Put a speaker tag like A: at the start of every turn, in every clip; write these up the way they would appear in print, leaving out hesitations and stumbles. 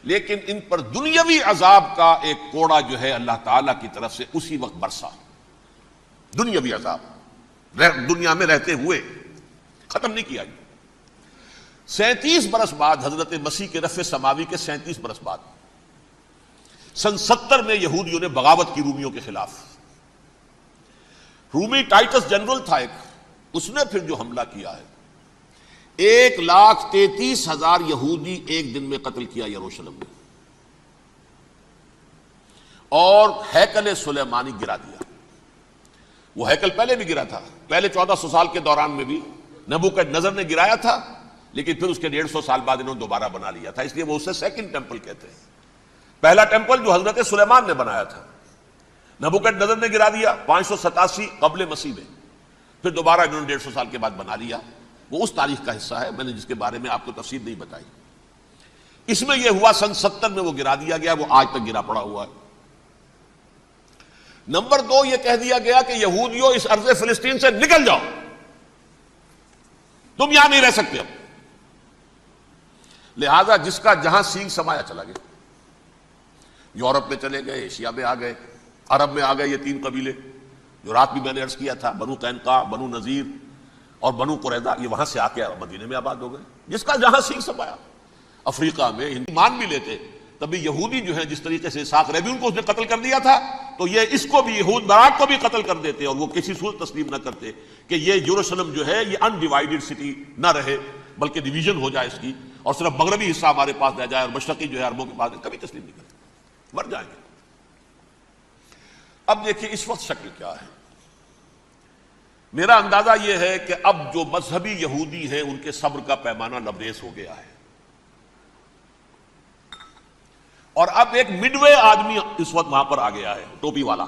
A: لیکن ان پر دنیاوی عذاب کا ایک کوڑا جو ہے اللہ تعالیٰ کی طرف سے اسی وقت برسا. دنیاوی عذاب دنیا میں رہتے ہوئے ختم نہیں کیا. 37 برس بعد حضرت مسیح کے رفع سماوی کے 37 برس بعد سن 70 میں یہودیوں نے بغاوت کی رومیوں کے خلاف. رومی ٹائٹس جنرل تھا ایک، اس نے پھر جو حملہ کیا ہے 1,33,000 یہودی ایک دن میں قتل کیا یروشلم میں، اور ہیکل سلیمانی گرا دیا. وہ ہیکل پہلے بھی گرا تھا، پہلے 1400 سال کے دوران میں بھی نبوکدنضر نے گرایا تھا، لیکن پھر اس کے 150 سال بعد انہوں نے دوبارہ بنا لیا تھا، اس لیے وہ اسے سیکنڈ ٹیمپل کہتے ہیں. پہلا ٹیمپل جو حضرت سلیمان نے بنایا تھا نبوکدنضر نے گرا دیا 587 قبل مسیح میں، پھر دوبارہ انہوں نے 150 سال کے بعد بنا لیا. وہ اس تاریخ کا حصہ ہے، میں نے جس کے بارے میں آپ کو تفصیل نہیں بتائی. اس میں یہ ہوا سن 70 میں وہ گرا دیا گیا، وہ آج تک گرا پڑا ہوا ہے. نمبر 2 یہ کہہ دیا گیا کہ یہودیوں اس ارض فلسطین سے نکل جاؤ، تم یہاں نہیں رہ سکتے اب. لہذا جس کا جہاں سینگ سمایا چلا گیا. یورپ میں چلے گئے، ایشیا میں آ گئے، عرب میں آ گئے. یہ 3 قبیلے جو رات بھی میں نے عرض کیا تھا، بنو قینقاع، بنو نذیر اور بنو قریظہ، یہ وہاں سے آ کے مدینے میں آباد ہو گئے. جس کا جہاں سینگ سمایا. افریقہ میں مان بھی لیتے تبھی یہودی جو ہیں جس طریقے سے اسحاق ریبیون کو اس نے قتل کر دیا تھا، تو یہ اس کو بھی یہود براق کو بھی قتل کر دیتے، اور وہ کسی صورت تسلیم نہ کرتے کہ یہ یروشلم جو ہے یہ انڈیوائیڈڈ سٹی نہ رہے، بلکہ ڈویژن ہو جائے اس کی، اور صرف مغربی حصہ ہمارے پاس رہ جائے اور مشرقی جو ہے عربوں کے پاس. کبھی تسلیم نہیں کرتے، مر جائیں گے. اب دیکھیے اس وقت شکل کیا ہے. میرا اندازہ یہ ہے کہ اب جو مذہبی یہودی ہیں ان کے صبر کا پیمانہ لبریز ہو گیا ہے، اور اب ایک مڈ وے آدمی اس وقت وہاں پر آ گیا ہے، ٹوپی والا.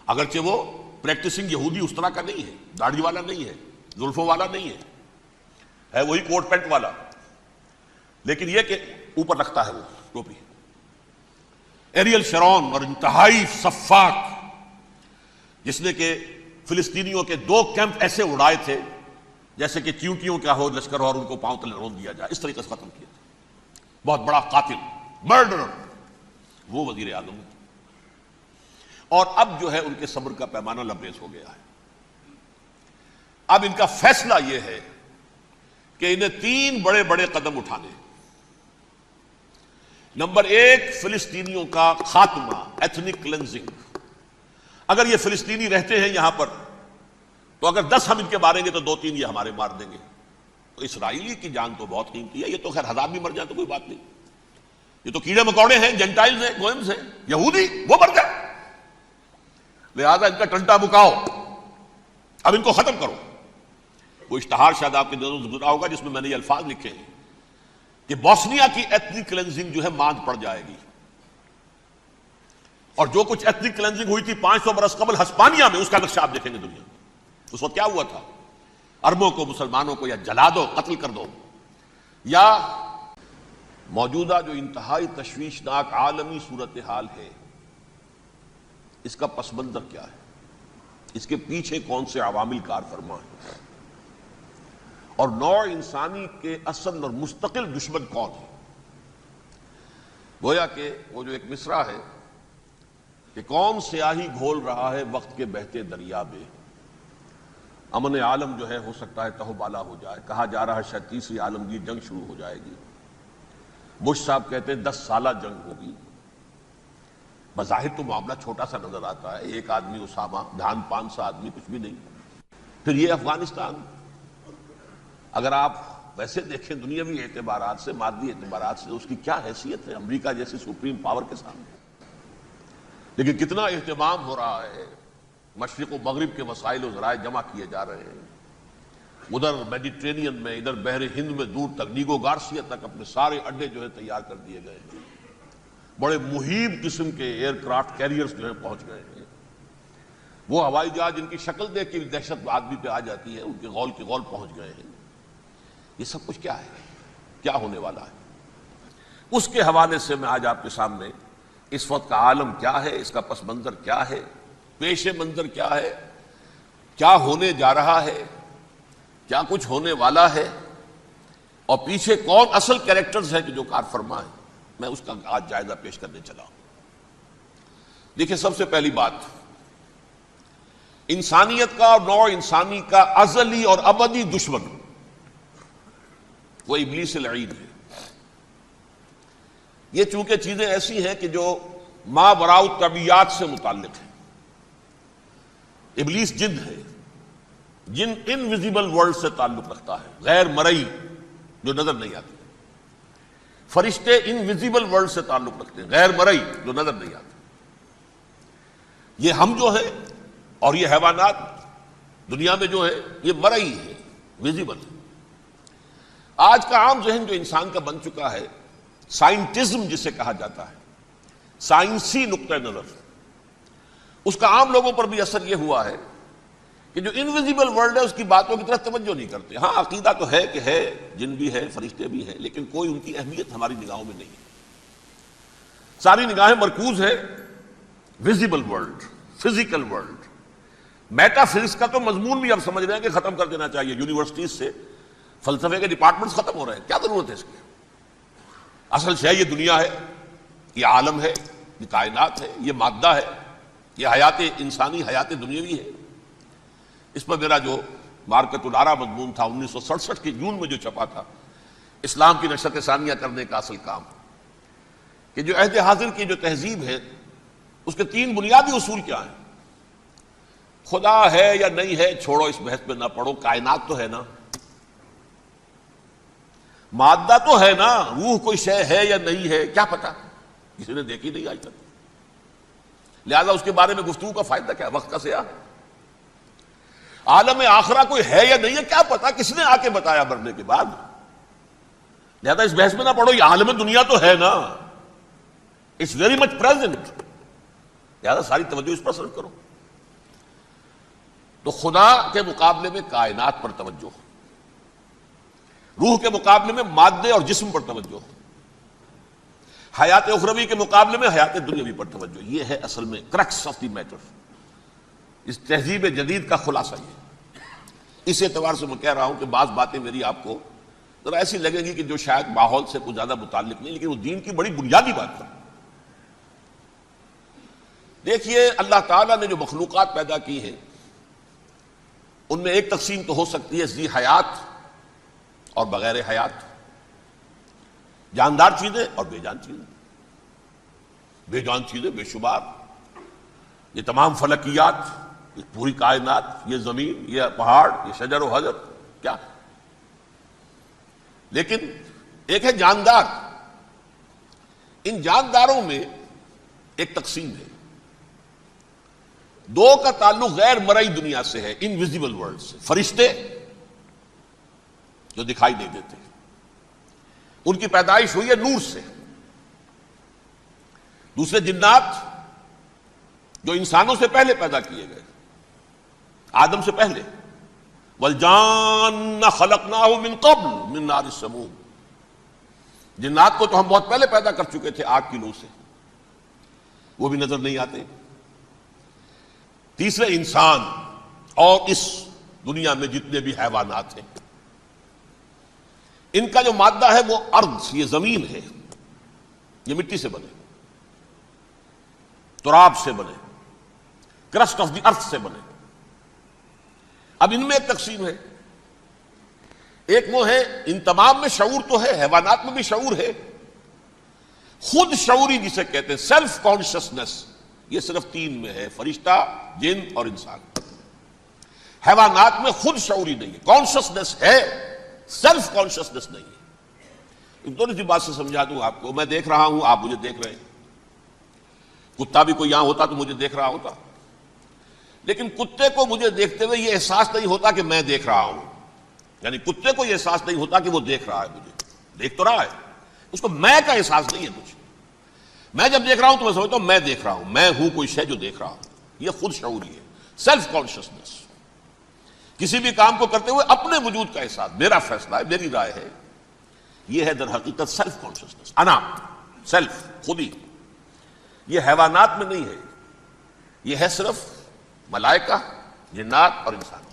A: اگرچہ وہ پریکٹسنگ یہودی اس طرح کا نہیں ہے، داڑھی والا نہیں ہے، زلفوں والا نہیں ہے وہی کوٹ پینٹ والا، لیکن یہ کہ اوپر رکھتا ہے وہ ٹوپی. ایریل شرون اور انتہائی سفاک، جس نے کہ فلسطینیوں کے 2 کیمپ ایسے اڑائے تھے جیسے کہ چیونٹیوں کا ہو لشکر اور ان کو پاؤں تلے رون دیا جائے، اس طریقے سے ختم کیا تھا. بہت بڑا قاتل، مرڈرر، وہ وزیر اعظم. اور اب جو ہے ان کے صبر کا پیمانہ لبریز ہو گیا ہے. اب ان کا فیصلہ یہ ہے کہ انہیں 3 بڑے بڑے قدم اٹھانے. نمبر 1 فلسطینیوں کا خاتمہ، ایتھنک کلینزنگ. اگر یہ فلسطینی رہتے ہیں یہاں پر تو اگر 10 ہم ان کے ماریں گے تو 2-3 یہ ہمارے مار دیں گے. تو اسرائیلی کی جان تو بہت قیمتی ہے، یہ تو خیر 1000 بھی مر جائیں تو کوئی بات نہیں، یہ تو کیڑے مکوڑے ہیں، جینٹائلز ہیں، گوئمز ہیں. یہودی وہ مر جائے. لہذا ان کا ٹنٹا بکاؤ، اب ان کو ختم کرو. وہ اشتہار شاید آپ کے نظروں سے گزرا ہوگا جس میں نے یہ الفاظ لکھے ہیں کہ بوسنیا کی ایتھنک کلینزنگ جو ہے ماند پڑ جائے گی. اور جو کچھ ایتھنک کلینزنگ ہوئی تھی 500 برس قبل ہسپانیہ میں، اس کا نقشہ آپ دیکھیں گے دنیا میں. اس وقت کیا ہوا تھا؟ عربوں کو، مسلمانوں کو یا جلا دو، قتل کر دو. یا موجودہ جو انتہائی تشویشناک عالمی صورتحال ہے، اس کا پس منظر کیا ہے؟ اس کے پیچھے کون سے عوامل کار فرما ہیں؟ اور نوع انسانی کے اصل اور مستقل دشمن کون ہے؟ گویا کہ وہ جو ایک مصرع ہے کہ کون سیاہی گھول رہا ہے وقت کے بہتے دریا میں، امن عالم جو ہے ہو سکتا ہے تہو بالا ہو جائے. کہا جا رہا ہے شاید 3ری عالمگیر جنگ شروع ہو جائے گی. بش صاحب کہتے ہیں 10 سالہ جنگ ہوگی. بظاہر تو معاملہ چھوٹا سا نظر آتا ہے، ایک آدمی اسامہ، دھان پان سا آدمی، کچھ بھی نہیں. پھر یہ افغانستان، اگر آپ ویسے دیکھیں دنیاوی اعتبارات سے، مادی اعتبارات سے، اس کی کیا حیثیت ہے امریکہ جیسی سپریم پاور کے سامنے. لیکن کتنا اہتمام ہو رہا ہے، مشرق و مغرب کے وسائل و ذرائع جمع کیے جا رہے ہیں. ادھر میڈیٹرینین میں، ادھر بحر ہند میں، دور تک نیگو گارسیا تک اپنے سارے اڈے جو ہے تیار کر دیے گئے ہیں. بڑے مہیب قسم کے ایئر کرافٹ کیریئرز جو ہیں پہنچ گئے ہیں. وہ ہوائی جہاز جن کی شکل دیکھ کے دہشت آدمی پہ آ جاتی ہے، ان کے غول کے غول پہنچ گئے ہیں. یہ سب کچھ کیا ہے؟ کیا ہونے والا ہے؟ اس کے حوالے سے میں آج آپ کے سامنے اس وقت کا عالم کیا ہے، اس کا پس منظر کیا ہے، پیش منظر کیا ہے، کیا ہونے جا رہا ہے، کیا کچھ ہونے والا ہے، اور پیچھے کون اصل کیریکٹرز ہیں کہ جو کار فرما ہے، میں اس کا آج جائزہ پیش کرنے چلا ہوں۔ دیکھیں، سب سے پہلی بات، انسانیت کا اور نوع انسانی کا ازلی اور ابدی دشمن وہ ابلیس لعین ہے۔ یہ چونکہ چیزیں ایسی ہیں کہ جو ماوراء الطبیعات سے متعلق ہیں۔ ابلیس جن ہے، جن انویزیبل ورلڈ سے تعلق رکھتا ہے، غیر مرئی جو نظر نہیں آتی۔ فرشتے انویزیبل ورلڈ سے تعلق رکھتے ہیں، غیر مرئی جو نظر نہیں آتے۔ یہ ہم جو ہے اور یہ حیوانات دنیا میں جو ہے یہ مرئی ہے، ویزیبل ہے۔ آج کا عام ذہن جو انسان کا بن چکا ہے، سائنٹزم جسے کہا جاتا ہے، سائنسی نقطہ نظر، اس کا عام لوگوں پر بھی اثر یہ ہوا ہے کہ جو انویزیبل ورلڈ ہے اس کی باتوں کی طرف توجہ نہیں کرتے۔ ہاں، عقیدہ تو ہے کہ ہے، جن بھی ہے، فرشتے بھی ہیں، لیکن کوئی ان کی اہمیت ہماری نگاہوں میں نہیں ہے۔ ساری نگاہیں مرکوز ہے visible world, physical world. Meta physics کا تو مضمون بھی اب سمجھ رہے ہیں کہ ختم کر دینا چاہیے، یونیورسٹیز سے فلسفے کے ڈپارٹمنٹس ختم ہو رہے ہیں، کیا ضرورت ہے اس کی؟ اصل شے یہ دنیا ہے، یہ عالم ہے، یہ کائنات ہے، یہ مادہ ہے، یہ حیات انسانی، حیات دنیاوی ہے۔ اس پر میرا جو مارکت الارا مضمون تھا 1967 کے جون میں جو چھپا تھا، اسلام کی نشرت ثانیہ کرنے کا اصل کام، کہ جو عہد حاضر کی جو تہذیب ہے اس کے 3 بنیادی اصول کیا ہیں؟ خدا ہے یا نہیں ہے چھوڑو، اس بحث میں نہ پڑو، کائنات تو ہے نا، مادہ تو ہے نا، روح کوئی شے ہے یا نہیں ہے کیا پتا، کسی نے دیکھی نہیں آج تک، لہذا اس کے بارے میں گفتگو کا فائدہ کیا، وقت کا سیاح۔ عالم آخرہ کوئی ہے یا نہیں ہے کیا پتا، کس نے آ کے بتایا مرنے کے بعد، لہذا اس بحث میں نہ پڑو، یہ عالم دنیا تو ہے نا، اٹس ویری مچ پریزنٹ، لہذا ساری توجہ اس پر صرف کرو۔ تو خدا کے مقابلے میں کائنات پر توجہ، روح کے مقابلے میں مادے اور جسم پر توجہ، حیات اخروی کے مقابلے میں حیات دنیاوی پر توجہ۔ یہ ہے اصل میں کرکس آف دی میٹر، اس تہذیب جدید کا خلاصہ یہ۔ اس اعتبار سے میں کہہ رہا ہوں کہ بعض باتیں میری آپ کو ذرا ایسی لگیں گی کہ جو شاید ماحول سے کچھ زیادہ متعلق نہیں، لیکن وہ دین کی بڑی بنیادی بات ہے۔ دیکھیے، اللہ تعالیٰ نے جو مخلوقات پیدا کی ہیں ان میں ایک تقسیم تو ہو سکتی ہے ذی حیات اور بغیر حیات، جاندار چیزیں اور بے جان چیزیں۔ بے جان چیزیں بے شمار، یہ تمام فلکیات، یہ پوری کائنات، یہ زمین، یہ پہاڑ، یہ شجر و حجر، کیا؟ لیکن ایک ہے جاندار۔ ان جانداروں میں ایک تقسیم ہے، 2 کا تعلق غیر مرئی دنیا سے ہے، انویزیبل ورلڈ سے۔ فرشتے جو دکھائی نہیں دیتے، ان کی پیدائش ہوئی ہے نور سے۔ دوسرے جنات جو انسانوں سے پہلے پیدا کیے گئے، آدم سے پہلے، وَالْجَانَّ خَلَقْنَاهُ مِن قَبْلُ مِن نَارِ السَّمُومِ، جنات کو تو ہم بہت پہلے پیدا کر چکے تھے آگ کی لو سے، وہ بھی نظر نہیں آتے۔ تیسرے انسان اور اس دنیا میں جتنے بھی حیوانات ہیں، ان کا جو مادہ ہے وہ ارض، یہ زمین ہے، یہ مٹی سے بنے، تراب سے بنے، کرسٹ آف دی ارتھ سے بنے۔ اب ان میں ایک تقسیم ہے، ایک وہ ہے، ان تمام میں شعور تو ہے، حیوانات میں بھی شعور ہے، خود شعوری جسے کہتے ہیں سیلف کانشسنس، یہ صرف 3 میں ہے، فرشتہ، جن اور انسان۔ حیوانات میں خود شعوری نہیں ہے، کانشسنس ہے، سیلف کانشسنس نہیں ہے۔ ایک تھوڑی سی بات سے سمجھا دوں آپ کو، میں دیکھ رہا ہوں، آپ مجھے دیکھ رہے ہیں، کتا بھی کوئی یہاں ہوتا تو مجھے دیکھ رہا ہوتا، لیکن کتے کو مجھے دیکھتے ہوئے یہ احساس نہیں ہوتا کہ میں دیکھ رہا ہوں، یعنی کتے کو یہ احساس نہیں ہوتا کہ وہ دیکھ رہا ہے، مجھے دیکھ تو رہا ہے، اس کو میں کا احساس نہیں ہے کچھ۔ میں جب دیکھ رہا ہوں تو میں سمجھتا ہوں میں دیکھ رہا ہوں، میں ہوں کوئی شے جو دیکھ رہا ہوں، یہ خود شعوری ہے، سیلف کانشسنس۔ کسی بھی کام کو کرتے ہوئے اپنے وجود کا احساس، میرا فیصلہ ہے، میری رائے ہے، یہ ہے در حقیقت سیلف کانشسنس، انا، سیلف، خودی۔ یہ حیوانات میں نہیں ہے، یہ ہے صرف ملائکہ، جنات اور انسان۔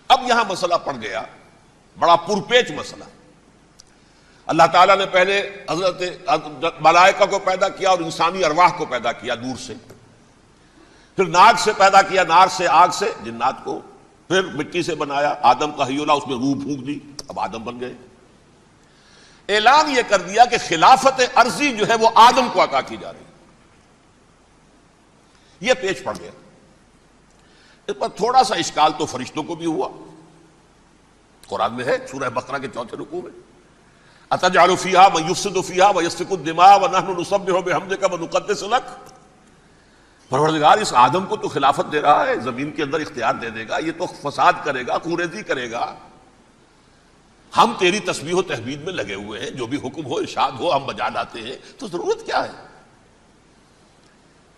A: اب یہاں مسئلہ پڑ گیا، بڑا پرپیچ مسئلہ۔ اللہ تعالیٰ نے پہلے حضرت ملائکہ کو پیدا کیا اور انسانی ارواح کو پیدا کیا نور سے، پھر ناک سے پیدا کیا، نار سے، آگ سے جنات کو، پھر مٹی سے بنایا، آدم کا حی اللہ، اس میں روح پھونک دی، اب آدم بن گئے۔ اعلان یہ کر دیا کہ خلافت عرضی جو ہے وہ آدم کو عطا کی جا رہی ہے، یہ پیش پڑ گیا۔ اس پر تھوڑا سا اشکال تو فرشتوں کو بھی ہوا، قرآن میں ہے سورہ بقرہ کے 4 رکوع میں، اتجعل فیہا من یفسد فیہا ویسفک الدماء ونحن نسبح بحمدک ونقدس لک۔ پروردگار اس آدم کو تو خلافت دے رہا ہے، زمین کے اندر اختیار دے دے گا، یہ تو فساد کرے گا، خوریزی کرے گا، ہم تیری تسبیح و تحمید میں لگے ہوئے ہیں، جو بھی حکم ہو ارشاد ہو ہم بجا لاتے ہیں، تو ضرورت کیا ہے؟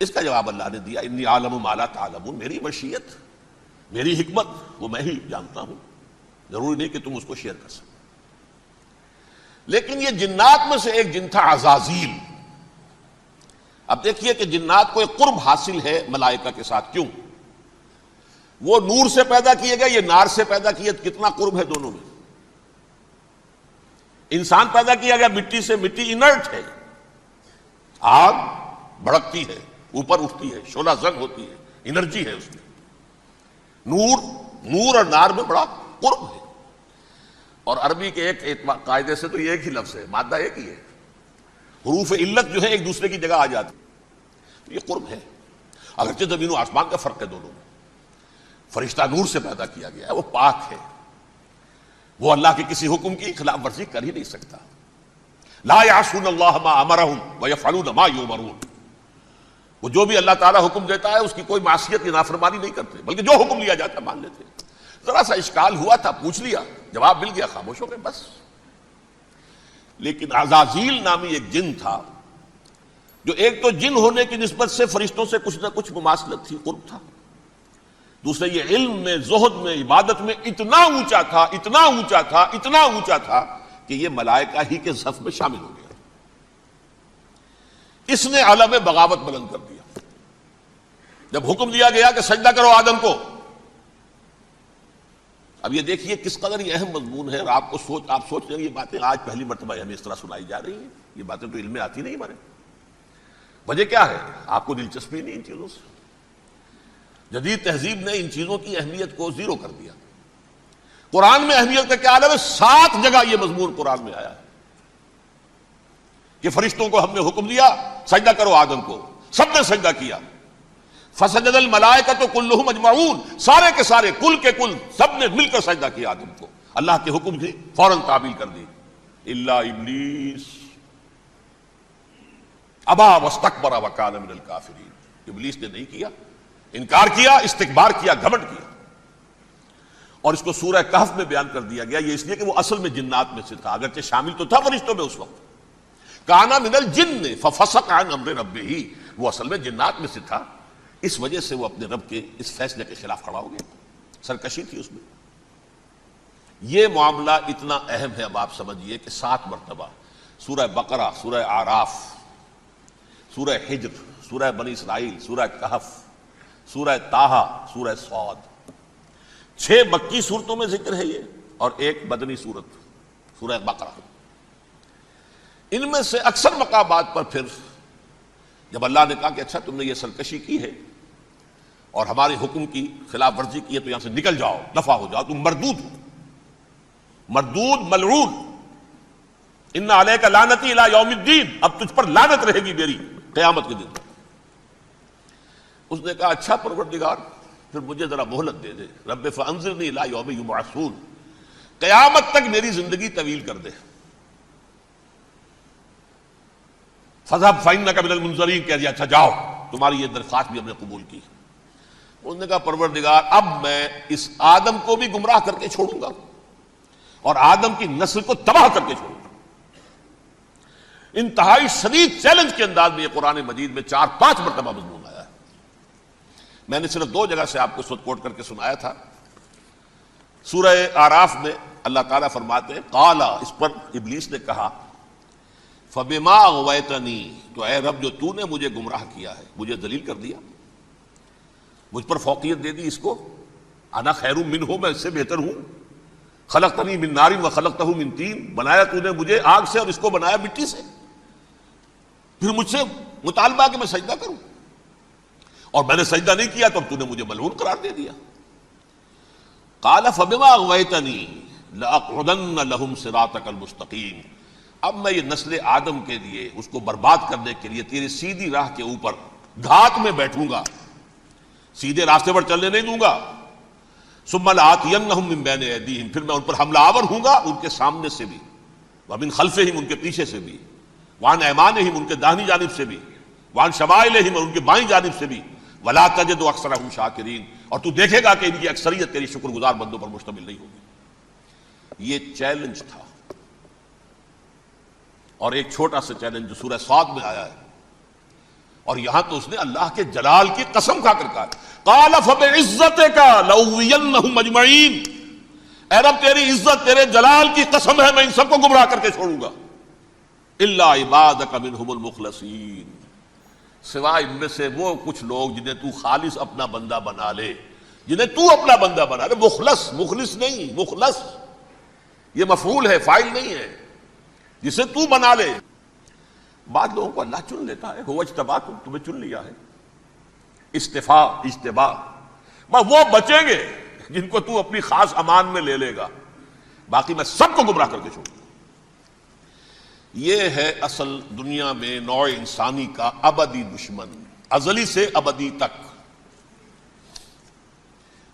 A: اس کا جواب اللہ نے دیا، انی عالم ما لا تعلمون، میری مشیت، میری حکمت وہ میں ہی جانتا ہوں، ضروری نہیں کہ تم اس کو شیئر کر سکو۔ لیکن یہ جنات میں سے ایک جن تھا عزازیل۔ اب دیکھیے کہ جنات کو ایک قرب حاصل ہے ملائکہ کے ساتھ، کیوں؟ وہ نور سے پیدا کیے گئے، یہ نار سے پیدا کیے، کتنا قرب ہے دونوں میں۔ انسان پیدا کیا گیا مٹی سے، مٹی انرٹ ہے، آگ بھڑکتی ہے، اوپر اٹھتی ہے، شعلہ زنگ ہوتی ہے، انرجی ہے اس میں۔ نور اور نار میں بڑا قرب ہے، اور عربی کے ایک قاعدے سے تو یہ ایک ہی لفظ ہے، مادہ ایک ہی ہے، حروف علت جو ہے ایک دوسرے کی جگہ آ جاتی، یہ قرب ہے۔ اگرچہ زمین و آسمان کا فرق ہے دونوں میں، فرشتہ نور سے پیدا کیا گیا ہے، وہ پاک ہے، وہ اللہ کے کسی حکم کی خلاف ورزی کر ہی نہیں سکتا۔ لا یعصون اللہ ما امرہم ویفعلون ما یؤمرون، وہ جو بھی اللہ تعالیٰ حکم دیتا ہے اس کی کوئی معصیت یا نافرمانی نہیں کرتے، بلکہ جو حکم لیا جاتا ہے مان لیتے۔ ذرا سا اشکال ہوا تھا، پوچھ لیا، جواب مل گیا، خاموش ہو گئے بس۔ لیکن عزازیل نامی ایک جن تھا، جو ایک تو جن ہونے کی نسبت سے فرشتوں سے کچھ نہ کچھ مماثلت تھی، قرب تھا، دوسرے یہ علم میں، زہد میں، عبادت میں اتنا اونچا تھا، اتنا اونچا تھا، اتنا اونچا تھا کہ یہ ملائکہ ہی کے صف میں شامل ہو گیا۔ اس نے علم بغاوت بلند کر دیا۔ جب حکم دیا گیا کہ سجدہ کرو آدم کو، اب یہ دیکھیے کس قدر یہ اہم مضمون ہے، اور آپ سوچ رہے ہیں یہ باتیں آج پہلی مرتبہ ہمیں اس طرح سنائی جا رہی ہیں، یہ باتیں تو علم میں آتی نہیں ہمارے۔ وجہ کیا ہے؟ آپ کو دلچسپی نہیں ان چیزوں سے۔ جدید تہذیب نے ان چیزوں کی اہمیت کو زیرو کر دیا۔ قرآن میں اہمیت کا کیا عالم ہے؟ 7 جگہ یہ مضمون قرآن میں آیا ہے کہ فرشتوں کو ہم نے حکم دیا سجدہ کرو آدم کو، سب نے سجدہ کیا۔ فسجد الملائکۃ کلھم اجمعون، سارے کے سارے، کل کے کل، سب نے مل کر سجدہ کیا آدم کو، اللہ کے حکم کی فوراً تعمیل کر دی، الا ابلیس ابا واستکبر وکان من الکافرین، ابلیس نے نہیں کیا، انکار کیا، استکبار کیا، گھمنڈ کیا۔ اور اس کو سورہ کہف میں بیان کر دیا گیا، یہ اس لیے کہ وہ اصل میں جنات میں سے تھا، اگرچہ شامل تو تھا فرشتوں میں اس وقت، کانا من الجن ففسق عن امر ربہ، وہ اصل میں جنات میں سے تھا، اس وجہ سے وہ اپنے رب کے اس فیصلے کے خلاف کھڑا ہو گیا، سرکشی تھی اس میں۔ یہ معاملہ اتنا اہم ہے، اب آپ سمجھیے کہ 7 مرتبہ سورہ بقرہ، سورہ اعراف، سورہ حجر، سورہ بنی اسرائیل، سورہ کہف، سورہ طٰہٰ، سورہ صاد، 6 مکی صورتوں میں ذکر ہے یہ، اور ایک مدنی صورت سورہ بقرہ۔ ان میں سے اکثر مقامات پر پھر جب اللہ نے کہا کہ اچھا تم نے یہ سرکشی کی ہے اور ہمارے حکم کی خلاف ورزی کی ہے تو یہاں سے نکل جاؤ، دفع ہو جاؤ، تم مردود ہو، مردود ملعون، ان علیک لعنتی الی یوم الدین، اب تجھ پر لعنت رہے گی میری قیامت کے دن۔ اس نے کہا اچھا پروردگار پھر مجھے ذرا مہلت دے دے، رب فانظرنی الی یوم یبعثون، قیامت تک میری زندگی طویل کر دے۔ فذهب فإنك من المنظرین، کہہ دیا اچھا جاؤ، تمہاری یہ درخواست بھی ہم نے قبول کی۔ اس نے کہا پروردگار اب میں اس آدم کو بھی گمراہ کر کے چھوڑوں گا اور آدم کی نسل کو تباہ کر کے چھوڑوں گا۔ انتہائی شدید چیلنج کے انداز میں یہ قرآن مجید میں 4-5 مرتبہ مضمون آیا ہے۔ میں نے صرف 2 جگہ سے آپ کو اس وقت کوٹ کر کے سنایا تھا۔ سورہ اعراف میں اللہ تعالیٰ فرماتے ہیں قالا، اس پر ابلیس نے کہا فبما اغویتنی، تو اے رب جو تو نے مجھے گمراہ کیا ہے، مجھے ذلیل کر دیا، مجھ پر فوقیت دے دی اس کو، انا خیر منہ، میں اس سے بہتر ہوں، خلقتنی من نار وخلقتہ من طین، بنایا تو نے مجھے آگ سے اور اس کو بنایا مٹی سے، پھر مجھ سے مطالبہ کہ میں سجدہ کروں، اور میں نے سجدہ نہیں کیا تو اب تو نے مجھے ملعون قرار دے دیا۔ قال فبما اغویتنی لاقعدن لهم صراطک المستقیم، اب میں یہ نسل آدم کے لیے، اس کو برباد کرنے کے لیے تیری سیدھی راہ کے اوپر گھات میں بیٹھوں گا، سیدھے راستے پر چلنے نہیں دوں گا۔ ثم لآتینہم من بین ایدیہم، پھر میں ان پر حملہ آور ہوں گا ان کے سامنے سے بھی، ومن خلفہم ان کے پیچھے سے بھی، وعن ایمانہم ان کے داہنی جانب سے بھی، وعن شمائلہم ان کے بائیں جانب سے بھی، ولا تجد اکثرہم شاکرین، اور تو دیکھے گا کہ ان کی اکثریت تیری شکر گزار بندوں پر مشتمل نہیں ہوگی۔ یہ چیلنج تھا، اور ایک چھوٹا سا چیلنج جو سورہ صاد میں آیا ہے، اور یہاں تو اس نے اللہ کے جلال کی قسم کھا کر کہا، قال فبعزتک لأغوینہم اجمعین، اے رب تیری عزت، تیرے جلال کی قسم ہے میں ان سب کو گمراہ کر کے چھوڑوں گا، الا عبادک منہم المخلصین، سوائے ان میں سے وہ کچھ لوگ جنہیں تو خالص اپنا بندہ بنا لے، جنہیں تو اپنا بندہ بنا لے، مخلص، مخلص نہیں، مخلص یہ مفعول ہے، فاعل نہیں ہے، جسے تو بنا لے۔ بعض لوگوں کو اللہ چن لیتا ہے، هو اجتباکم، تمہیں چن لیا ہے، استفاء، اجتباء، بس وہ بچیں گے جن کو تو اپنی خاص امان میں لے لے گا، باقی میں سب کو گمراہ کر کے چھوڑوں گا۔ یہ ہے اصل دنیا میں نوع انسانی کا ابدی دشمن، ازلی سے ابدی تک۔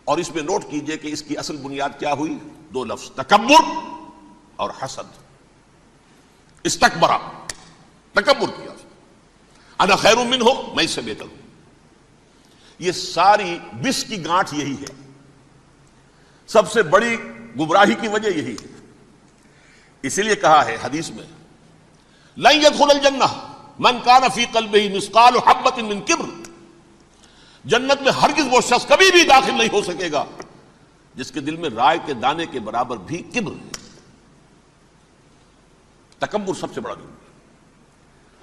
A: اور اس میں نوٹ کیجئے کہ اس کی اصل بنیاد کیا ہوئی؟ دو لفظ، تکبر اور حسد۔ استکبرا، تکبر کیا، انا خیر منہ، میں اس سے بہتر ہوں۔ یہ ساری بس کی گانٹھ یہی ہے، سب سے بڑی گمراہی کی وجہ یہی ہے۔ اسی لیے کہا ہے حدیث میں، لن يدخل الجنہ من کان فی قلبہ مثقال حبۃ من کبر، جنت میں ہرگز وہ شخص کبھی بھی داخل نہیں ہو سکے گا جس کے دل میں رائے کے دانے کے برابر بھی کبر ہے۔ تکبر سب سے بڑا جرم ہے۔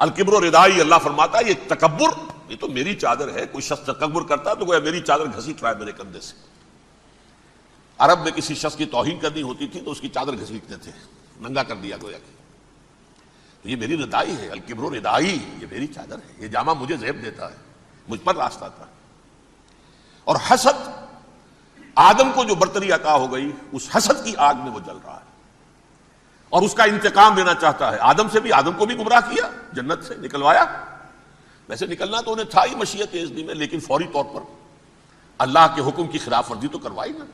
A: الکبر ردائی، اللہ فرماتا ہے یہ تکبر، یہ تو میری چادر ہے، کوئی شخص تکبر کرتا ہے تو گویا میری چادر گھسیٹ رہا ہے میرے کندھے سے۔ عرب میں کسی شخص کی توہین کرنی ہوتی تھی تو اس کی چادر گھسیٹتے تھے، ننگا کر دیا گویا کہ تو یہ میری ردائی ہے، الکبر ردائی، یہ میری چادر ہے، یہ جامہ مجھے زیب دیتا ہے، مجھ پر راستہ تھا۔ اور حسد، آدم کو جو برتری عطا ہو گئی، اس حسد کی آگ میں وہ جل رہا ہے اور اس کا انتقام لینا چاہتا ہے۔ آدم سے بھی، آدم کو بھی گمراہ کیا، جنت سے نکلوایا، ویسے نکلنا تو انہیں تھا ہی مشیت اذنی میں، لیکن فوری طور پر اللہ کے حکم کی خلاف ورزی تو کروائی نا۔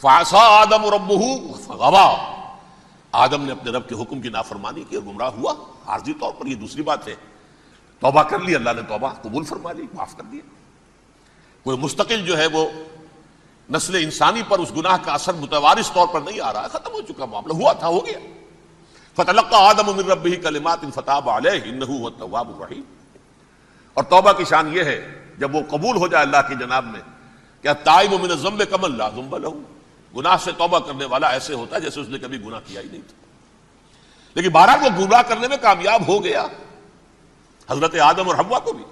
A: فعصى آدم ربہ فغوى، آدم نے اپنے رب کے حکم کی نافرمانی کی اور گمراہ ہوا عارضی طور پر۔ یہ دوسری بات ہے، توبہ کر لی، اللہ نے توبہ قبول فرما لی، معاف کر دیا۔ کوئی مستقل جو ہے وہ نسل انسانی پر اس گناہ کا اثر متوارث طور پر نہیں آ رہا ہے، ختم ہو چکا معاملہ، ہوا تھا ہو گیا۔ فتلقى آدم من ربہ کلمات فتاب علیہ انہ هو التواب الرحیم۔ اور توبہ کی شان یہ ہے جب وہ قبول ہو جائے اللہ کی جناب میں، کہ التائب من الذنب کمن لا ذنب له، گناہ سے توبہ کرنے والا ایسے ہوتا ہے جیسے اس نے کبھی گناہ کیا ہی نہیں تھا۔ لیکن بہرحال وہ گمراہ کرنے میں کامیاب ہو گیا، حضرت آدم اور حوا کو بھی،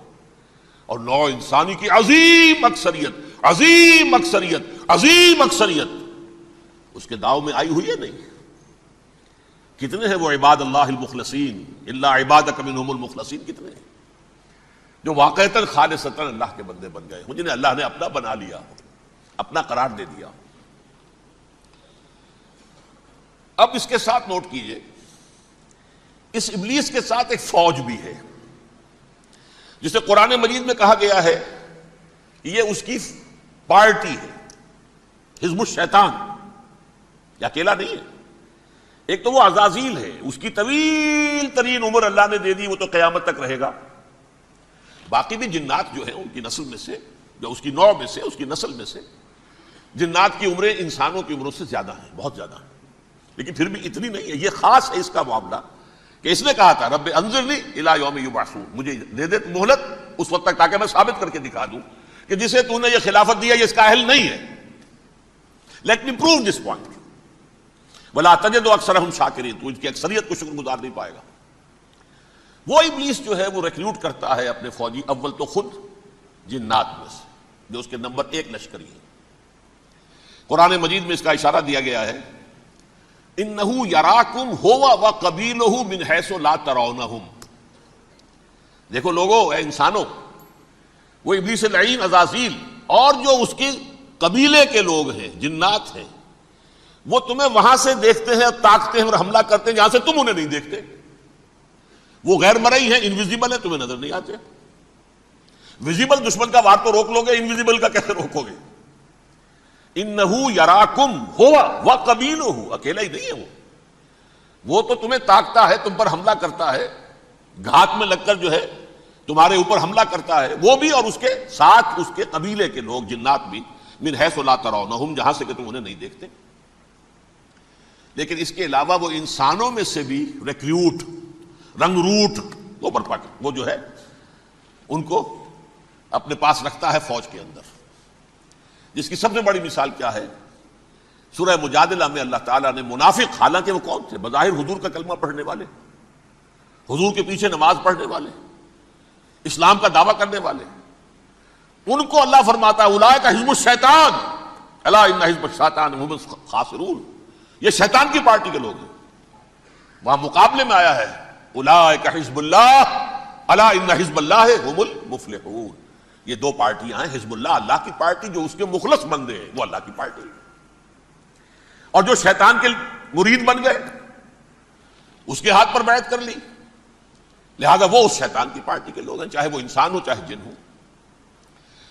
A: اور نوع انسانی کی عظیم اکثریت، عظیم اکثریت، عظیم اکثریت اس کے داؤ میں آئی ہوئی ہے نہیں۔ کتنے ہیں وہ عباد اللہ المخلصین، الا عبادک منہم المخلصین، کتنے ہیں جو واقعتاً خالصتاً اللہ کے بندے بن گئے ہوں، جنہیں اللہ نے اپنا بنا لیا، اپنا قرار دے دیا۔ اب اس کے ساتھ نوٹ کیجئے، اس ابلیس کے ساتھ ایک فوج بھی ہے جسے قرآن مجید میں کہا گیا ہے یہ اس کی پارٹی ہے، حزب الشیطان، یہ اکیلا نہیں ہے۔ ایک تو وہ عزازیل ہے، اس کی طویل ترین عمر اللہ نے دے دی، وہ تو قیامت تک رہے گا۔ باقی بھی جنات جو ہیں ان کی نسل میں سے، جو اس کی نوع میں سے، اس کی نسل میں سے، جنات کی عمریں انسانوں کی عمروں سے زیادہ ہیں، بہت زیادہ ہیں، لیکن پھر بھی اتنی نہیں ہے۔ یہ خاص ہے اس کا معاملہ کہ اس نے کہا تھا رب انظرنی الی یوم یبعثون، مجھے دے دے مہلت اس وقت تک تاکہ میں ثابت کر کے دکھا دوں کہ جسے تو نے یہ خلافت دیا یہ اس کا اہل نہیں ہے۔ Let me prove this point ولا تجد اکثرہم شاکرین، تو ان کی اکثریت کو شکر گزار نہیں پائے گا۔ وہ ابلیس جو ہے وہ ریکروٹ کرتا ہے اپنے فوجی، اول تو خود جنات میں سے جو اس کے نمبر 1 لشکری ہے، قرآن مجید میں اس کا اشارہ دیا گیا ہے، انہو یراکم ہوا وقبیلہ من حیث لا ترونہم۔ دیکھو لوگو، اے انسانوں، وہ ابلیس لعین عزازیل اور جو اس کے قبیلے کے لوگ ہیں، جنات ہیں، وہ تمہیں وہاں سے دیکھتے ہیں اور تاکتے ہیں اور حملہ کرتے ہیں جہاں سے تم انہیں نہیں دیکھتے۔ وہ غیر مرئی ہیں، انویزیبل ہیں، تمہیں نظر نہیں آتے۔ ویزیبل دشمن کا وار تو روک لو گے، انویزیبل کا کیسے روکو گے؟ انہو یراکم ہوا وقبیلہ، اکیلا ہی نہیں ہے وہ تو تمہیں تاکتا ہے، تم پر حملہ کرتا ہے، گھات میں لگ کر جو ہے تمہارے اوپر حملہ کرتا ہے، وہ بھی اور اس کے ساتھ اس کے قبیلے کے لوگ، جنات بھی، من حیث لا ترونہم، جہاں سے کہ تم انہیں نہیں دیکھتے۔ لیکن اس کے علاوہ وہ انسانوں میں سے بھی ریکریوٹ، رنگ روٹ، وہ جو ہے ان کو اپنے پاس رکھتا ہے فوج کے اندر، جس کی سب سے بڑی مثال کیا ہے؟ سورہ مجادلہ میں اللہ تعالیٰ نے منافق، حالانکہ وہ کون تھے؟ بظاہر حضور کا کلمہ پڑھنے والے، حضور کے پیچھے نماز پڑھنے والے، اسلام کا دعویٰ کرنے والے، ان کو اللہ فرماتا ہے اولئک حزب الشیطان الا ان حزب الشیطان هم الخاسرون، یہ شیطان کی پارٹی کے لوگ ہیں۔ وہاں مقابلے میں آیا ہے اولئک حزب اللہ الا ان حزب اللہ هم المفلحون۔ یہ دو پارٹیاں ہیں، حزب اللہ اللہ کی پارٹی جو اس کے مخلص بندے ہیں، وہ اللہ کی پارٹی، اور جو شیطان کے مرید بن گئے، اس کے ہاتھ پر بیعت کر لی، لہذا وہ اس شیطان کی پارٹی کے لوگ ہیں، چاہے وہ انسان ہو چاہے جن ہو۔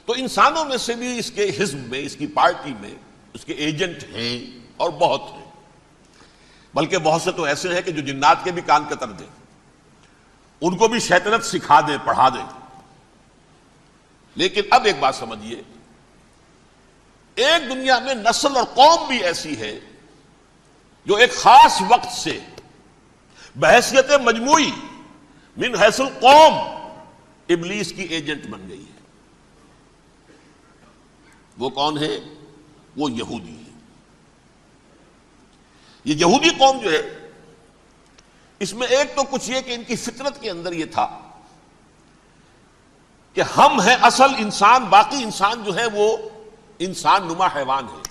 A: تو انسانوں میں سے بھی اس کے حزب میں، اس کی پارٹی میں اس کے ایجنٹ ہیں، اور بہت ہیں، بلکہ بہت سے تو ایسے ہیں کہ جو جنات کے بھی کان کتر دیں، ان کو بھی شیطنت سکھا دیں، پڑھا دیں۔ لیکن اب ایک بات سمجھیے، ایک دنیا میں نسل اور قوم بھی ایسی ہے جو ایک خاص وقت سے بحیثیت مجموعی من حیث القوم ابلیس کی ایجنٹ بن گئی ہے۔ وہ کون ہے؟ وہ یہودی ہے۔ یہ یہودی قوم جو ہے، اس میں ایک تو کچھ یہ کہ ان کی فطرت کے اندر یہ تھا کہ ہم ہیں اصل انسان، باقی انسان جو ہے وہ انسان نما حیوان ہے،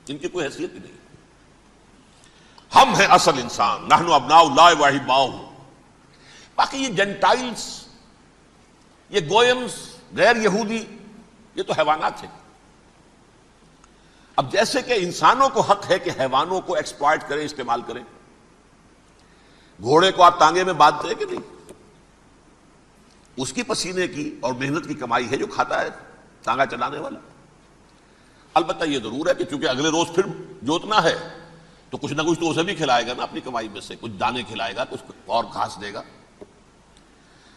A: ان کی کوئی حیثیت ہی نہیں۔ ہم ہیں اصل انسان، نحن ابناء اللہ واحباؤہ۔ باقی یہ جنٹائلز، یہ گوئمز، غیر یہودی، یہ تو حیوانات ہیں۔ اب جیسے کہ انسانوں کو حق ہے کہ حیوانوں کو ایکسپلائٹ کریں، استعمال کریں، گھوڑے کو آپ تانگے میں باندھتے ہیں کہ نہیں؟ اس کی پسینے کی اور محنت کی کمائی ہے جو کھاتا ہے تانگا چلانے والا۔ البتہ یہ ضرور ہے کہ چونکہ اگلے روز پھر جوتنا ہے تو کچھ نہ کچھ تو اسے بھی کھلائے گا نا، اپنی کمائی میں سے کچھ دانے کھلائے گا، کچھ اور گھاس دے گا،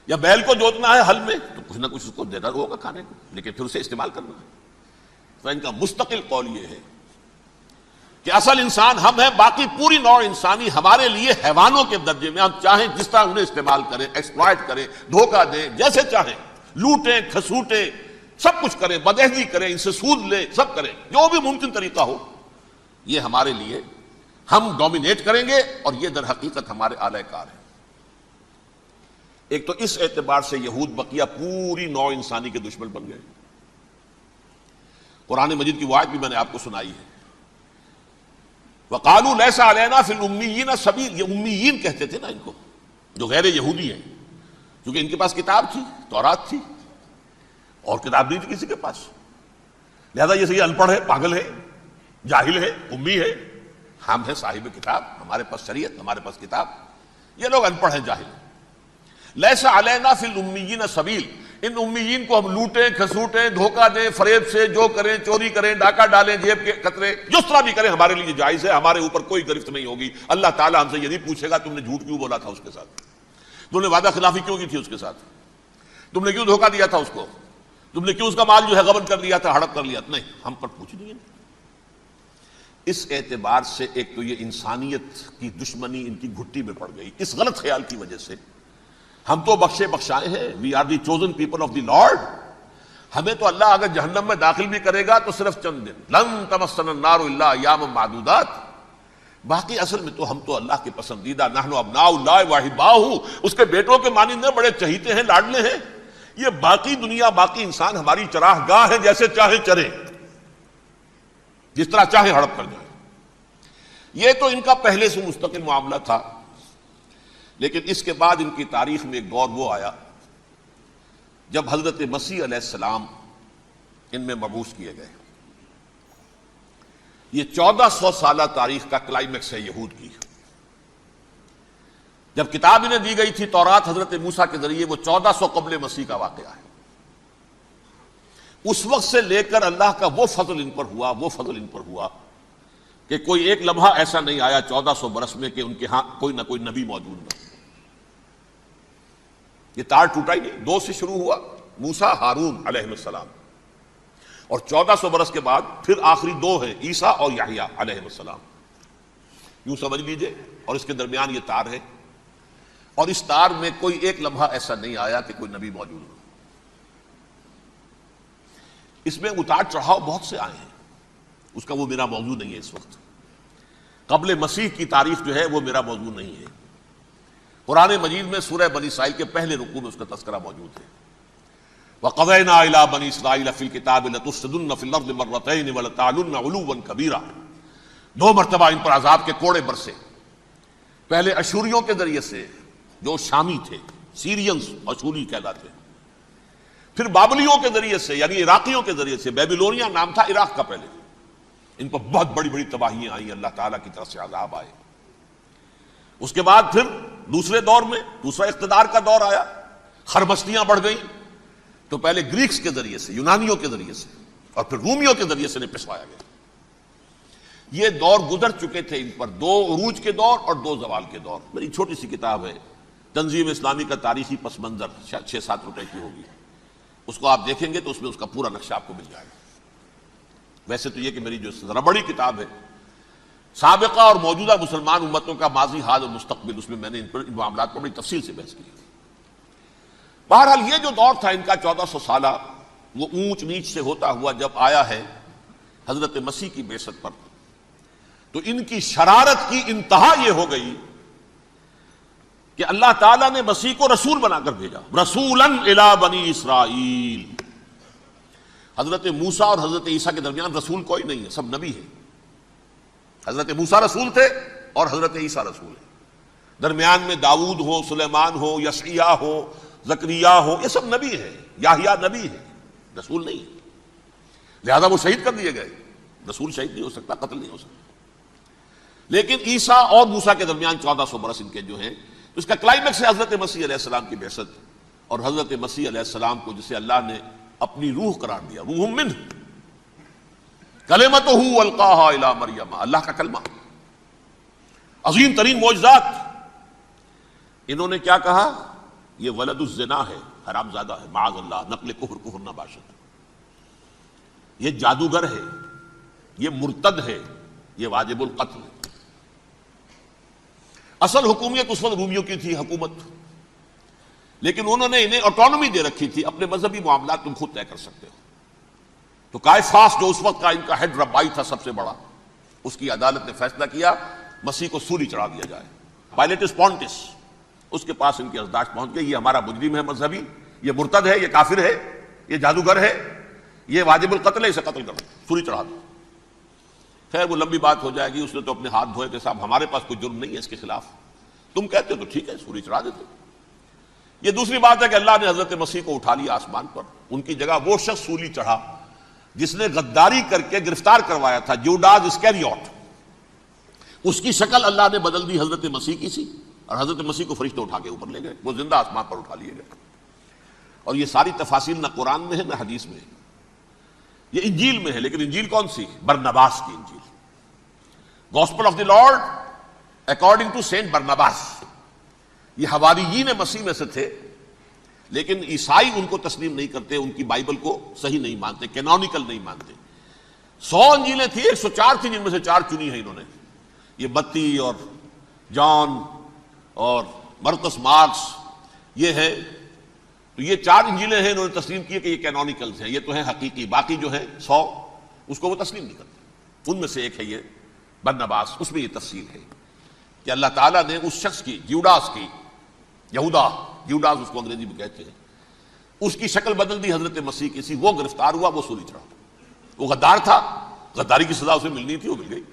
A: یا بیل کو جوتنا ہے ہل میں تو کچھ نہ کچھ اس کو دینا ہوگا کھانے کو، لیکن پھر اسے استعمال کرنا ہے۔ تو ان کا مستقل قول یہ ہے کہ اصل انسان ہم ہیں، باقی پوری نوع انسانی ہمارے لیے حیوانوں کے درجے میں، ہم چاہیں جس طرح انہیں استعمال کریں، ایکسپلائٹ کریں، دھوکہ دیں، جیسے چاہیں، لوٹیں کھسوٹیں، سب کچھ کریں، بدہضی کریں، ان سے سود لیں، سب کریں، جو بھی ممکن طریقہ ہو، یہ ہمارے لیے، ہم ڈومینیٹ کریں گے، اور یہ در حقیقت ہمارے اعلی کار ہیں۔ ایک تو اس اعتبار سے یہود بقیہ پوری نوع انسانی کے دشمن بن گئے۔ قرآن مجید کی وہ آیت بھی میں نے آپ کو سنائی ہے، وَقَالُوا لَيْسَ عَلَيْنَا فِي الْأُمِّيِّينَ سَبِيلٌ، یہ امیین کہتے تھے نا ان کو، جو غیر یہودی ہیں، کیونکہ ان کے پاس کتاب تھی، تورات تھی، اور کتاب نہیں تھی کسی کے پاس، لہذا یہ صحیح ان پڑھ ہے، پاگل ہے، جاہل ہے، امی ہے۔ ہم ہیں صاحب کتاب، ہمارے پاس شریعت، ہمارے پاس کتاب، یہ لوگ ان پڑھ ہیں، جاہل ہیں۔ لیس علینا فی الامیین سبیل، ان امیین کو ہم لوٹیں کھسوٹیں، دھوکہ دیں، فریب سے جو کریں، چوری کریں، ڈاکہ ڈالیں، جیب کے قطرے، جس طرح بھی کریں ہمارے لیے جائز ہے، ہمارے اوپر کوئی گرفت نہیں ہوگی۔ اللہ تعالیٰ ہم سے یہ نہیں پوچھے گا تم نے جھوٹ کیوں بولا تھا اس کے ساتھ، تم نے وعدہ خلافی کیوں کی تھی اس کے ساتھ، تم نے کیوں دھوکہ دیا تھا اس کو، تم نے کیوں اس کا مال جو ہے غبن کر لیا تھا، ہڑپ کر لیا تھا، نہیں، ہم پر پوچھ نہیں ہے۔ اس اعتبار سے ایک تو یہ انسانیت کی دشمنی ان کی گھٹی میں پڑ گئی، اس غلط خیال کی وجہ سے ہم تو بخشے بخشائے ہیں، we are the chosen people of the lord, ہمیں تو اللہ اگر جہنم میں داخل بھی کرے گا تو صرف چند دن، لن تمسنا النار الا ایاما معدودات، باقی اصل میں تو ہم تو اللہ کے پسندیدہ، نحن ابناء اللہ واحباؤہ، اس کے بیٹوں کے مانند ہیں، بڑے چہیتے ہیں، لاڈلے ہیں۔ یہ باقی دنیا، باقی انسان ہماری چراہ گاہ ہے، جیسے چاہے چرے۔ جس طرح چاہے ہڑپ کر جائے۔ یہ تو ان کا پہلے سے مستقل معاملہ تھا، لیکن اس کے بعد ان کی تاریخ میں ایک دور وہ آیا جب حضرت مسیح علیہ السلام ان میں مبعوث کیے گئے۔ یہ 1400 سالہ تاریخ کا کلائمیکس ہے یہود کی۔ جب کتاب انہیں دی گئی تھی تورات حضرت موسیٰ کے ذریعے، وہ 1400 قبل مسیح کا واقعہ ہے۔ اس وقت سے لے کر اللہ کا وہ فضل ان پر ہوا کہ کوئی ایک لمحہ ایسا نہیں آیا 1400 برس میں کہ ان کے ہاں کوئی نہ کوئی نبی موجود نہ۔ یہ تار ٹوٹا ہی نہیں، 2 سے شروع ہوا، موسیٰ ہارون علیہ السلام، اور 1400 برس کے بعد پھر آخری 2 ہیں، عیسیٰ اور یحییٰ علیہ السلام۔ یوں سمجھ لیجئے، اور اس کے درمیان یہ تار ہے، اور اس تار میں کوئی ایک لمحہ ایسا نہیں آیا کہ کوئی نبی موجود نہ۔ اس میں اتار چڑھاؤ بہت سے آئے ہیں، اس کا وہ میرا موضوع نہیں ہے اس وقت۔ قبل مسیح کی تاریخ جو ہے وہ میرا موضوع نہیں ہے۔ قرآن مجید میں سورہ بنی اسرائیل کے پہلے رکوع میں اس کا تذکرہ موجود ہے۔ وَقَضَيْنَا إِلَىٰ بَنِي إِسْرَائِيلَ فِي الْكِتَابِ لَتُفْسِدُنَّ فِي الْأَرْضِ مَرَّتَيْنِ وَلَتَعْلُنَّ عُلُوًّا كَبِيرًا۔ 2 مرتبہ ان پر عذاب کے کوڑے برسے، پہلے اشوریوں کے ذریعے سے جو شامی تھے، سیرینز اشوری کہلاتے ہیں، پھر بابلیوں کے ذریعے سے یعنی عراقیوں کے ذریعے سے، بیبیلونیا نام تھا عراق کا پہلے، ان پر بہت بڑی بڑی تباہیاں آئیں، اللہ تعالیٰ کی طرف سے عذاب آئے۔ اس کے بعد پھر دوسرے دور میں دوسرا اقتدار کا دور آیا، خربستیاں بڑھ گئیں، تو پہلے گریکس کے ذریعے سے، یونانیوں کے ذریعے سے، اور پھر رومیوں کے ذریعے سے پسوایا گیا۔ یہ دور گزر چکے تھے ان پر، 2 عروج کے دور اور 2 زوال کے دور۔ میری چھوٹی سی کتاب ہے تنظیم اسلامی کا تاریخی پس منظر، شاید 6-7 روپے کی ہوگی، اس کو آپ دیکھیں گے تو اس میں اس کا پورا نقشہ آپ کو مل جائے گا۔ ویسے تو یہ کہ میری جو ذرا بڑی کتاب ہے سابقہ اور موجودہ مسلمان امتوں کا ماضی، حال اور مستقبل، اس میں میں نے ان معاملات پر بڑی تفصیل سے بحث کی۔ بہرحال یہ جو دور تھا ان کا 1400 سالہ، وہ اونچ نیچ سے ہوتا ہوا جب آیا ہے حضرت مسیح کی بعثت پر، تو ان کی شرارت کی انتہا یہ ہو گئی کہ اللہ تعالیٰ نے مسیح کو رسول بنا کر بھیجا، رسولاً الی بنی اسرائیل۔ حضرت موسیٰ اور حضرت عیسیٰ کے درمیان رسول کوئی نہیں ہے، سب نبی ہیں۔ حضرت موسیٰ رسول تھے اور حضرت عیسیٰ رسول ہیں، درمیان میں داؤد ہو، سلیمان ہو، یشعیاء ہو، زکریا ہو، یہ سب نبی ہیں، یحییٰ نبی ہے، رسول نہیں ہے۔ لہذا وہ شہید کر دیے گئے، رسول شہید نہیں ہو سکتا، قتل نہیں ہو سکتا۔ لیکن عیسیٰ اور موسیٰ کے درمیان 1400 برس ان کے جو ہیں، اس کا کلائمیکس ہے حضرت مسیح علیہ السلام کی بعثت، اور حضرت مسیح علیہ السلام کو جسے اللہ نے اپنی روح قرار دیا، روح منہ، کلمتہ القاہا الی مریم، اللہ کا کلمہ، عظیم ترین معجزات۔ انہوں نے کیا کہا؟ یہ ولد الزنا ہے، حرام زادہ ہے، معاذ اللہ، نقل کفر نہ باشد، یہ جادوگر ہے، یہ مرتد ہے، یہ واجب القتل ہے۔ اصل حکومت اس وقت رومیوں کی تھی حکومت، لیکن انہوں نے انہیں آٹونومی دے رکھی تھی، اپنے مذہبی معاملات تم خود طے کر سکتے ہو۔ تو کائفاس جو اس وقت کا ان کا ہیڈ ربائی تھا سب سے بڑا، اس کی عدالت نے فیصلہ کیا مسیح کو سولی چڑھا دیا جائے۔ پائلیٹس پونٹس، اس کے پاس ان کی ازداشت پہنچ گئی، یہ ہمارا مجرم ہے مذہبی، یہ مرتد ہے، یہ کافر ہے، یہ جادوگر ہے، یہ واجب القتل ہے، اسے قتل کر دو، سولی چڑھا دو۔ خیر وہ لمبی بات ہو جائے گی، اس نے تو اپنے ہاتھ دھوئے کہ صاحب ہمارے پاس کوئی جرم نہیں ہے اس کے خلاف، تم کہتے ہو تو ٹھیک ہے، سولی چڑھا دیتے۔ یہ دوسری بات ہے کہ اللہ نے حضرت مسیح کو اٹھا لیا آسمان پر، ان کی جگہ وہ شخص سولی چڑھا جس نے غداری کر کے گرفتار کروایا تھا، جوڈاس اسکیریوٹ، اس کی شکل اللہ نے بدل دی حضرت مسیح کی سی، اور حضرت مسیح کو فرشتے اٹھا کے اوپر لے گئے، وہ زندہ آسمان پر اٹھا لیے گئے۔ اور یہ ساری تفاصیل نہ قرآن میں ہے نہ حدیث میں ہے، یہ انجیل میں ہے، لیکن انجیل کون سی؟ برنباس کی انجیل، gospel of the lord according to saint Barnabas. یہ حواریین مسیح میں سے تھے، لیکن عیسائی ان کو تسلیم نہیں کرتے، ان کی بائبل کو صحیح نہیں مانتے، کینونیکل نہیں مانتے۔ 100 انجیلیں تھیں، 104 تھیں، جن میں سے 4 چنی ہیں انہوں نے، یہ متی اور جان اور مرقس مارکس، یہ ہے، تو یہ 4 انجیلیں ہیں، انہوں نے تسلیم کی کہ یہ کینونیکلز ہیں، یہ تو ہیں حقیقی، باقی جو ہے 100 اس کو وہ تسلیم نہیں کرتے۔ ان میں سے ایک ہے یہ برنباس، اس میں یہ تفصیل ہے کہ اللہ تعالیٰ نے اس شخص کی، جیوڈاس کی، یہودا جیوڈاس اس کو انگریزی میں کہتے ہیں، اس کی شکل بدل دی حضرت مسیح کی سی، وہ گرفتار ہوا، وہ سولی چڑھا، وہ غدار تھا، غداری کی سزا اسے ملنی تھی، وہ مل گئی۔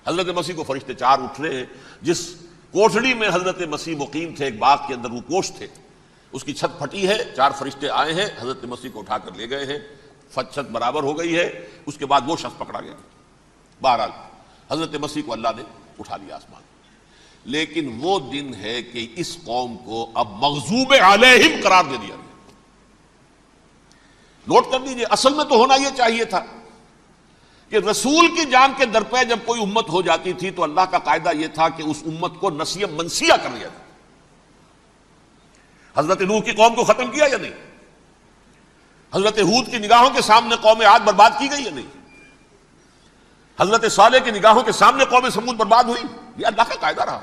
A: حضرت مسیح کو فرشتے 4 اٹھ رہے ہیں، جس کوٹھڑی میں حضرت مسیح مقیم تھے، ایک باغ کے اندر وہ کوش تھے، اس کی چھت پھٹی ہے، 4 فرشتے آئے ہیں، حضرت مسیح کو اٹھا کر لے گئے ہیں، چھت برابر ہو گئی ہے، اس کے بعد وہ شخص پکڑا گیا۔ بہرحال حضرت مسیح کو اللہ نے اٹھا لیا آسمان۔ لیکن وہ دن ہے کہ اس قوم کو اب مغضوب علیہم قرار دے دیا گیا۔ نوٹ کر لیجیے، اصل میں تو ہونا یہ چاہیے تھا کہ رسول کی جان کے در پہ جب کوئی امت ہو جاتی تھی تو اللہ کا قاعدہ یہ تھا کہ اس امت کو نسیہ منسیہ کر لیا جائے۔ حضرت نوح کی قوم کو ختم کیا یا نہیں؟ حضرت ہود کی نگاہوں کے سامنے قوم عاد برباد کی گئی یا نہیں؟ حضرت صالح کی نگاہوں کے سامنے قوم سمود برباد ہوئی؟ یہ اللہ کا قاعدہ رہا۔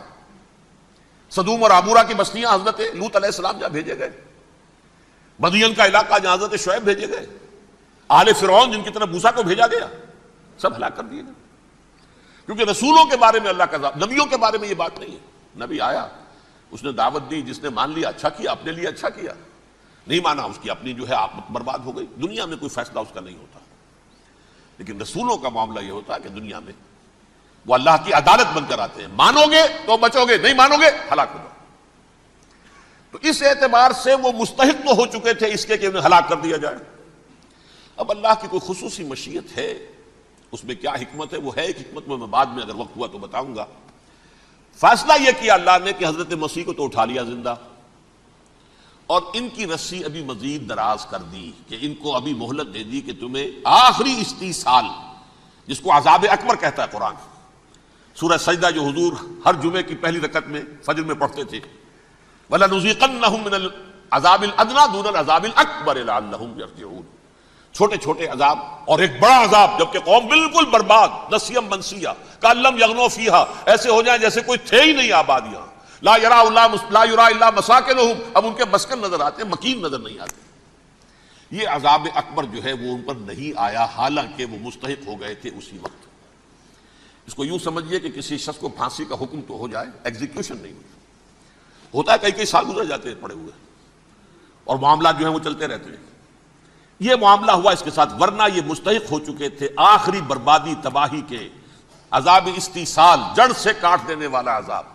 A: سدوم اور عمورہ کی بستیاں حضرت لوط علیہ السلام جہاں بھیجے گئے، مدین کا علاقہ جہاں حضرت شعیب بھیجے گئے، آل فرعون جن کی طرف موسیٰ کو بھیجا گیا، سب ہلاک کر دیے گئے۔ کیونکہ رسولوں کے بارے میں اللہ کا نبیوں کے بارے میں یہ بات نہیں ہے۔ نبی آیا، اس نے دعوت دی، جس نے مان لیا اچھا کیا، اپنے لیے اچھا کیا، نہیں مانا اس کی اپنی جو ہے آخرت برباد ہو گئی۔ دنیا میں کوئی فیصلہ اس کا نہیں ہوتا، لیکن رسولوں کا معاملہ یہ ہوتا ہے کہ دنیا میں وہ اللہ کی عدالت بن کر آتے ہیں، مانو گے تو بچو گے، نہیں مانو گے ہلاک ہو جاؤ۔ تو اس اعتبار سے وہ مستحق تو ہو چکے تھے اس کے کہ انہیں ہلاک کر دیا جائے۔ اب اللہ کی کوئی خصوصی مشیت ہے، اس میں کیا حکمت ہے؟ وہ ہے ایک حکمت، میں بعد میں اگر وقت ہوا تو بتاؤں گا۔ فیصلہ یہ کیا اللہ نے کہ حضرت مسیح کو تو اٹھا لیا زندہ، اور ان کی رسی ابھی مزید دراز کر دی کہ ان کو ابھی مہلت دے دی کہ تمہیں آخری استیصال، جس کو عذاب اکبر کہتا ہے قرآن، سورہ سجدہ جو حضور ہر جمعے کی پہلی رکعت میں فجر میں پڑھتے تھے، وَلَنُذِيقَنَّهُم مِّنَ الْعَذَابِ الْأَدْنَىٰ دُونَ الْعَذَابِ الْأَكْبَرِ لَعَلَّهُمْ يَرْجِعُونَ۔ چھوٹے چھوٹے عذاب اور ایک بڑا عذاب، جبکہ قوم بالکل برباد، نسیم منسیہ، کأن لم یغنوا فیہا، ایسے ہو جائیں جیسے کوئی تھے ہی نہیں آباد یہاں۔ لا یرا الا مساکنہم، اب ان کے مسکن نظر آتے، مکین نظر نہیں آتے۔ یہ عذاب اکبر جو ہے وہ ان پر نہیں آیا، حالانکہ وہ مستحق ہو گئے تھے اسی وقت۔ اس کو یوں سمجھیے کہ کسی شخص کو پھانسی کا حکم تو ہو جائے، ایگزیکیوشن نہیں ہوتا ہے، کئی سال گزر جاتے ہیں پڑے ہوئے، اور معاملات جو ہیں وہ چلتے رہتے ہیں۔ یہ معاملہ ہوا اس کے ساتھ، ورنہ یہ مستحق ہو چکے تھے آخری بربادی تباہی کے، عذاب استیصال، جڑ سے کاٹ دینے والا عذاب،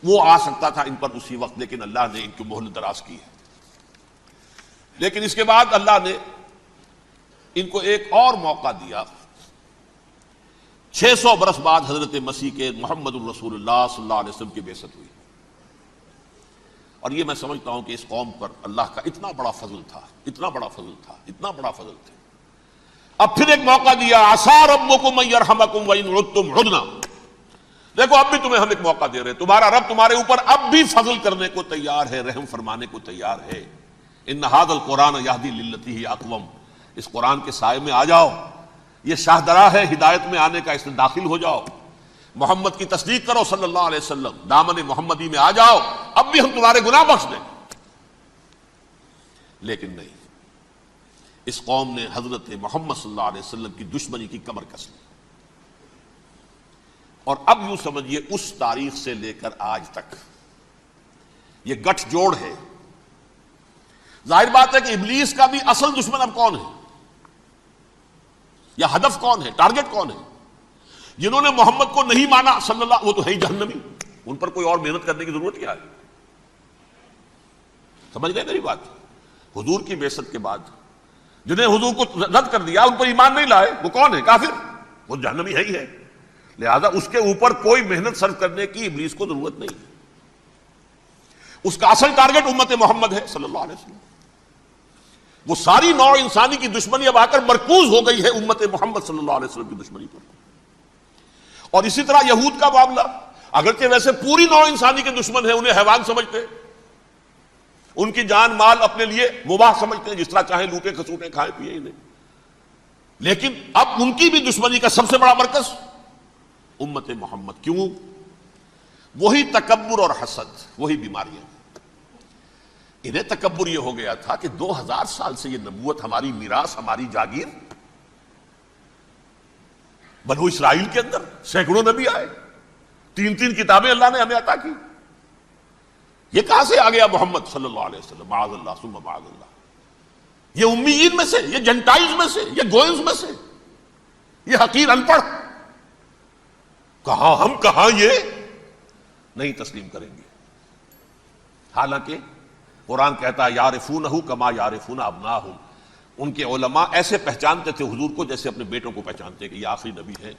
A: وہ آ سکتا تھا ان پر اسی وقت، لیکن اللہ نے ان کی مہلت دراز کی ہے۔ لیکن اس کے بعد اللہ نے ان کو ایک اور موقع دیا۔ 600 برس بعد حضرت مسیح کے محمد الرسول اللہ صلی اللہ علیہ وسلم کی بعثت ہوئی، اور یہ میں سمجھتا ہوں کہ اس قوم پر اللہ کا اتنا بڑا فضل تھا، اتنا بڑا فضل تھا، اتنا بڑا فضل تھا۔ اب پھر ایک موقع دیا، عسیٰ ربکم ان یرحمکم وان عدتم عدنا، دیکھو اب بھی تمہیں ہم ایک موقع دے رہے ہیں، تمہارا رب تمہارے اوپر اب بھی فضل کرنے کو تیار ہے، رحم فرمانے کو تیار ہے۔ ان ھذا القرآن یہدی للتی ہی اقوم، اس قرآن کے سائے میں آ جاؤ، یہ شاہدرا ہے ہدایت میں آنے کا، اس میں داخل ہو جاؤ، محمد کی تصدیق کرو صلی اللہ علیہ وسلم، دامن محمدی میں آ جاؤ، اب بھی ہم تمہارے گناہ بخش دیں۔ لیکن نہیں، اس قوم نے حضرت محمد صلی اللہ علیہ وسلم کی دشمنی کی کمر کس لی، اور اب یوں سمجھیے اس تاریخ سے لے کر آج تک یہ گٹھ جوڑ ہے۔ ظاہر بات ہے کہ ابلیس کا بھی اصل دشمن اب کون ہے، یا ہدف کون ہے، ٹارگٹ کون ہے؟ جنہوں نے محمد کو نہیں مانا صلی اللہ، وہ تو ہے ہی جہنمی، ان پر کوئی اور محنت کرنے کی ضرورت کیا ہے؟ سمجھ گئے میری بات؟ حضور کی بعثت کے بعد جنہیں حضور کو رد کر دیا، ان پر ایمان نہیں لائے، وہ کون ہے؟ کافر، وہ جہنمی ہے ہی ہے۔ لہذا اس کے اوپر کوئی محنت صرف کرنے کی ابلیس کو ضرورت نہیں، اس کا اصل ٹارگٹ امت محمد ہے صلی اللہ علیہ وسلم۔ وہ ساری نوع انسانی کی دشمنی اب آ کر مرکوز ہو گئی ہے امت محمد صلی اللہ علیہ وسلم کی دشمنی پر۔ اور اسی طرح یہود کا معاملہ، اگرچہ ویسے پوری نوع انسانی کے دشمن ہیں، انہیں حیوان سمجھتے، ان کی جان مال اپنے لیے مباح سمجھتے ہیں، جس طرح چاہیں لوٹے کھسوٹے کھائیں پیئیں انہیں، لیکن اب ان کی بھی دشمنی کا سب سے بڑا مرکز امت محمد۔ کیوں؟ وہی تکبر اور حسد، وہی بیماریاں۔ انہیں تکبر یہ ہو گیا تھا کہ 2000 سال سے یہ نبوت ہماری میراث، ہماری جاگیر، بنو اسرائیل کے اندر سینکڑوں نبی آئے، 3 کتابیں اللہ نے ہمیں عطا کی، یہ کہاں سے آ گیا محمد صلی اللہ علیہ وسلم؟ معاذ اللہ ثم معاذ اللہ، یہ امیین میں سے، یہ جنٹائلز میں سے، یہ گوئنز میں سے، یہ حقیر ان پڑھ کہاں ہم کہاں یہ نہیں تسلیم کریں گے. حالانکہ قرآن کہتا ہے یعرفونہ کما یعرفون ابناہم، ان کے علماء ایسے پہچانتے تھے حضور کو جیسے اپنے بیٹوں کو پہچانتے کہ یہ آخری نبی ہے،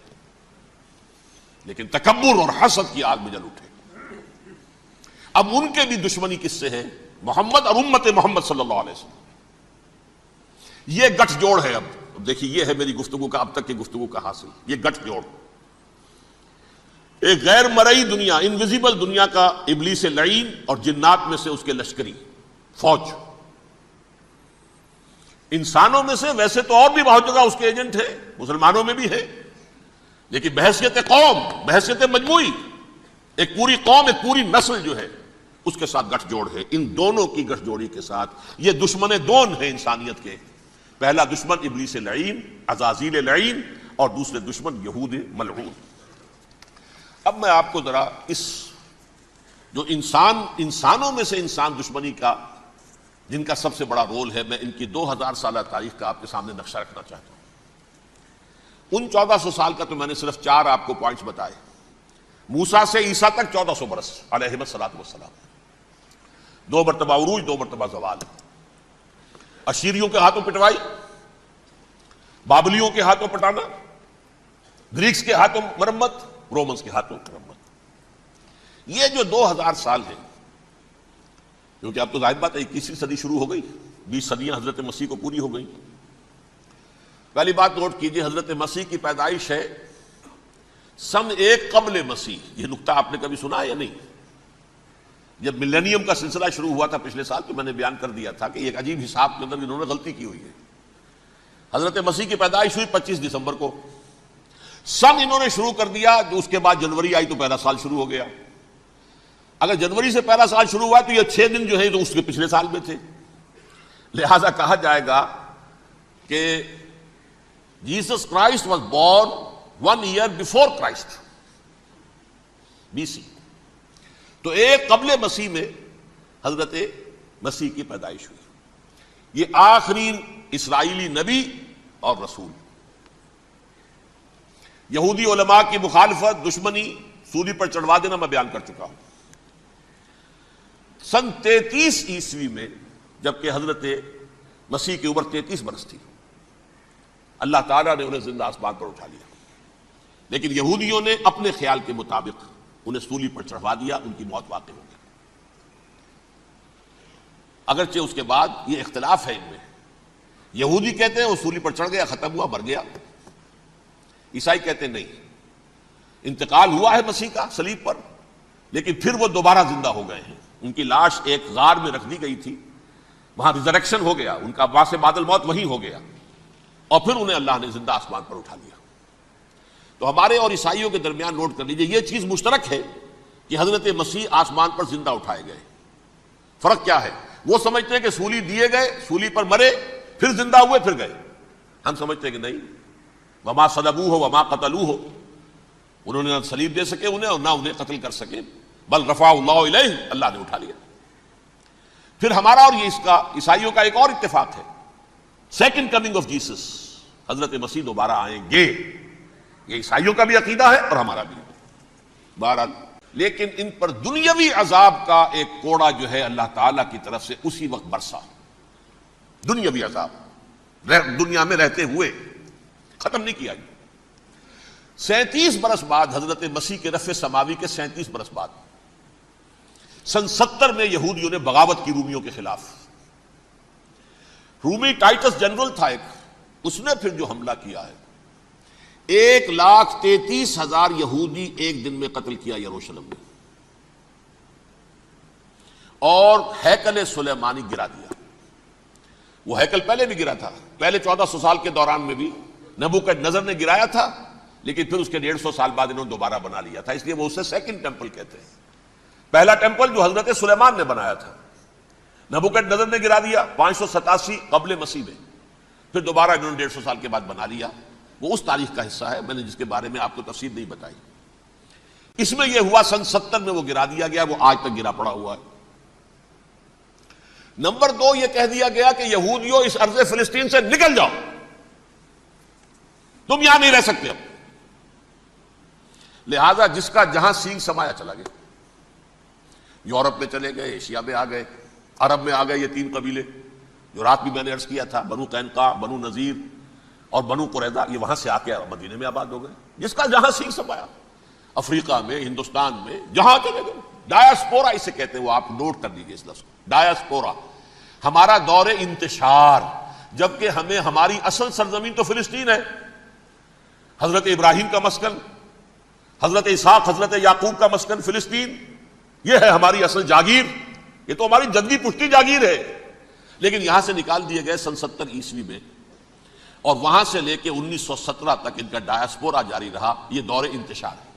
A: لیکن تکبر اور حسد کی آگ میں جل اٹھے. اب ان کے بھی دشمنی کس سے ہے؟ محمد اور امت محمد صلی اللہ علیہ وسلم. یہ گٹھ جوڑ ہے. اب دیکھیے یہ ہے میری گفتگو کا اب تک کی گفتگو کا حاصل، یہ گٹھ جوڑ. ایک غیر مرئی دنیا، انویزیبل دنیا کا ابلیس لعین اور جنات میں سے اس کے لشکری فوج. انسانوں میں سے ویسے تو اور بھی بہت جگہ اس کے ایجنٹ ہے، مسلمانوں میں بھی ہے، لیکن بحیثیت قوم، بحیثیت مجموعی، ایک پوری قوم، ایک پوری نسل جو ہے اس کے ساتھ گٹھ جوڑ ہے. ان دونوں کی گٹھ جوڑی کے ساتھ یہ دشمن دون ہیں انسانیت کے. پہلا دشمن ابلیس لعین، عزازیل لعین، اور دوسرے دشمن یہود ملعون. اب میں آپ کو ذرا اس جو انسانوں میں سے انسان دشمنی کا جن کا سب سے بڑا رول ہے، میں ان کی 2000 سالہ تاریخ کا آپ کے سامنے نقشہ رکھنا چاہتا ہوں. ان 1400 سال کا تو میں نے صرف 4 آپ کو پوائنٹس بتائے. موسیٰ سے عیسیٰ تک 1400 برس علیہ الصلوۃ والسلام. 2 مرتبہ عروج، 2 مرتبہ زوال. اشیریوں کے ہاتھوں پٹوائی، بابلیوں کے ہاتھوں پٹانا، گریکس کے ہاتھوں مرمت، رومنس کے ہاتھوں مرمت. یہ جو 2000 سال ہیں، کیونکہ اب تو ظاہر بات ہے 21ویں صدی شروع ہو گئی، 20 صدیاں حضرت مسیح کو پوری ہو گئی. پہلی بات نوٹ کیجئے، حضرت مسیح کی پیدائش ہے سن 1 قبل مسیح. یہ نقطہ آپ نے کبھی سنا ہے یا نہیں؟ جب ملینیم کا سلسلہ شروع ہوا تھا پچھلے سال تو میں نے بیان کر دیا تھا کہ ایک عجیب حساب کے اندر انہوں نے غلطی کی ہوئی ہے. حضرت مسیح کی پیدائش ہوئی 25 دسمبر کو. سن انہوں نے شروع کر دیا، جو اس کے بعد جنوری آئی تو پہلا سال شروع ہو گیا. اگر جنوری سے پہلا سال شروع ہوا تو یہ 6 دن جو ہے تو اس کے پچھلے سال میں تھے. لہذا کہا جائے گا کہ Jesus Christ was born 1 year before Christ BC. تو 1 قبل مسیح میں حضرت مسیح کی پیدائش ہوئی. یہ آخری اسرائیلی نبی اور رسول. یہودی علماء کی مخالفت، دشمنی، سولی پر چڑھوا دینا میں بیان کر چکا ہوں. سن 33 عیسوی میں جبکہ حضرت مسیح کی عمر 33 برس تھی، اللہ تعالیٰ نے انہیں زندہ آسمان پر اٹھا لیا. لیکن یہودیوں نے اپنے خیال کے مطابق انہیں سولی پر چڑھوا دیا، ان کی موت واقع ہو گئی. اگرچہ اس کے بعد یہ اختلاف ہے ان میں. یہودی کہتے ہیں وہ سولی پر چڑھ گیا، ختم ہوا، مر گیا. عیسائی کہتے ہیں نہیں، انتقال ہوا ہے مسیح کا صلیب پر، لیکن پھر وہ دوبارہ زندہ ہو گئے ہیں. ان کی لاش ایک غار میں رکھ دی گئی تھی، وہاں ریزریکشن ہو گیا، ان کا باعث بعد الموت وہی ہو گیا، اور پھر انہیں اللہ نے زندہ آسمان پر اٹھا لیا. تو ہمارے اور عیسائیوں کے درمیان نوٹ کر لیجئے، یہ چیز مشترک ہے کہ حضرت مسیح آسمان پر زندہ اٹھائے گئے. فرق کیا ہے؟ وہ سمجھتے ہیں کہ سولی دیے گئے، سولی پر مرے، پھر زندہ ہوئے، پھر گئے. ہم سمجھتے ہیں کہ نہیں، وما صلبوہ وما قتلوہ، انہوں نے نہ صلیب دے سکے انہیں اور نہ انہیں قتل کر سکے، بل رفع اللہ الیہ، اللہ نے اٹھا لیا. پھر ہمارا اور یہ اس کا عیسائیوں کا ایک اور اتفاق ہے، سیکنڈ کمنگ آف جیسس، حضرت مسیح دوبارہ آئیں گے. یہ عیسائیوں کا بھی عقیدہ ہے اور ہمارا بھی. بہرحال لیکن ان پر دنیاوی عذاب کا ایک کوڑا جو ہے اللہ تعالیٰ کی طرف سے اسی وقت برسا. دنیاوی عذاب دنیا میں رہتے ہوئے ختم نہیں کیا گیا. 37 برس بعد حضرت مسیح کے رفع سماوی کے 37 برس بعد سن 70 میں یہودیوں نے بغاوت کی رومیوں کے خلاف. رومی ٹائٹس جنرل تھا ایک، اس نے پھر جو حملہ کیا ہے، 1,33,000 یہودی ایک دن میں قتل کیا یروشلم میں، اور ہیکل سلیمانی گرا دیا. وہ ہیکل پہلے بھی گرا تھا، پہلے 1400 سال کے دوران میں بھی نبوکدنضر نے گرایا تھا، لیکن پھر اس کے 150 سال بعد انہوں نے دوبارہ بنا لیا تھا، اس لیے وہ اسے سیکنڈ ٹیمپل کہتے ہیں. پہلا ٹیمپل جو حضرت سلیمان نے بنایا تھا، نبوکدنضر نے گرا دیا 587 قبل مسیح میں، پھر دوبارہ انہوں نے 150 سال کے بعد بنا لیا. وہ اس تاریخ کا حصہ ہے، میں نے جس کے بارے میں آپ کو تفصیل نہیں بتائی. اس میں یہ ہوا سن 70 میں وہ گرا دیا گیا، وہ آج تک گرا پڑا ہوا ہے. نمبر 2 یہ کہہ دیا گیا کہ یہودیوں اس ارض فلسطین سے نکل جاؤ. تم یہاں نہیں رہ سکتے اب. لہذا جس کا جہاں سینگ سمایا چلا گیا. یورپ میں چلے گئے، ایشیا میں آ گئے، عرب میں آ گئے یہ 3 قبیلے جو رات بھی میں نے عرض کیا تھا، بنو قینقاع، بنو نذیر اور بنو قریظہ، یہ وہاں سے آ کے مدینے میں آباد ہو گئے. جس کا جہاں سینگ سمایا، افریقہ میں، ہندوستان میں، جہاں چلے گئے. ڈایاسپورا اسے کہتے ہیں، وہ آپ نوٹ کر لیجیے اس لفظ کو، ڈایاسپورا. ہمارا دور انتشار، جبکہ ہمیں ہماری اصل سرزمین تو فلسطین ہے، حضرت ابراہیم کا مسکن، حضرت اسحاق حضرت یعقوب کا مسکن فلسطین، یہ ہے ہماری اصل جاگیر، یہ تو ہماری جدی پشتی جاگیر ہے. لیکن یہاں سے نکال دیے گئے سن 70 عیسوی میں، اور وہاں سے لے کے 1917 تک ان کا ڈایاسپورا جاری رہا. یہ دور انتشار ہے.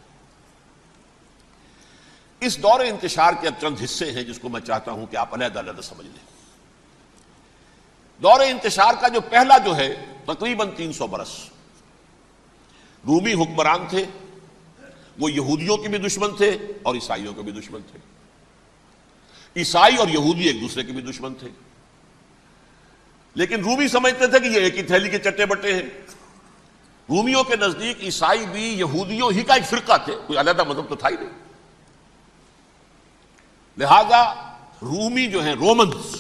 A: اس دور انتشار کے اب چند حصے ہیں جس کو میں چاہتا ہوں کہ آپ علیحدہ علیحدہ سمجھ لیں. دور انتشار کا جو پہلا جو ہے تقریباً 300 برس، رومی حکمران تھے، وہ یہودیوں کے بھی دشمن تھے اور عیسائیوں کے بھی دشمن تھے. عیسائی اور یہودی ایک دوسرے کے بھی دشمن تھے، لیکن رومی سمجھتے تھے کہ یہ ایک ہی تھیلی کے چٹے بٹے ہیں. رومیوں کے نزدیک عیسائی بھی یہودیوں ہی کا ایک فرقہ تھے، کوئی علیحدہ مذہب تو تھا ہی نہیں. لہذا رومی جو ہیں رومنز،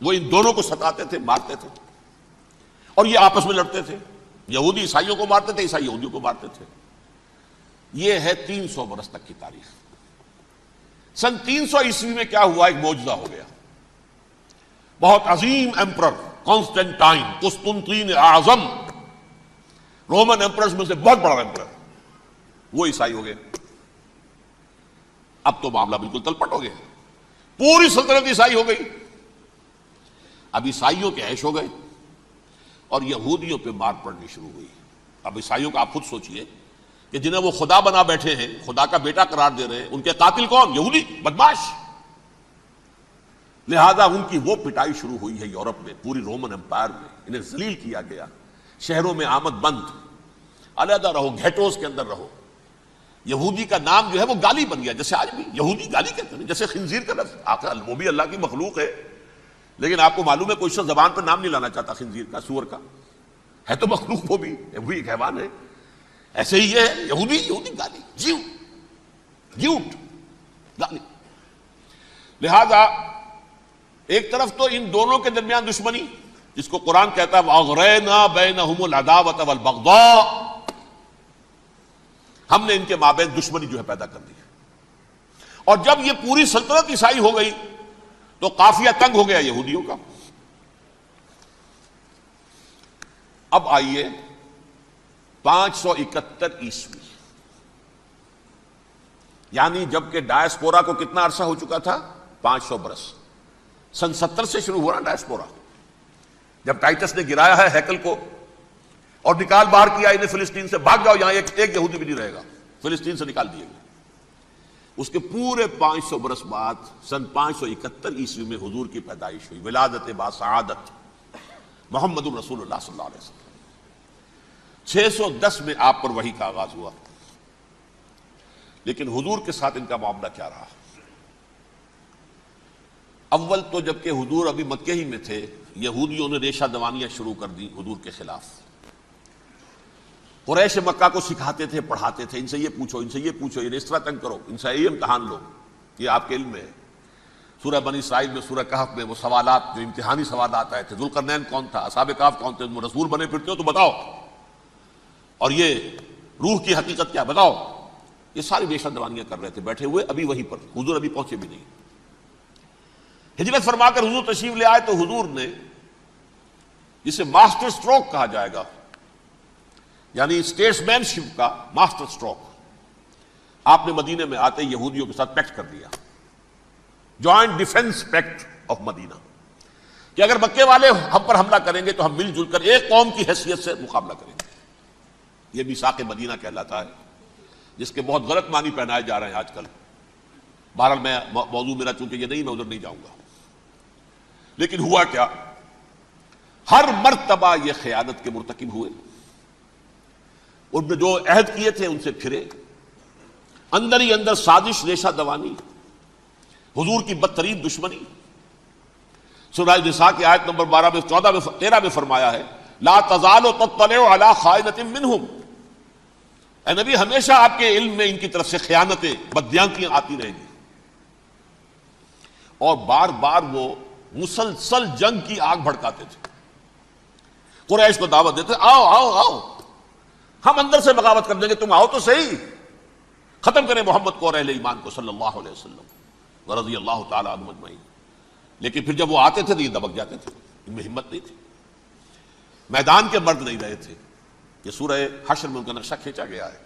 A: وہ ان دونوں کو ستاتے تھے، مارتے تھے، اور یہ آپس میں لڑتے تھے. یہودی عیسائیوں کو مارتے تھے، عیسائی یہودیوں کو مارتے تھے. یہ ہے 300 برس تک کی تاریخ. سن 300 عیسوی میں کیا ہوا؟ ایک معجزہ ہو گیا. بہت عظیم ایمپرر کانسٹینٹائن، قسطنطین اعظم، رومن ایمپررز میں سے بہت بڑا ایمپرر، وہ عیسائی ہو گئے. اب تو معاملہ بالکل تلپٹ ہو گیا، پوری سلطنت عیسائی ہو گئی. اب عیسائیوں کے عیش ہو گئے اور یہودیوں پہ مار پڑنی شروع ہوئی. اب عیسائیوں کا آپ خود سوچئے کہ جنہیں وہ خدا بنا بیٹھے ہیں، خدا کا بیٹا قرار دے رہے ہیں، ان کے قاتل کون؟ یہودی بدماش. لہذا ان کی وہ پٹائی شروع ہوئی ہے یورپ میں، پوری رومن امپائر میں. انہیں ذلیل کیا گیا، شہروں میں آمد بند، علیحدہ رہو، گھیٹوز کے اندر رہو. یہودی کا نام جو ہے وہ گالی بن گیا، جیسے آج بھی یہودی گالی کہتے ہیں، جیسے خنزیر کا لفظ. آخر وہ بھی اللہ کی مخلوق ہے، لیکن آپ کو معلوم ہے کوئی شخص زبان پہ نام نہیں لانا چاہتا خنزیر کا، سور کا. ہے تو مخلوق، وہ بھی ایک حیوان ہے. ایسے ہی یہ ہے یہودی، یہودی گالی، جھوٹ گالی. لہذا ایک طرف تو ان دونوں کے درمیان دشمنی، جس کو قرآن کہتا ہے وَأَغْرَيْنَا بَيْنَهُمُ الْعَدَاوَةَ وَالْبَغْضَاءَ، ہم نے ان کے مابین دشمنی جو ہے پیدا کر دی. اور جب یہ پوری سلطنت عیسائی ہو گئی تو قافیہ تنگ ہو گیا یہودیوں کا. اب آئیے 571 عیسوی، یعنی جبکہ ڈایاسپورا کو کتنا عرصہ ہو چکا تھا؟ 500 برس. سن 70 سے شروع ہوا نا ڈایاسپورا، جب ٹائٹس نے گرایا ہے ہیکل کو اور نکال باہر کیا انہیں فلسطین سے، بھاگ جاؤ، یہاں ایک یہودی بھی نہیں رہے گا، فلسطین سے نکال دیے گئے. اس کے پورے 500 برس بعد سن 571 عیسوی میں حضور کی پیدائش ہوئی، ولادت با سعادت محمد الرسول اللہ صلی اللہ علیہ وسلم. 610 میں آپ پر وحی کا آغاز ہوا. لیکن حضور کے ساتھ ان کا معاملہ کیا رہا؟ اول تو جبکہ حضور ابھی مکے ہی میں تھے، یہودیوں نے ریشہ دوانیاں شروع کر دی حضور کے خلاف. قریش مکہ کو سکھاتے تھے، پڑھاتے تھے، ان سے یہ پوچھو، ان سے یہ پوچھو، انہیں اس طرح تنگ کرو، ان سے یہ امتحان لو، یہ آپ کے علم میں ہے. سورہ بنی اسرائیل میں، سورہ کہف میں وہ سوالات جو امتحانی سوالات آئے تھے، ذوالقرنین کون تھا، اصحاب کہف کون تھے، تم رسول بنے پھرتے ہو تو بتاؤ، اور یہ روح کی حقیقت کیا بتاؤ. یہ ساری ریشہ دوانیاں کر رہے تھے بیٹھے ہوئے ابھی وہیں پر. حضور ابھی پہنچے بھی نہیں. ہجرت فرما کر حضور تشریف لے آئے تو حضور نے، جسے ماسٹر سٹروک کہا جائے گا، یعنی اسٹیٹس مین شپ کا ماسٹر سٹروک، آپ نے مدینے میں آتے یہودیوں کے ساتھ پیکٹ کر دیا، جوائنٹ ڈیفنس پیکٹ آف مدینہ، کہ اگر مکے والے ہم پر حملہ کریں گے تو ہم مل جل کر ایک قوم کی حیثیت سے مقابلہ کریں گے. یہ میثاق مدینہ کہلاتا ہے، جس کے بہت غلط معنی پہنائے جا رہے ہیں آج کل. بہرحال میں موضوع میرا چونکہ یہ نہیں، میں ادھر نہیں جاؤں گا. لیکن ہوا کیا؟ ہر مرتبہ یہ خیانت کے مرتکب ہوئے، ان نے جو عہد کیے تھے ان سے پھرے، اندر ہی اندر سازش، ریشہ دوانی، حضور کی بدترین دشمنی. سورہ نساء کی آیت نمبر 13 میں فرمایا ہے لا تزال تطلع علی خائنۃ منہم، اے نبی ہمیشہ آپ کے علم میں ان کی طرف سے خیانتیں، بدیانتیاں آتی رہیں گی. اور بار بار وہ مسلسل جنگ کی آگ بھڑکاتے تھے. قریش کو دعوت دیتے، آؤ آؤ آؤ ہم اندر سے بغاوت کر دیں گے، تم آؤ تو صحیح، ختم کریں محمد کو اور اہل ایمان کو صلی اللہ علیہ وسلم ورضی اللہ تعالی عنہم اجمعین. لیکن پھر جب وہ آتے تھے تو یہ دبک جاتے تھے، ان میں ہمت نہیں تھی، میدان کے مرد نہیں رہے تھے. یہ سورہ حشر میں ان کا نقشہ کھینچا گیا ہے.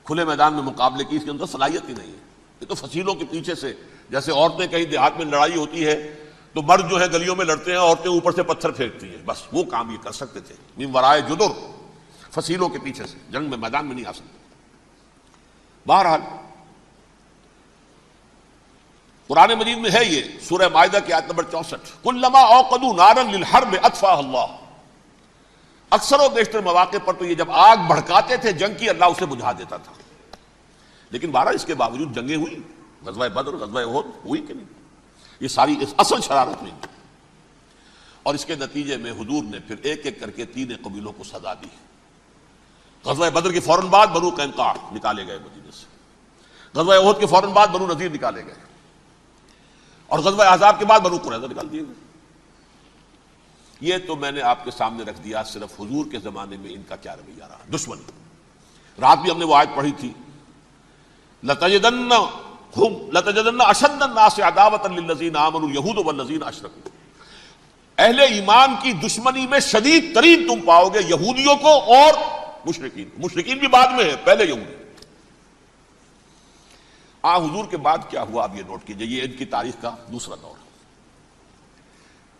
A: کھلے میدان میں مقابلے کی اس کے اندر صلاحیت ہی نہیں ہے. یہ تو فصیلوں کے پیچھے سے، جیسے عورتیں کہیں دیہات میں لڑائی ہوتی ہے تو مرد جو ہے گلیوں میں لڑتے ہیں، عورتیں اوپر سے پتھر پھینکتی ہیں، بس وہ کام یہ کر سکتے تھے. من ورائے جدر، فصیلوں کے پیچھے سے، جنگ میں میدان میں نہیں آ سکتے. بہرحال قرآن مجید میں ہے یہ سورہ مائدہ کی آیت نمبر 64، کلما اوقدوا نارا للحرب اطفاها اللہ. اکثر و بیشتر مواقع پر تو یہ جب آگ بھڑکاتے تھے جنگ کی، اللہ اسے بجھا دیتا تھا. لیکن بہرحال اس کے باوجود جنگیں ہوئی، غزوہ بدر، غزوہ احد ہوئی کہ نہیں؟ یہ ساری اصل شرارت نہیں. اور اس کے نتیجے میں حضور نے پھر ایک ایک کر کے 3 قبیلوں کو سزا دی. غزوہ بدر کے فوراً بعد بنو قینقاع نکالے گئے مدینے سے، غزوہ احد کے فوراً بعد بنو نذیر نکالے گئے، اور غزوہ احزاب کے بعد بنو قریظہ نکال دیے گئے. یہ تو میں نے آپ کے سامنے رکھ دیا صرف حضور کے زمانے میں ان کا کیا رویہ رہا. دشمن، رات بھی ہم نے وہ آیت پڑھی تھی، لَتَجِدَنَّ أَشَدَّ النَّاسِ عَدَاوَةً لِلَّذِينَ آمَنُوا الْيَهُودُ وَالَّذِينَ أَشْرَكُوا. اہل ایمان کی دشمنی میں شدید ترین تم پاؤ گے یہودیوں کو اور مشرکین. مشرکین بھی بعد میں ہے، پہلے یہودی. حضور کے بعد کیا ہوا اب یہ نوٹ کیجئے، یہ ان کی تاریخ کا دوسرا دور.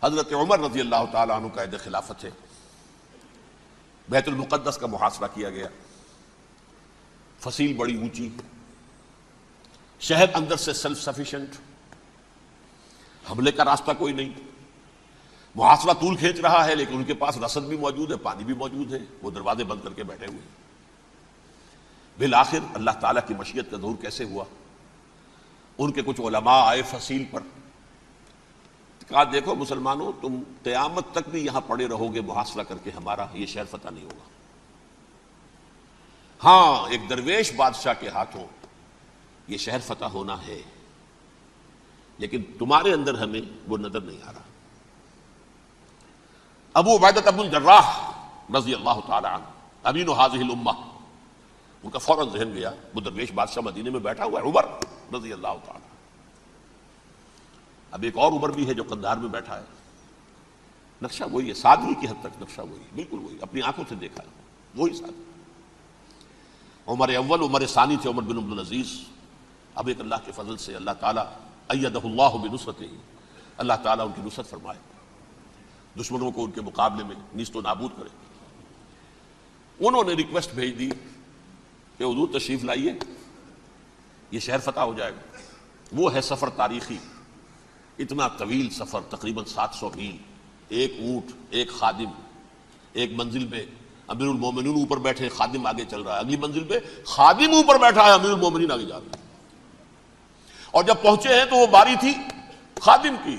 A: حضرت عمر رضی اللہ تعالیٰ عنہ قائد خلافت ہے. بیت المقدس کا محاصرہ کیا گیا، فصیل بڑی اونچی، شہر اندر سے سیلف سفیشینٹ، حملے کا راستہ کوئی نہیں، محاصرہ طول کھینچ رہا ہے، لیکن ان کے پاس رسد بھی موجود ہے، پانی بھی موجود ہے، وہ دروازے بند کر کے بیٹھے ہوئے. بالآخر اللہ تعالیٰ کی مشیت کا ظہور کیسے ہوا؟ ان کے کچھ علماء آئے فصیل پر، کہا دیکھو مسلمانوں، تم قیامت تک بھی یہاں پڑے رہو گے محاصرہ کر کے، ہمارا یہ شہر فتح نہیں ہوگا. ہاں ایک درویش بادشاہ کے ہاتھوں یہ شہر فتح ہونا ہے، لیکن تمہارے اندر ہمیں وہ نظر نہیں آ رہا. ابو عبیدہ بن الجراح رضی اللہ تعالی عنہ امین هذه الامہ، ان کا فوراً ذہن گیا وہ درویش بادشاہ مدینے میں بیٹھا ہوا ہے عمر رضی اللہ تعالی. اب ایک اور عمر بھی ہے جو قندھار میں بیٹھا ہے. نقشہ وہی ہے، سادگی کی حد تک نقشہ وہی، بالکل وہی، اپنی آنکھوں سے دیکھا ہے وہی سادگی. عمر اول، عمر ثانی تھے عمر بن عبد العزیز. اب ایک اللہ کے فضل سے اللہ تعالیٰ ایدہ اللہ بنصرتہ، اللہ تعالیٰ ان کی نصرت فرمائے، دشمنوں کو ان کے مقابلے میں نیست و نابود کرے. انہوں نے ریکویسٹ بھیج دی کہ حضور تشریف لائیے، یہ شہر فتح ہو جائے گا. وہ ہے سفر تاریخی، اتنا طویل سفر، تقریباً 700 میل، ایک اونٹ، ایک خادم، ایک منزل پہ امیر المومنین اوپر بیٹھے، خادم آگے چل رہا ہے، اگلی منزل پہ خادم اوپر بیٹھا ہے، امیر المومنین آگے جا رہے ہیں. اور جب پہنچے ہیں تو وہ باری تھی خادم کی.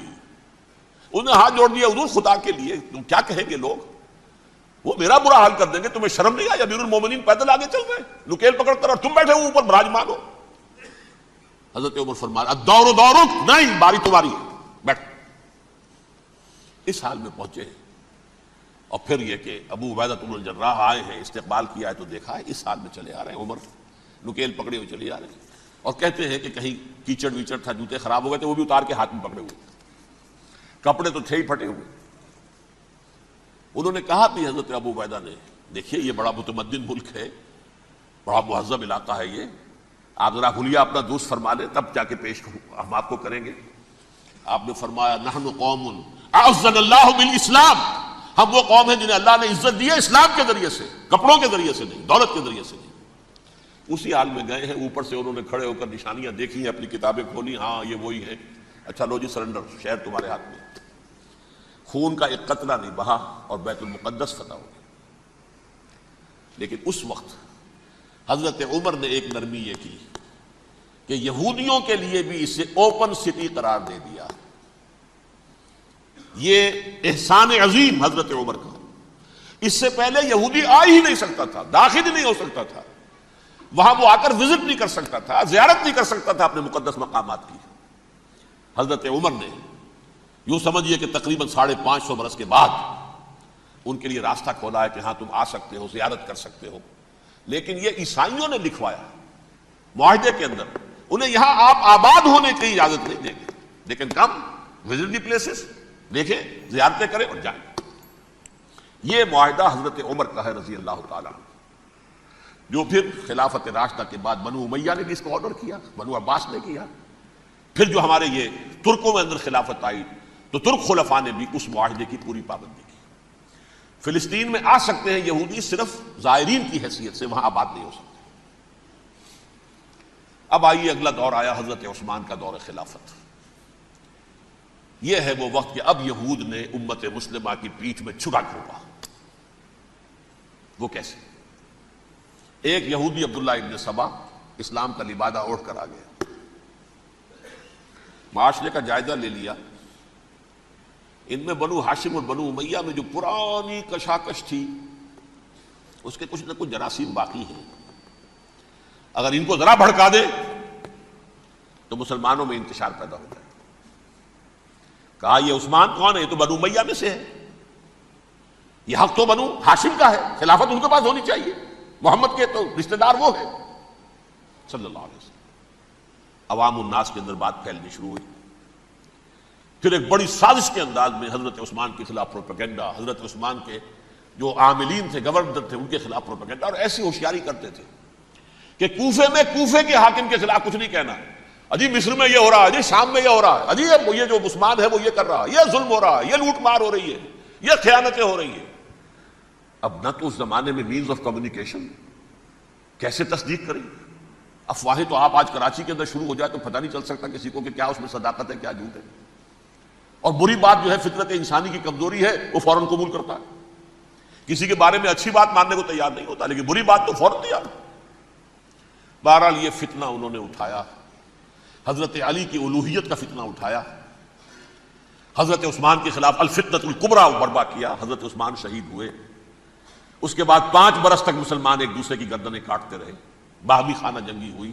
A: انہوں نے ہاتھ جوڑ دیا حضور خدا کے لیے، تم کیا کہیں گے لوگ، وہ میرا برا حال کر دیں گے، تمہیں شرم نہیں آئی؟ امیر المومنین پیدل آگے چل رہے ہیں نکیل پکڑ کر، اور تم بیٹھے ہو اوپر براجمان ہو. حضرت عمر فرمایا الدور دورک، نہیں باری تمہاری ہے، بیٹھ. اس حال میں پہنچے ہیں. اور پھر یہ کہ ابو عبیدہ بن الجراح آئے ہیں، استقبال کیا ہے تو دیکھا ہے اس حال میں چلے آ رہے ہیں. عمر نکیل پکڑے ہوئے چلے آ رہے ہیں، اور کہتے ہیں کہ کہیں کیچڑ ویچڑ تھا، جوتے خراب ہو گئے تھے، وہ بھی اتار کے ہاتھ میں پکڑے ہوئے، کپڑے تو تھے ہی پھٹے ہوئے. انہوں نے کہا بھی حضرت ابو عبیدہ نے، دیکھیے یہ بڑا متمدن ملک ہے، بڑا مہذب علاقہ ہے یہ، آپ ذرا حلیہ اپنا دوست فرما لیں تب جا کے پیش ہم آپ کو کریں گے. آپ نے فرمایا نحن قوم اعزنا اللہ بالاسلام، ہم وہ قوم ہیں جنہیں اللہ نے عزت دی ہے اسلام کے ذریعے سے، کپڑوں کے ذریعے سے نہیں، دولت کے ذریعے سے نہیں. اسی حال میں گئے ہیں، اوپر سے انہوں نے کھڑے ہو کر نشانیاں دیکھی ہیں، اپنی کتابیں کھولی، ہاں یہ وہی ہے. اچھا لو جی سرنڈر، شہر تمہارے ہاتھ میں. خون کا ایک قطرہ نہیں بہا اور بیت المقدس فتح ہو گیا. لیکن اس وقت حضرت عمر نے ایک نرمی یہ کی کہ یہودیوں کے لیے بھی اسے اوپن سٹی قرار دے دیا. یہ احسان عظیم حضرت عمر کا اس سے پہلے یہودی آ ہی نہیں سکتا تھا، داخل ہی نہیں ہو سکتا تھا، وہاں وہ آ کر وزٹ نہیں کر سکتا تھا، زیارت نہیں کر سکتا تھا اپنے مقدس مقامات کی۔ حضرت عمر نے یوں سمجھیے کہ تقریباً 550 برس کے بعد ان کے لیے راستہ کھولا ہے کہ ہاں تم آ سکتے ہو، زیارت کر سکتے ہو۔ لیکن یہ عیسائیوں نے لکھوایا معاہدے کے اندر، انہیں یہاں آپ آباد ہونے کی اجازت نہیں دیں گے، لیکن کم وزٹ دی پلیسز، دیکھیں، زیارتیں کریں اور جائیں۔ یہ معاہدہ حضرت عمر کا ہے رضی اللہ تعالیٰ، جو پھر خلافت راشدہ کے بعد بنو امیہ نے بھی اس کو آرڈر کیا، بنو عباس نے کیا، پھر جو ہمارے یہ ترکوں میں اندر خلافت آئی تو ترک خلفاء نے بھی اس معاہدے کی پوری پابندی کی۔ فلسطین میں آ سکتے ہیں یہودی صرف زائرین کی حیثیت سے، وہاں آباد نہیں ہو سکتے۔ اب آئیے اگلا دور آیا حضرت عثمان کا دور خلافت۔ یہ ہے وہ وقت کہ اب یہود نے امت مسلمہ کی پیٹھ میں چھرا گھونپا۔ وہ کیسے؟ ایک یہودی عبداللہ ابن سبا اسلام کا لبادہ اوڑھ کر آ گیا، معاشرے کا جائزہ لے لیا، ان میں بنو ہاشم اور بنو امیہ میں جو پرانی کشاکش تھی اس کے کچھ نہ کچھ جراثیم باقی ہیں، اگر ان کو ذرا بھڑکا دے تو مسلمانوں میں انتشار پیدا ہو جائے۔ کہا یہ عثمان کون ہے؟ یہ تو بنو امیہ میں سے ہے، یہ حق تو بنو ہاشم کا ہے، خلافت ان کے پاس ہونی چاہیے، محمد کے تو رشتہ دار وہ ہے صلی اللہ علیہ وسلم۔ عوام الناس کے اندر بات پھیلنی شروع ہوئی، پھر ایک بڑی سازش کے انداز میں حضرت عثمان کے خلاف پروپیگنڈا، حضرت عثمان کے جو عاملین تھے، گورنر تھے، ان کے خلاف پروپیگنڈا، اور ایسی ہوشیاری کرتے تھے کہ کوفے میں کوفے کے حاکم کے خلاف کچھ نہیں کہنا، اجی مصر میں یہ ہو رہا ہے، اجی شام میں یہ ہو رہا ہے، اجی یہ جو عثمان ہے وہ یہ کر رہا ہے، یہ ظلم ہو رہا ہے، یہ لوٹ مار ہو رہی ہے، یہ خیانتیں ہو رہی ہیں۔ اب نہ تو اس زمانے میں مینز آف کمیونیکیشن، کیسے تصدیق کریں؟ افواہیں تو آپ آج کراچی کے اندر شروع ہو جائے تو پتہ نہیں چل سکتا کسی کو کہ کیا اس میں صداقت ہے کیا جھوٹ ہے، اور بری بات جو ہے فطرت انسانی کی کمزوری ہے وہ فوراً قبول کرتا ہے، کسی کے بارے میں اچھی بات ماننے کو تیار نہیں ہوتا، لیکن بری بات تو فوراً تیار۔ بہرحال یہ فتنہ انہوں نے اٹھایا، حضرت علی کی الوہیت کا فتنہ اٹھایا، حضرت عثمان کے خلاف الفتنۃ الکبریٰ برپا کیا، حضرت عثمان شہید ہوئے۔ اس کے بعد 5 برس تک مسلمان ایک دوسرے کی گردنیں کاٹتے رہے، باہمی خانہ جنگی ہوئی،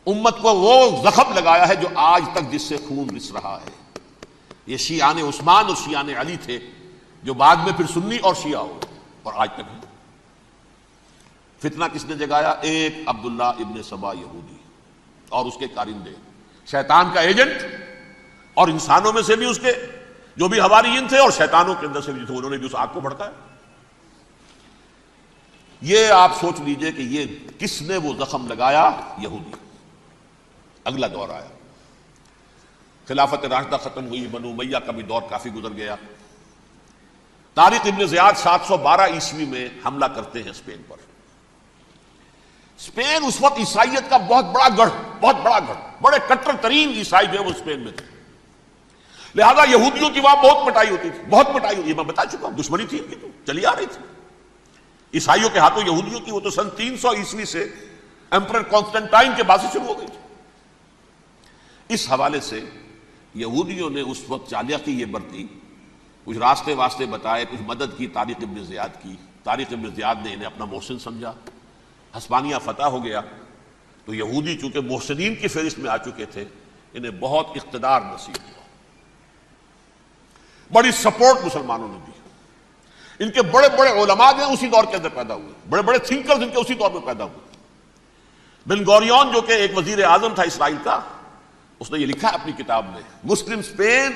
A: امت کو وہ زخم لگایا ہے جو آج تک جس سے خون رس رہا ہے۔ یہ شیعان عثمان اور شیعان علی تھے جو بعد میں پھر سنی اور شیعہ ہو، اور آج تک ہیں۔ فتنہ کس نے جگایا؟ ایک عبداللہ ابن سبا یہودی اور اس کے کارندے، شیطان کا ایجنٹ، اور انسانوں میں سے بھی اس کے جو بھی حواریین تھے اور شیطانوں کے اندر سے بھی تھے، انہوں نے بھی اس آگ کو بھڑکایا۔ یہ آپ سوچ لیجئے کہ یہ کس نے وہ زخم لگایا؟ یہودی۔ اگلا دور آیا، خلافت راشدہ ختم ہوئی، بنو امیہ کا بھی دور کافی گزر گیا۔ طارق ابن زیاد 712 عیسوی میں حملہ کرتے ہیں اسپین پر۔ اسپین اس وقت عیسائیت کا بہت بڑا گڑھ، بڑے کٹر ترین عیسائی جو ہے وہ اسپین میں تھے، لہذا یہودیوں کی وہاں بہت پٹائی ہوتی تھی، بہت پٹائی ہوتی ہے، میں بتا چکا ہوں، دشمنی تھی ان کی تو چلی آ رہی تھی عیسائیوں کے ہاتھوں یہودیوں کی، وہ تو سن 300 عیسوی سے ایمپرر کانسٹنٹائن کے بعد سے شروع ہو گئی تھی۔ اس حوالے سے یہودیوں نے اس وقت چالاکی یہ برتی، کچھ راستے واسطے بتائے، کچھ مدد کی طارق ابن زیاد کی۔ طارق ابن زیاد نے انہیں اپنا محسن سمجھا، ہسپانیہ فتح ہو گیا تو یہودی چونکہ محسنین کی فہرست میں آ چکے تھے، انہیں بہت اقتدار نصیب ہوا، بڑی سپورٹ مسلمانوں نے دی۔ ان کے بڑے بڑے علماء جو اسی دور کے اندر پیدا ہوئے، بڑے بڑے تھنکرز ان کے اسی دور میں پیدا ہوئے۔ بن گوریون جو کہ ایک وزیر اعظم تھا اسرائیل کا، اس نے یہ لکھا ہے اپنی کتاب میں، Muslim Spain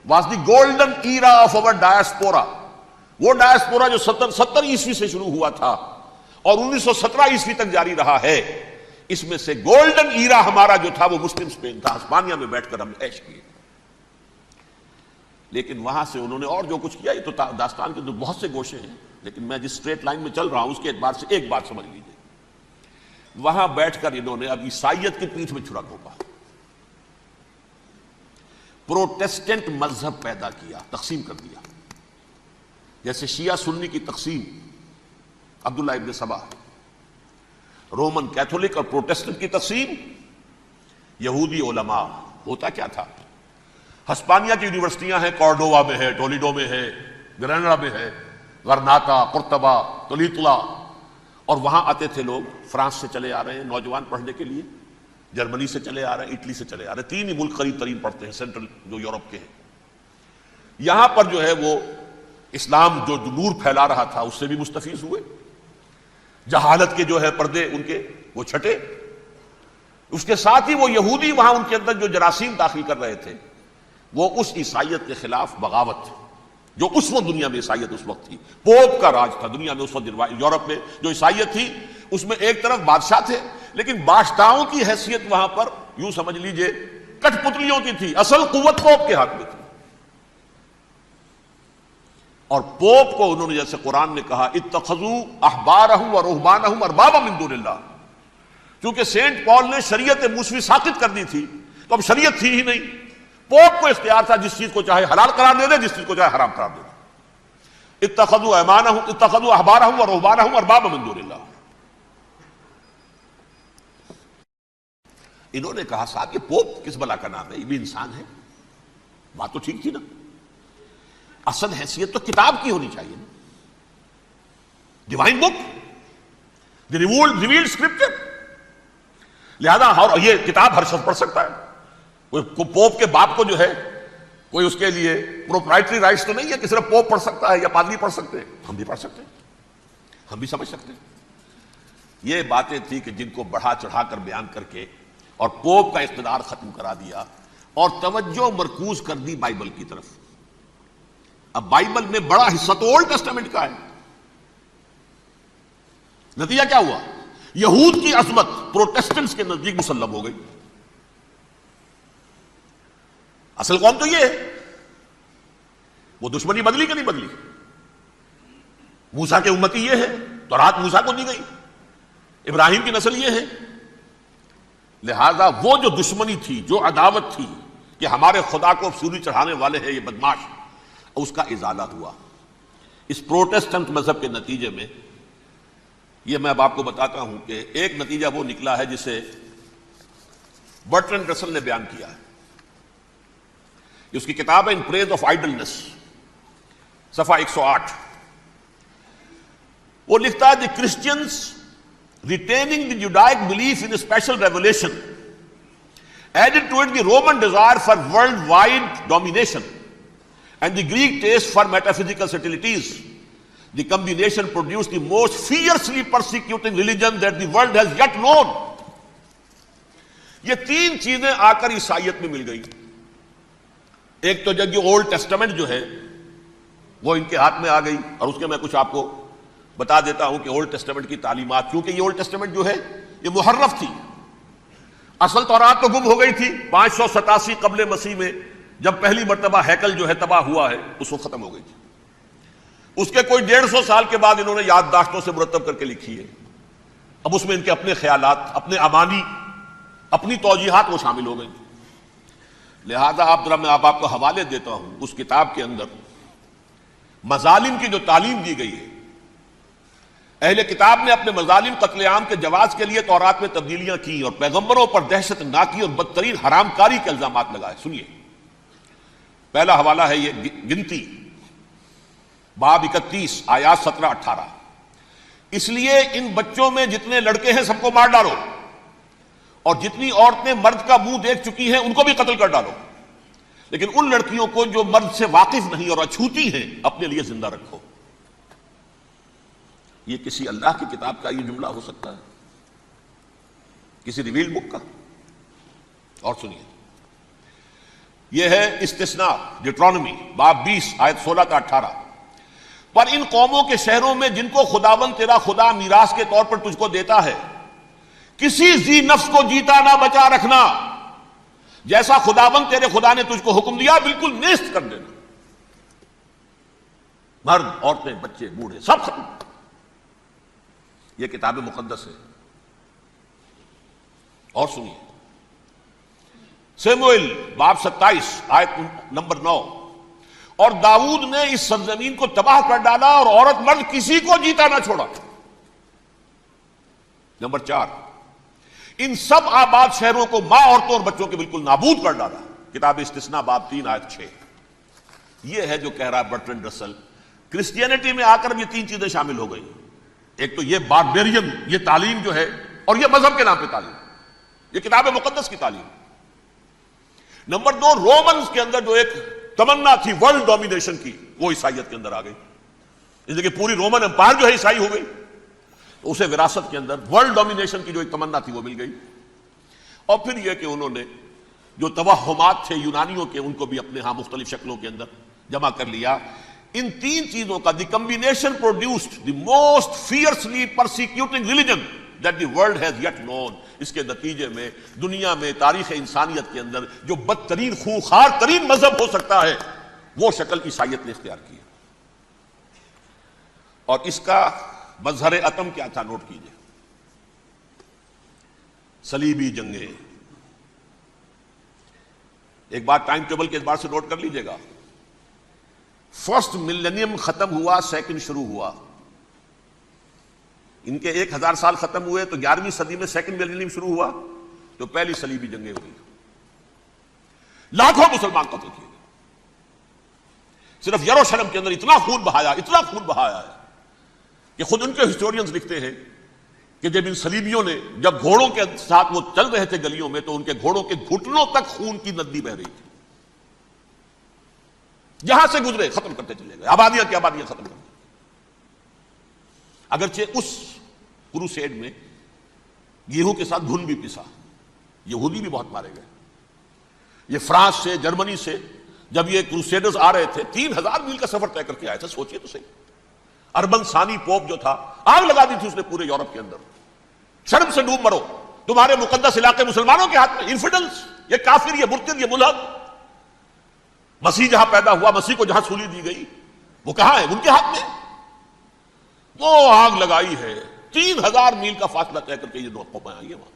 A: was the golden era of our diaspora. وہ ڈائسپورا جو 70 عیسوی سے شروع ہوا تھا اور 1917 عیسوی تک جاری رہا ہے، اس میں سے گولڈن ایرا ہمارا جو تھا وہ مسلم اسپین تھا، ہسپانیہ میں بیٹھ کر ہم نے عیش کیے۔ لیکن وہاں سے انہوں نے اور جو کچھ کیا، یہ تو داستان کے اندر بہت سے گوشے ہیں، لیکن میں جس اسٹریٹ لائن میں چل رہا ہوں اس کے اعتبار سے ایک بات سمجھ لیجیے، وہاں بیٹھ کر انہوں نے اب عیسائیت کی پیٹھ میں چھرا گھونپا، پروٹیسٹنٹ مذہب پیدا کیا، تقسیم کر دیا، جیسے شیعہ سنی کی تقسیم، عبداللہ ابن سبا، رومن کیتھولک اور پروٹیسٹنٹ کی تقسیم، یہودی علماء۔ ہوتا کیا تھا، ہسپانیہ کی یونیورسٹیاں ہیں، کارڈووا میں ہے، ٹولیڈو میں ہے، گریناڈا میں ہے، غرناطہ، قرطبہ، طلیطلہ، اور وہاں آتے تھے لوگ فرانس سے چلے آ رہے ہیں نوجوان پڑھنے کے لیے، جرمنی سے چلے آ رہے ہیں، اٹلی سے چلے آ رہے ہیں، تین ہی ملک قریب ترین پڑھتے ہیں سینٹرل جو یورپ کے ہیں۔ یہاں پر جو ہے وہ اسلام جو نور پھیلا رہا تھا اس سے بھی مستفیض ہوئے، جہالت کے جو ہے پردے ان کے وہ چھٹے، اس کے ساتھ ہی وہ یہودی وہاں ان کے اندر جو جراثیم داخل کر رہے تھے وہ اس عیسائیت کے خلاف بغاوت، جو اس وقت دنیا میں عیسائیت اس وقت تھی، پوپ کا راج تھا دنیا میں اس وقت، یورپ میں جو عیسائیت تھی اس میں ایک طرف بادشاہ تھے لیکن بادشاہوں کی حیثیت وہاں پر یوں سمجھ لیجئے کٹ پتلیوں کی تھی، اصل قوت پوپ کے ہاتھ میں تھی۔ اور پوپ کو انہوں نے جیسے قرآن نے کہا اتخذوا احبارهم ورهبانهم اربابا من دون اللہ، چونکہ سینٹ پال نے شریعت موسوی ساقط کر دی تھی تو اب شریعت تھی ہی نہیں، پوپ کو اختیار تھا جس چیز کو چاہے حلال قرار دے دے، جس چیز کو چاہے حرام قرار دے دے۔ اتخذوا احبارهم ورهبانهم اربابا من دون اللہ۔ انہوں نے کہا صاحب یہ پوپ کس بلا کا نام ہے، یہ بھی انسان ہے، بات تو ٹھیک تھی نا، اصل حیثیت تو کتاب کی ہونی چاہیے نا، ڈیوائن بک، دی ریویلڈ اسکرپچر، لہذا یہ کتاب ہر شخص پڑھ سکتا ہے، کوئی پوپ کے باپ کو جو ہے کوئی اس کے لیے پروپرائٹری رائٹس تو نہیں ہے کہ صرف پوپ پڑھ سکتا ہے یا پادری پڑھ سکتے ہیں، ہم بھی پڑھ سکتے ہیں، ہم بھی سمجھ سکتے ہیں۔ یہ باتیں تھی کہ جن کو بڑھا چڑھا کر بیان کر کے اور پوپ کا اقتدار ختم کرا دیا اور توجہ مرکوز کر دی بائبل کی طرف۔ اب بائبل میں بڑا حصہ تو اولڈ ٹیسٹامنٹ کا ہے، نتیجہ کیا ہوا؟ یہود کی عظمت پروٹیسٹنٹس کے نزدیک مسلم ہو گئی، اصل قوم تو یہ ہے، وہ دشمنی بدلی کہ نہیں بدلی؟ موسیٰ کے امتی یہ ہے، تورات موسیٰ کو دی گئی، ابراہیم کی نسل یہ ہے، لہذا وہ جو دشمنی تھی، جو عداوت تھی کہ ہمارے خدا کو سوری چڑھانے والے ہیں یہ بدماش، اس کا ازالہ ہوا۔ اس پروٹیسٹنٹ مذہب کے نتیجے میں یہ میں اب آپ کو بتاتا ہوں کہ ایک نتیجہ وہ نکلا ہے جسے برٹرنڈ رسل نے بیان کیا ہے، اس کی کتاب ہے ان پریز آف آئیڈلنس، صفحہ 108۔ وہ لکھتا ہے دی Christians retaining the Judaic belief in a special revelation added to it the Roman desire for worldwide domination and the Greek taste for metaphysical subtleties. The combination produced the most fiercely persecuting religion that the world has yet known. یہ تین چیزیں آ کر عیسائیت میں مل گئی، ایک تو جب یہ اولڈ ٹیسٹمنٹ جو ہے وہ ان کے ہاتھ میں آ گئی، اور اس کے میں کچھ آپ کو بتا دیتا ہوں کہ اولڈ ٹیسٹمنٹ کی تعلیمات، کیونکہ یہ اولڈ ٹیسٹمنٹ جو ہے یہ محرف تھی، اصل تورات تو گم ہو گئی تھی 587 قبل مسیح میں جب پہلی مرتبہ ہیکل جو ہے تباہ ہوا ہے، اس وقت ختم ہو گئی تھی، اس کے کوئی 150 سال کے بعد انہوں نے یادداشتوں سے مرتب کر کے لکھی ہے، اب اس میں ان کے اپنے خیالات، اپنے امانی، اپنی توجیحات وہ شامل ہو گئی، لہذا میں آپ کو حوالے دیتا ہوں اس کتاب کے اندر مظالم کی جو تعلیم دی گئی ہے، اہل کتاب نے اپنے مظالم قتل عام کے جواز کے لیے تورات میں تبدیلیاں کی اور پیغمبروں پر دہشت ناکی اور بدترین حرام کاری کے الزامات لگائے۔ سنیے، پہلا حوالہ ہے یہ گنتی باب 31 آیات 17-18۔ اس لیے ان بچوں میں جتنے لڑکے ہیں سب کو مار ڈالو، اور جتنی عورتیں مرد کا منہ دیکھ چکی ہیں ان کو بھی قتل کر ڈالو، لیکن ان لڑکیوں کو جو مرد سے واقف نہیں اور اچھوتی ہیں اپنے لیے زندہ رکھو۔ یہ کسی اللہ کی کتاب کا یہ جملہ ہو سکتا ہے؟ کسی ریویل بک کا؟ اور سنیے، یہ ہے استثناء ڈیٹرانومی باب 20 آیت 16-18۔ پر ان قوموں کے شہروں میں جن کو خداوند تیرا خدا میراث کے طور پر تجھ کو دیتا ہے، کسی ذی نفس کو جیتا نہ بچا رکھنا، جیسا خداوند تیرے خدا نے تجھ کو حکم دیا بالکل نیست کر دینا، مرد، عورتیں، بچے، بوڑھے سب ختم۔ یہ کتاب مقدس ہے۔ اور سنیے، سیموئیل باب 27 آیت نمبر 9، اور داؤد نے اس سرزمین کو تباہ کر ڈالا اور عورت مرد کسی کو جیتا نہ چھوڑا۔ نمبر 4، ان سب آباد شہروں کو ماں، عورتوں اور بچوں کے بالکل نابود کر ڈالا۔ کتاب استثناء باب 3 آیت 6۔ یہ ہے جو کہہ رہا ہے برٹرنڈ رسل کرسچینٹی میں آ کر یہ تین چیزیں شامل ہو گئی. ایک تو یہ باربیرین یہ تعلیم جو ہے، اور یہ مذہب کے نام پہ تعلیم، یہ کتاب مقدس کی تعلیم. نمبر دو، رومنز کے اندر جو ایک تمنا تھی ورلڈ ڈومینیشن کی، وہ عیسائیت کے اندر آ گئی. اس لیے کہ پوری رومن امپائر جو ہے عیسائی ہو گئی، تو اسے وراثت کے اندر ورلڈ ڈومینیشن کی جو ایک تمنا تھی وہ مل گئی. اور پھر یہ کہ انہوں نے جو توہمات تھے یونانیوں کے، ان کو بھی اپنے ہاں مختلف شکلوں کے اندر جمع کر لیا. ان تین چیزوں کا the combination produced the most fiercely persecuting religion that the world has yet known. اس کے نتیجے میں دنیا میں تاریخ انسانیت کے اندر جو بدترین خونخوار ترین مذہب ہو سکتا ہے، وہ شکل عیسائیت نے اختیار کی. اور اس کا مظہر عتم کیا تھا نوٹ کیجئے، صلیبی جنگیں. ایک بات ٹائم ٹیبل کے اعتبار سے نوٹ کر لیجئے گا، فرسٹ ملینیم ختم ہوا، سیکنڈ شروع ہوا. ان کے 1000 سال ختم ہوئے تو 11ویں صدی میں سیکنڈ ملینیم شروع ہوا، تو پہلی صلیبی جنگیں ہوئی. لاکھوں مسلمان قتل کیے گئے. صرف یروشلم کے اندر اتنا خون بہایا ہے کہ خود ان کے ہسٹورینز لکھتے ہیں کہ جب ان صلیبیوں نے جب گھوڑوں کے ساتھ وہ چل رہے تھے گلیوں میں، تو ان کے گھوڑوں کے گھٹنوں تک خون کی ندی بہ رہی تھی. جہاں سے گزرے ختم کرتے چلے گئے، آبادیاں کی آبادیاں ختم کر دی. اگرچہ اس کروسیڈ میں گیہوں کے ساتھ گھن بھی پسا، یہودی بھی بہت مارے گئے. یہ فرانس سے، جرمنی سے جب یہ کروسیڈرز آ رہے تھے، 3000 میل کا سفر طے کر کے آئے تھے. سوچئے تو صحیح. اربن ثانی پوپ جو تھا، آگ لگا دی تھی اس نے پورے یورپ کے اندر. شرم سے ڈوب مرو، تمہارے مقدس علاقے مسلمانوں کے ہاتھ میں. انفیڈلز، یہ کافر، یہ مرتد، یہ ملحد. مسیح جہاں پیدا ہوا، مسیح کو جہاں سولی دی گئی، وہ کہاں ہے؟ ان کے ہاتھ میں. وہ آگ لگائی ہے، 3000 میل کا فاصلہ طے کر کے یہ قومیں آئی ہیں وہاں.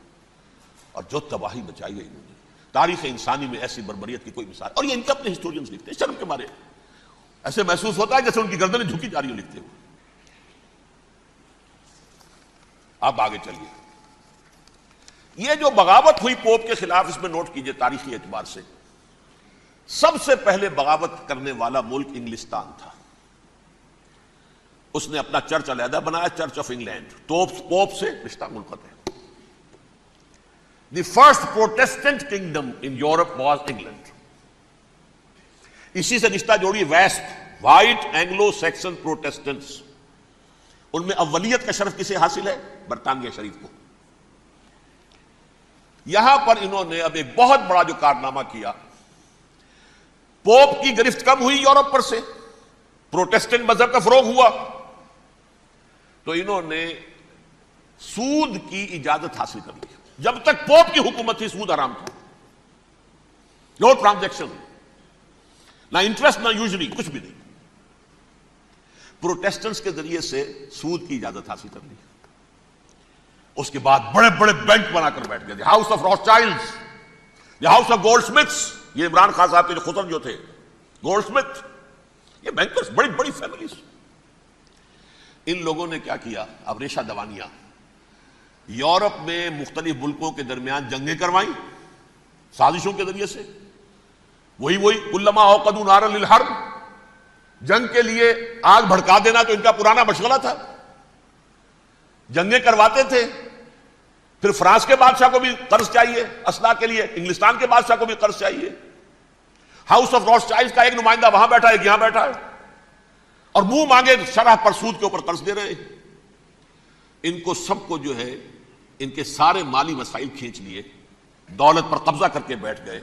A: اور جو تباہی مچائی ہے انہوں نے، تاریخ انسانی میں ایسی بربریت کی کوئی مثال. اور یہ ان کے اپنے ہسٹورینز لکھتے ہیں. شرم کے مارے ایسے محسوس ہوتا ہے جیسے ان کی گردنیں جھکی جا رہی ہوں لکھتے ہوئے. اب آگے چلیے. یہ جو بغاوت ہوئی پوپ کے خلاف، اس میں نوٹ کیجئے تاریخی اعتبار سے سب سے پہلے بغاوت کرنے والا ملک انگلستان تھا. اس نے اپنا چرچ علیحدہ بنایا، چرچ آف انگلینڈ. پوپ سے رشتہ منقطع. The first Protestant kingdom in Europe was England. اسی سے رشتہ جوڑی west, white Anglo Saxon Protestants. ان میں اولیت کا شرف کسے حاصل ہے؟ برطانیہ شریف کو. یہاں پر انہوں نے اب ایک بہت بڑا جو کارنامہ کیا، پوپ کی گرفت کم ہوئی یورپ پر سے، پروٹیسٹنٹ مذہب کا فروغ ہوا، تو انہوں نے سود کی اجازت حاصل کر لی. جب تک پوپ کی حکومت تھی سود حرام تھا. نو ٹرانزیکشن، نہ انٹرسٹ نہ یوزری، کچھ بھی نہیں. پروٹیسٹنٹس کے ذریعے سے سود کی اجازت حاصل کر لی. اس کے بعد بڑے بڑے بینک بنا کر بیٹھ گئے. House of Rothschilds, house of goldsmiths. یہ عمران خان صاحب کے جو خسر جو تھے گولڈ سمتھ، یہ بینکرز، بڑی بڑی فیملیز. ان لوگوں نے کیا کیا؟ اب ریشہ دوانیاں. یورپ میں مختلف ملکوں کے درمیان جنگیں کروائیں سازشوں کے ذریعے سے. وہی کلما اوقدوا نارا للحرب، جنگ کے لیے آگ بھڑکا دینا تو ان کا پرانا مشغلہ تھا. جنگیں کرواتے تھے. پھر فرانس کے بادشاہ کو بھی قرض چاہیے اسلحہ کے لیے، انگلستان کے بادشاہ کو بھی قرض چاہیے. ہاؤس آف روتھ چائلڈز کا ایک نمائندہ وہاں بیٹھا ہے، ایک یہاں بیٹھا ہے، اور منہ مانگے شرح پر سود کے اوپر قرض دے رہے ہیں. ان کو سب کو جو ہے ان کے سارے مالی وسائل کھینچ لیے، دولت پر قبضہ کر کے بیٹھ گئے.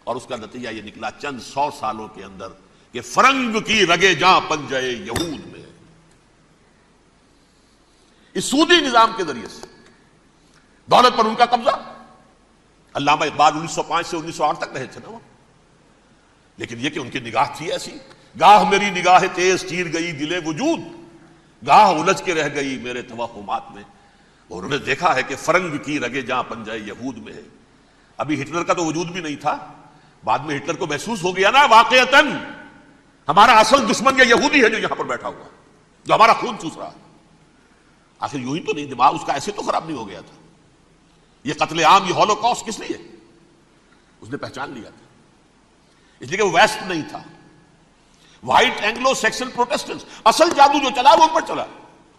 A: اور اس کا نتیجہ یہ نکلا چند 100 سالوں کے اندر کہ فرنگ کی رگے جاں پنجے یہود میں. اس سودی نظام کے ذریعے سے دولت پر ان کا قبضہ. علامہ اقبال 1905 سے 1908 تک رہے تھے نا وہ. لیکن یہ کہ ان کی نگاہ تھی ایسی، گاہ میری نگاہ تیز چیر گئی دل وجود، گاہ الجھ کے رہ گئی میرے توہمات میں. اور انہوں نے دیکھا ہے کہ فرنگ کی رگے جاں پنجے یہود میں ہے. ابھی ہٹلر کا تو وجود بھی نہیں تھا، بعد میں ہٹلر کو محسوس ہو گیا نا واقعتاً ہمارا اصل دشمن یہ یہودی ہے جو یہاں پر بیٹھا ہوا، جو ہمارا خون چوس رہا. آخر یوں ہی تو نہیں، دماغ اس کا ایسے تو خراب نہیں ہو گیا تھا. یہ قتل عام، یہ ہولوکاسٹ کس لیے؟ اس نے پہچان لیا تھا. اس لیے کہ وہ ویسٹ نہیں تھا، وائٹ اینگلو سیکسن پروٹیسٹنٹس، اصل جادو جو چلا وہ ان پر چلا،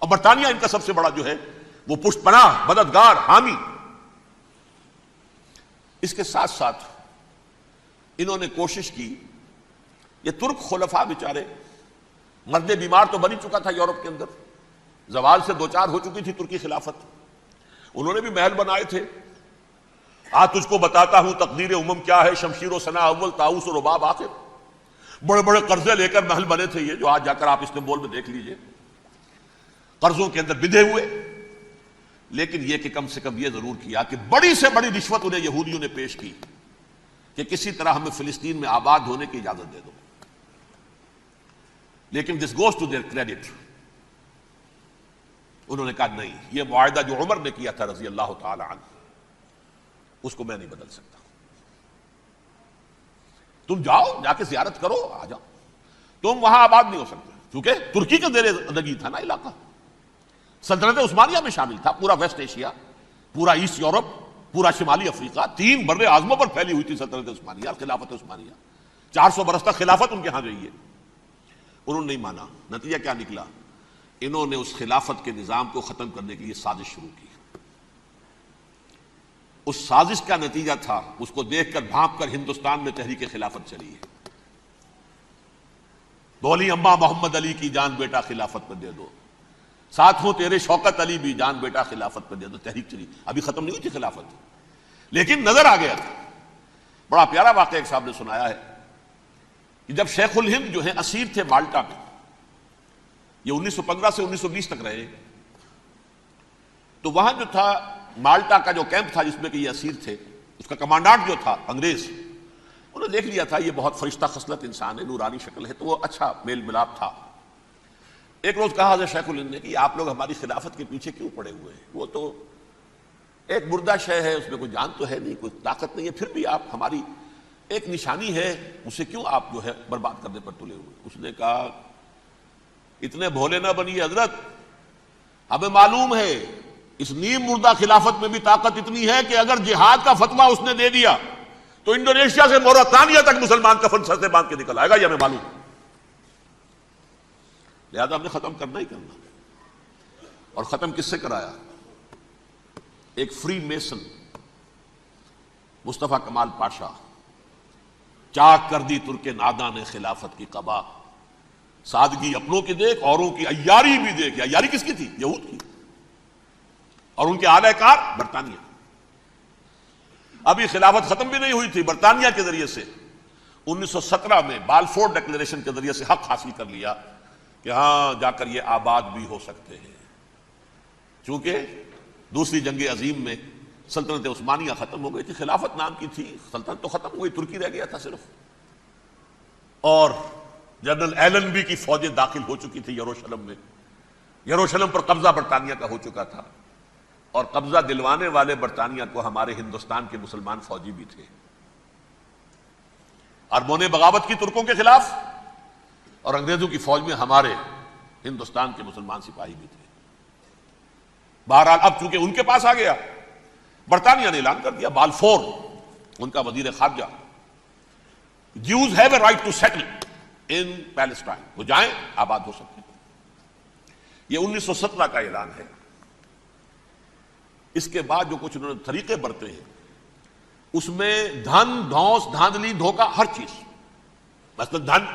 A: اور برطانیہ ان کا سب سے بڑا جو ہے وہ پشت پناہ، مددگار، حامی۔ اس کے ساتھ ساتھ انہوں نے کوشش کی، یہ ترک خلفاء بیچارے، مرد بیمار تو بن ہی چکا تھا یورپ کے اندر، زوال سے دوچار ہو چکی تھی ترکی خلافت، انہوں نے بھی محل بنائے تھے، تجھ کو بتاتا ہوں تقدیر امم کیا ہے، شمشیر و ثنا اول، طاؤس و رباب آخر، بڑے بڑے قرضے لے کر محل بنے تھے یہ، جو آج جا کر آپ استنبول میں دیکھ لیجئے، قرضوں کے اندر بندھے ہوئے، لیکن یہ کہ کم سے کم یہ ضرور کیا کہ بڑی سے بڑی رشوت انہیں یہودیوں نے پیش کی کہ کسی طرح ہمیں فلسطین میں آباد ہونے کی اجازت دے دو، لیکن this goes to their credit, انہوں نے کہا نہیں، یہ معاہدہ جو عمر نے کیا تھا رضی اللہ تعالی عنہ، اس کو میں نہیں بدل سکتا، تم جاؤ، جا کے زیارت کرو، آ جاؤ، تم وہاں آباد نہیں ہو سکتے، کیونکہ ترکی کا زیر ادگی تھا نا علاقہ، سلطنت عثمانیہ میں شامل تھا، پورا ویسٹ ایشیا، پورا ایسٹ یورپ، پورا شمالی افریقہ، 3 بر اعظموں پر پھیلی ہوئی تھی سلطنت عثمانیہ، خلافت عثمانیہ، 400 برس تک خلافت ان کے ہاں رہی ہے۔ انہوں نے نہیں مانا، نتیجہ کیا نکلا؟ انہوں نے اس خلافت کے نظام کو ختم کرنے کے لیے سازش شروع کی، اس سازش کا نتیجہ تھا، اس کو دیکھ کر بھانپ کر ہندوستان میں تحریک خلافت چلی ہے، بولی اماں محمد علی کی جان بیٹا خلافت پر دے دو، ساتھوں تیرے شوکت علی بھی جان بیٹا خلافت پر دے دو، تحریک چلی، ابھی ختم نہیں ہوئی تھی خلافت، لیکن نظر آ گیا تھا۔ بڑا پیارا واقعہ ایک صاحب نے سنایا ہے کہ جب شیخ الہند جو ہیں اسیر تھے مالٹا میں، یہ 1915 سے 1920 تک رہے، تو وہاں جو تھا مالٹا کا جو کیمپ تھا جس میں کہ یہ اسیر تھے، اس کا کمانڈانٹ جو تھا انگریز، انہوں نے دیکھ لیا تھا یہ بہت فرشتہ خصلت انسان ہے، نورانی شکل ہے، تو وہ اچھا میل ملاپ تھا۔ ایک روز کہا حضرت شیخ الہند نے کہ آپ لوگ ہماری خلافت کے پیچھے کیوں پڑے ہوئے ہیں، وہ تو ایک مردہ شے ہے، اس میں کوئی جان تو ہے نہیں، کوئی طاقت نہیں ہے، پھر بھی آپ ہماری ایک نشانی ہے، اسے کیوں آپ جو ہے برباد کرنے پر تلے ہوئے؟ اس نے کہا اتنے بھولے نہ بنیے حضرت، ہمیں معلوم ہے اس نیم مردہ خلافت میں بھی طاقت اتنی ہے کہ اگر جہاد کا فتویٰ اس نے دے دیا تو انڈونیشیا سے موریتانیہ تک مسلمان کفن سر سے باندھ کے نکل آئے گا، یہ ہمیں معلوم ہے، لہذا ہم نے ختم کرنا ہی کرنا۔ اور ختم کس سے کرایا؟ ایک فری میسن مصطفیٰ کمال پاشا، چاک کر دی ترک ناداں نے خلافت کی قبا، سادگی اپنوں کی دیکھ اوروں کی عیاری بھی دیکھ۔ عیاری کس کی تھی؟ یہود کی، اور ان کے اعلی کار برطانیہ۔ ابھی خلافت ختم بھی نہیں ہوئی تھی، برطانیہ کے ذریعے سے 1917 میں بالفور ڈکلیریشن کے ذریعے سے حق حاصل کر لیا کہ ہاں جا کر یہ آباد بھی ہو سکتے ہیں، چونکہ دوسری جنگ عظیم میں سلطنت عثمانیہ ختم ہو گئی تھی، خلافت نام کی تھی، سلطنت تو ختم ہوئی، ترکی رہ گیا تھا صرف، اور جنرل ایلنبی کی فوجیں داخل ہو چکی تھی یروشلم میں، یروشلم پر قبضہ برطانیہ کا ہو چکا تھا، اور قبضہ دلوانے والے برطانیہ کو ہمارے ہندوستان کے مسلمان فوجی بھی تھے، اربوں بغاوت کی ترکوں کے خلاف، اور انگریزوں کی فوج میں ہمارے ہندوستان کے مسلمان سپاہی بھی تھے۔ بہرحال اب چونکہ ان کے پاس آ گیا، برطانیہ نے اعلان کر دیا، بالفور ان کا وزیر خارجہ، Jews have a right to settle in Palestine, وہ جائیں آباد ہو سکتے ہیں۔ یہ 1917 کا اعلان ہے۔ اس کے بعد جو کچھ انہوں نے طریقے برتے ہیں، اس میں دھن، دھوس، دھاندلی، دھوکہ، ہر چیز، مثلا دھن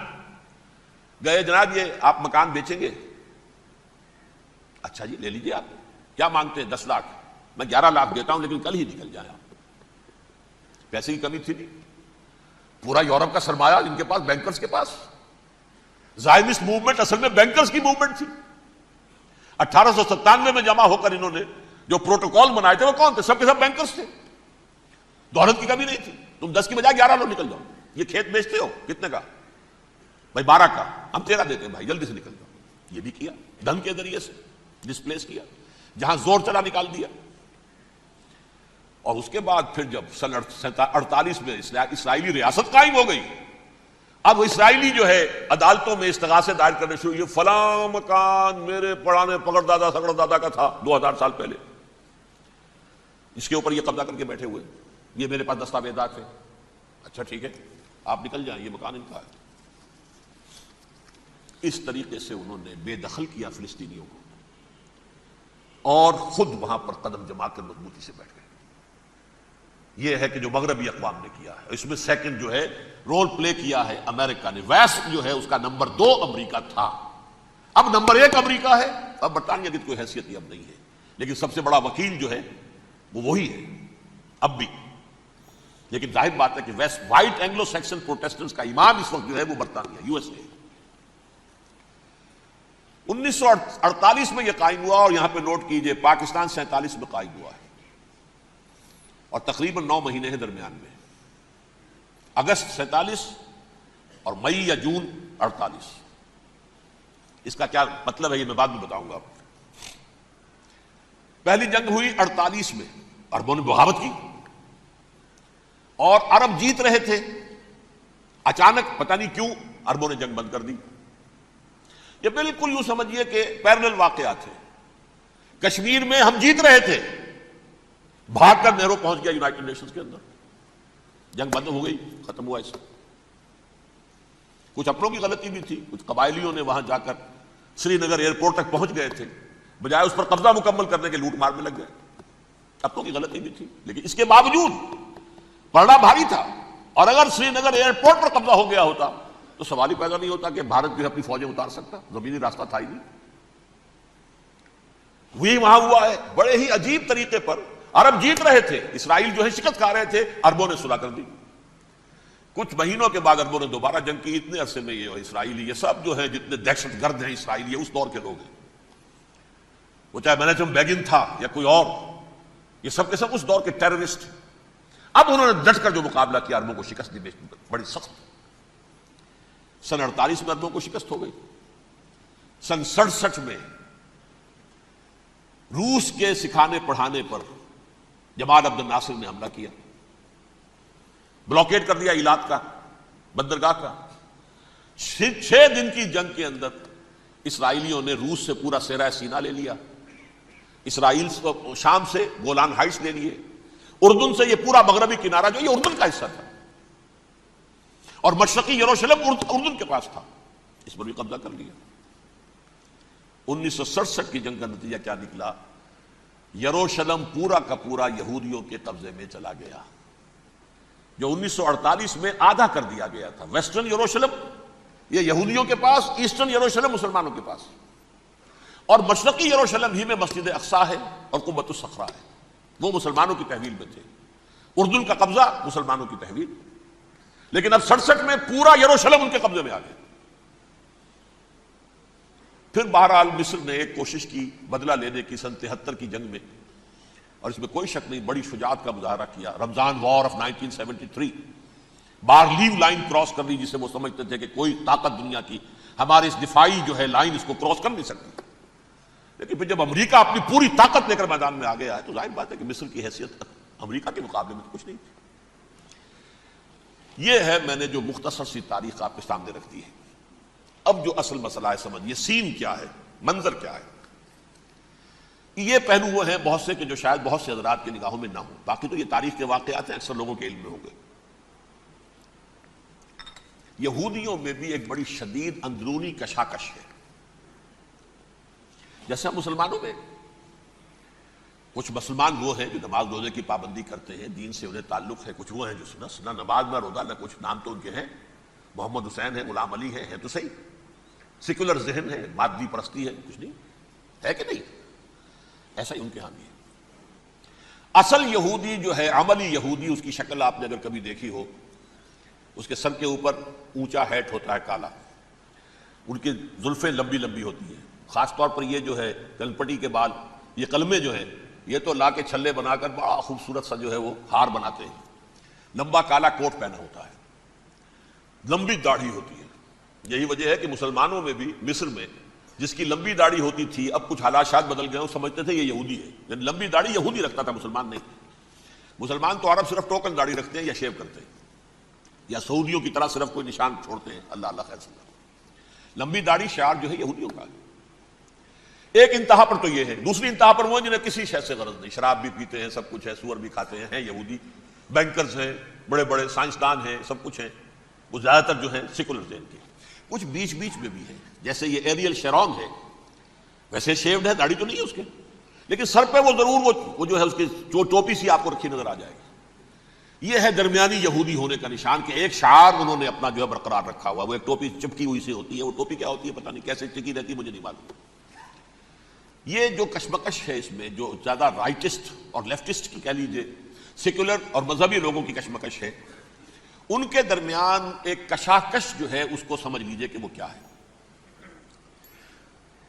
A: گئے، جناب یہ آپ مکان بیچیں گے؟ اچھا جی لے لیجیے، آپ کیا مانگتے ہیں؟ 10 لاکھ، میں 11 لاکھ دیتا ہوں، لیکن کل ہی نکل جائے آپ۔ پیسے کی کمی تھی نہیں، پورا یورپ کا سرمایہ ان کے پاس، بینکرز کے پاس، زائنسٹ موومنٹ اصل میں بینکرز کی موومنٹ تھی۔ 1897 میں جمع ہو کر انہوں نے جو پروٹوکول بنائے تھے وہ کون تھے؟ سب کے سب بینکرز تھے، دولت کی کمی نہیں تھی۔ تم 10 کی بجائے 11 لو، نکل جاؤ۔ یہ کھیت بیچتے ہو کتنے کا؟ بھائی 12 کا، ہم 13 دیتے ہیں بھائی، جلدی سے نکل جاؤ۔ یہ بھی کیا، دھن کے ذریعے سے ڈسپلیس کیا، جہاں زور چلا نکال دیا۔ اور اس کے بعد پھر جب سن 48 میں اسرائیلی ریاست قائم ہو گئی، اب اسرائیلی جو ہے عدالتوں میں استغاثے دائر کرنے شروع، یہ فلاں مکان میرے پرانے پگڑ دادا سگڑ دادا کا تھا 2000 سال پہلے، اس کے اوپر یہ قبضہ کر کے بیٹھے ہوئے، یہ میرے پاس دستاویزات ہیں۔ اچھا ٹھیک ہے، آپ نکل جائیں، یہ مکان ان کا ہے۔ اس طریقے سے انہوں نے بے دخل کیا فلسطینیوں کو اور خود وہاں پر قدم جما کر مضبوطی سے بیٹھ گئے. یہ ہے کہ جو مغربی اقوام نے کیا ہے. اس میں سیکنڈ جو ہے رول پلے کیا ہے امریکہ نے. ویسٹ جو ہے اس کا نمبر 2 امریکہ تھا, اب نمبر 1 امریکہ ہے. اب برطانیہ کی کوئی حیثیت ہی اب نہیں ہے, لیکن سب سے بڑا وکیل جو ہے وہ وہی ہے اب بھی. لیکن ظاہر بات ہے کہ west white Anglo Saxon Protestants کا امام اس وقت جو ہے وہ برطانیہ یو ایس اے. 1948 میں یہ قائم ہوا, اور یہاں پہ نوٹ کیجئے پاکستان 47 میں قائم ہوا ہے, اور تقریباً 9 مہینے ہیں درمیان میں. اگست 47 اور مئی یا جون 48. اس کا کیا مطلب ہے یہ میں بعد میں بتاؤں گا آپ کو. پہلی جنگ ہوئی 48 میں, عربوں نے بغاوت کی اور عرب جیت رہے تھے. اچانک پتہ نہیں کیوں عربوں نے جنگ بند کر دی. یہ بالکل یوں سمجھیے کہ پیرلل واقعات ہیں. کشمیر میں ہم جیت رہے تھے, بھاگ کر نہرو پہنچ گیا یونائٹڈ نیشنز کے اندر, جنگ بند ہو گئی, ختم ہوا. اس کچھ اپنوں کی غلطی بھی تھی, کچھ قبائلیوں نے وہاں جا کر سری نگر ایئرپورٹ تک پہنچ گئے تھے, بجائے اس پر قبضہ مکمل کرنے کے لوٹ مار میں لگ گئے. اپنوں کی غلطی بھی تھی, لیکن اس کے باوجود پڑنا بھاری تھا. اور اگر سری نگر ایئرپورٹ پر قبضہ ہو گیا ہوتا تو سوال ہی پیدا نہیں ہوتا کہ بھارت جو ہے اپنی فوجیں اتار سکتا. زمینی راستہ تھا ہی نہیں. وہی وہاں ہوا ہے بڑے ہی عجیب طریقے پر. عرب جیت رہے تھے, اسرائیل جو ہے شکست کھا رہے تھے, عربوں نے صلح کر دی. کچھ مہینوں کے بعد عربوں نے دوبارہ جنگ کی. اتنے عرصے میں یہ اسرائیلی, یہ سب جو ہے جتنے دہشت گرد ہیں اسرائیلی, یہ اس دور کے لوگ ہیں. وہ چاہے منیجم بیگن تھا یا کوئی اور, یہ سب کے سب اس دور کے ٹیررسٹ. اب انہوں نے ڈٹ کر جو مقابلہ کیا, عربوں کو شکست دی بڑی سخت. سن 48 میں عربوں کو شکست ہو گئی. سن 67 میں روس کے سکھانے پڑھانے پر جمال عبد الناصر نے حملہ کیا, بلاکیٹ کر دیا ایلات کا, بندرگاہ کا. 6 دن کی جنگ کے اندر اسرائیلیوں نے روس سے پورا صحرا سینا لے لیا, اسرائیل شام سے گولان ہائٹس لے لیے, اردن سے یہ پورا مغربی کنارہ جو یہ اردن کا حصہ تھا, اور مشرقی یروشلم اردن کے پاس تھا, اس پر بھی قبضہ کر لیا. 1967 کی جنگ کا نتیجہ کیا نکلا؟ یروشلم پورا کا پورا یہودیوں کے قبضے میں چلا گیا, جو 1948 میں آدھا کر دیا گیا تھا. ویسٹرن یروشلم یہ یہودیوں کے پاس, ایسٹرن یروشلم مسلمانوں کے پاس, اور مشرقی یروشلم ہی میں مسجد اقصیٰ ہے اور قبۃ الصخرہ ہے, وہ مسلمانوں کی تحویل میں تھے. اردن کا قبضہ مسلمانوں کی تحویل. لیکن اب 67 میں پورا یروشلم ان کے قبضے میں آ گیا. پھر بہرحال مصر نے ایک کوشش کی بدلہ لینے کی سن 73 کی جنگ میں, اور اس میں کوئی شک نہیں بڑی شجاعت کا مظاہرہ کیا. رمضان وار آف 1973 بارلیو لائن کراس کر دی, جسے وہ سمجھتے تھے کہ کوئی طاقت دنیا کی ہمارے اس دفاعی جو ہے لائن اس کو کراس کر نہیں سکتی. لیکن پھر جب امریکہ اپنی پوری طاقت لے کر میدان میں آ گیا ہے تو ظاہر بات ہے کہ مصر کی حیثیت امریکہ کے مقابلے میں تو کچھ نہیں. یہ ہے میں نے جو مختصر سی تاریخ آپ کے سامنے رکھ دی ہے. اب جو اصل مسئلہ ہے سمجھیے, سین کیا ہے, منظر کیا ہے. یہ پہلو وہ ہیں بہت سے کہ جو شاید بہت سے حضرات کی نگاہوں میں نہ ہوں, باقی تو یہ تاریخ کے واقعات ہیں, اکثر لوگوں کے علم میں ہوں گے. یہودیوں میں بھی ایک بڑی شدید اندرونی کشاکش ہے. جیسے ہم مسلمانوں میں کچھ مسلمان وہ ہیں جو نماز روزے کی پابندی کرتے ہیں, دین سے انہیں تعلق ہے. کچھ وہ ہیں جو نہ نماز نہ روزہ, نہ کچھ نام تو ان کے ہیں, محمد حسین ہے, غلام علی ہے تو صحیح, سیکولر ذہن ہے, مادی پرستی ہے, کچھ نہیں ہے کہ نہیں, ایسا ہی ان کے ہاں بھی ہے. اصل یہودی جو ہے, عملی یہودی, اس کی شکل آپ نے اگر کبھی دیکھی ہو, اس کے سر کے اوپر اونچا ہیٹ ہوتا ہے کالا, ان کی زلفیں لمبی لمبی ہوتی ہیں, خاص طور پر یہ جو ہے گلپٹی کے بال, یہ قلمے جو ہیں یہ تو لا کے چھلے بنا کر بڑا خوبصورت سا جو ہے وہ ہار بناتے ہیں. لمبا کالا کوٹ پہنا ہوتا ہے, لمبی داڑھی ہوتی ہے. یہی وجہ ہے کہ مسلمانوں میں بھی مصر میں جس کی لمبی داڑھی ہوتی تھی, اب کچھ حالات شاید بدل گئے, وہ سمجھتے تھے یہ یہودی ہے. یعنی لمبی داڑھی یہودی رکھتا تھا, مسلمان نہیں. مسلمان تو عرب صرف ٹوکن داڑھی رکھتے ہیں یا شیو کرتے ہیں, یا سعودیوں کی طرح صرف کوئی نشان چھوڑتے ہیں, اللہ اللہ خیر صلی اللہ. لمبی داڑھی شعار جو ہے یہودیوں کا ہے. ایک انتہا پر تو یہ ہے. دوسری انتہا پر وہ جنہیں کسی شے سے غرض نہیں, شراب بھی پیتے ہیں, سب کچھ ہے, سور بھی کھاتے ہیں یہودی, بینکرز ہیں, بڑے بڑے سائنسدان ہیں, سب کچھ ہیں, وہ زیادہ تر جو ہیں سیکولر ذہن کے. کچھ بیچ بیچ میں بھی ہے، جیسے یہ ایریل شیرون ہے، ویسے شیوڈ ہے، داڑھی تو نہیں ہے اس کے، لیکن سر پہ وہ ضرور وہ جو ہے اس کی ٹوپی سی آپ کو رکھی نظر آ جائے گی۔ یہ ہے درمیانی یہودی ہونے کا نشان کہ ایک شعار انہوں نے اپنا جو ہے برقرار رکھا ہوا، وہ ایک ٹوپی چپکی ہوئی سے ہوتی ہے، وہ ٹوپی کیا ہوتی ہے پتہ نہیں، کیسے ٹکی رہتی ہے مجھے نہیں معلوم۔ یہ جو کشمکش ہے اس میں، جو زیادہ رائٹسٹ اور لیفٹسٹ کی کہہ لیجیے، سیکولر اور مذہبی لوگوں کی کشمکش ہے، ان کے درمیان ایک کشاکش جو ہے اس کو سمجھ لیجیے کہ وہ کیا ہے۔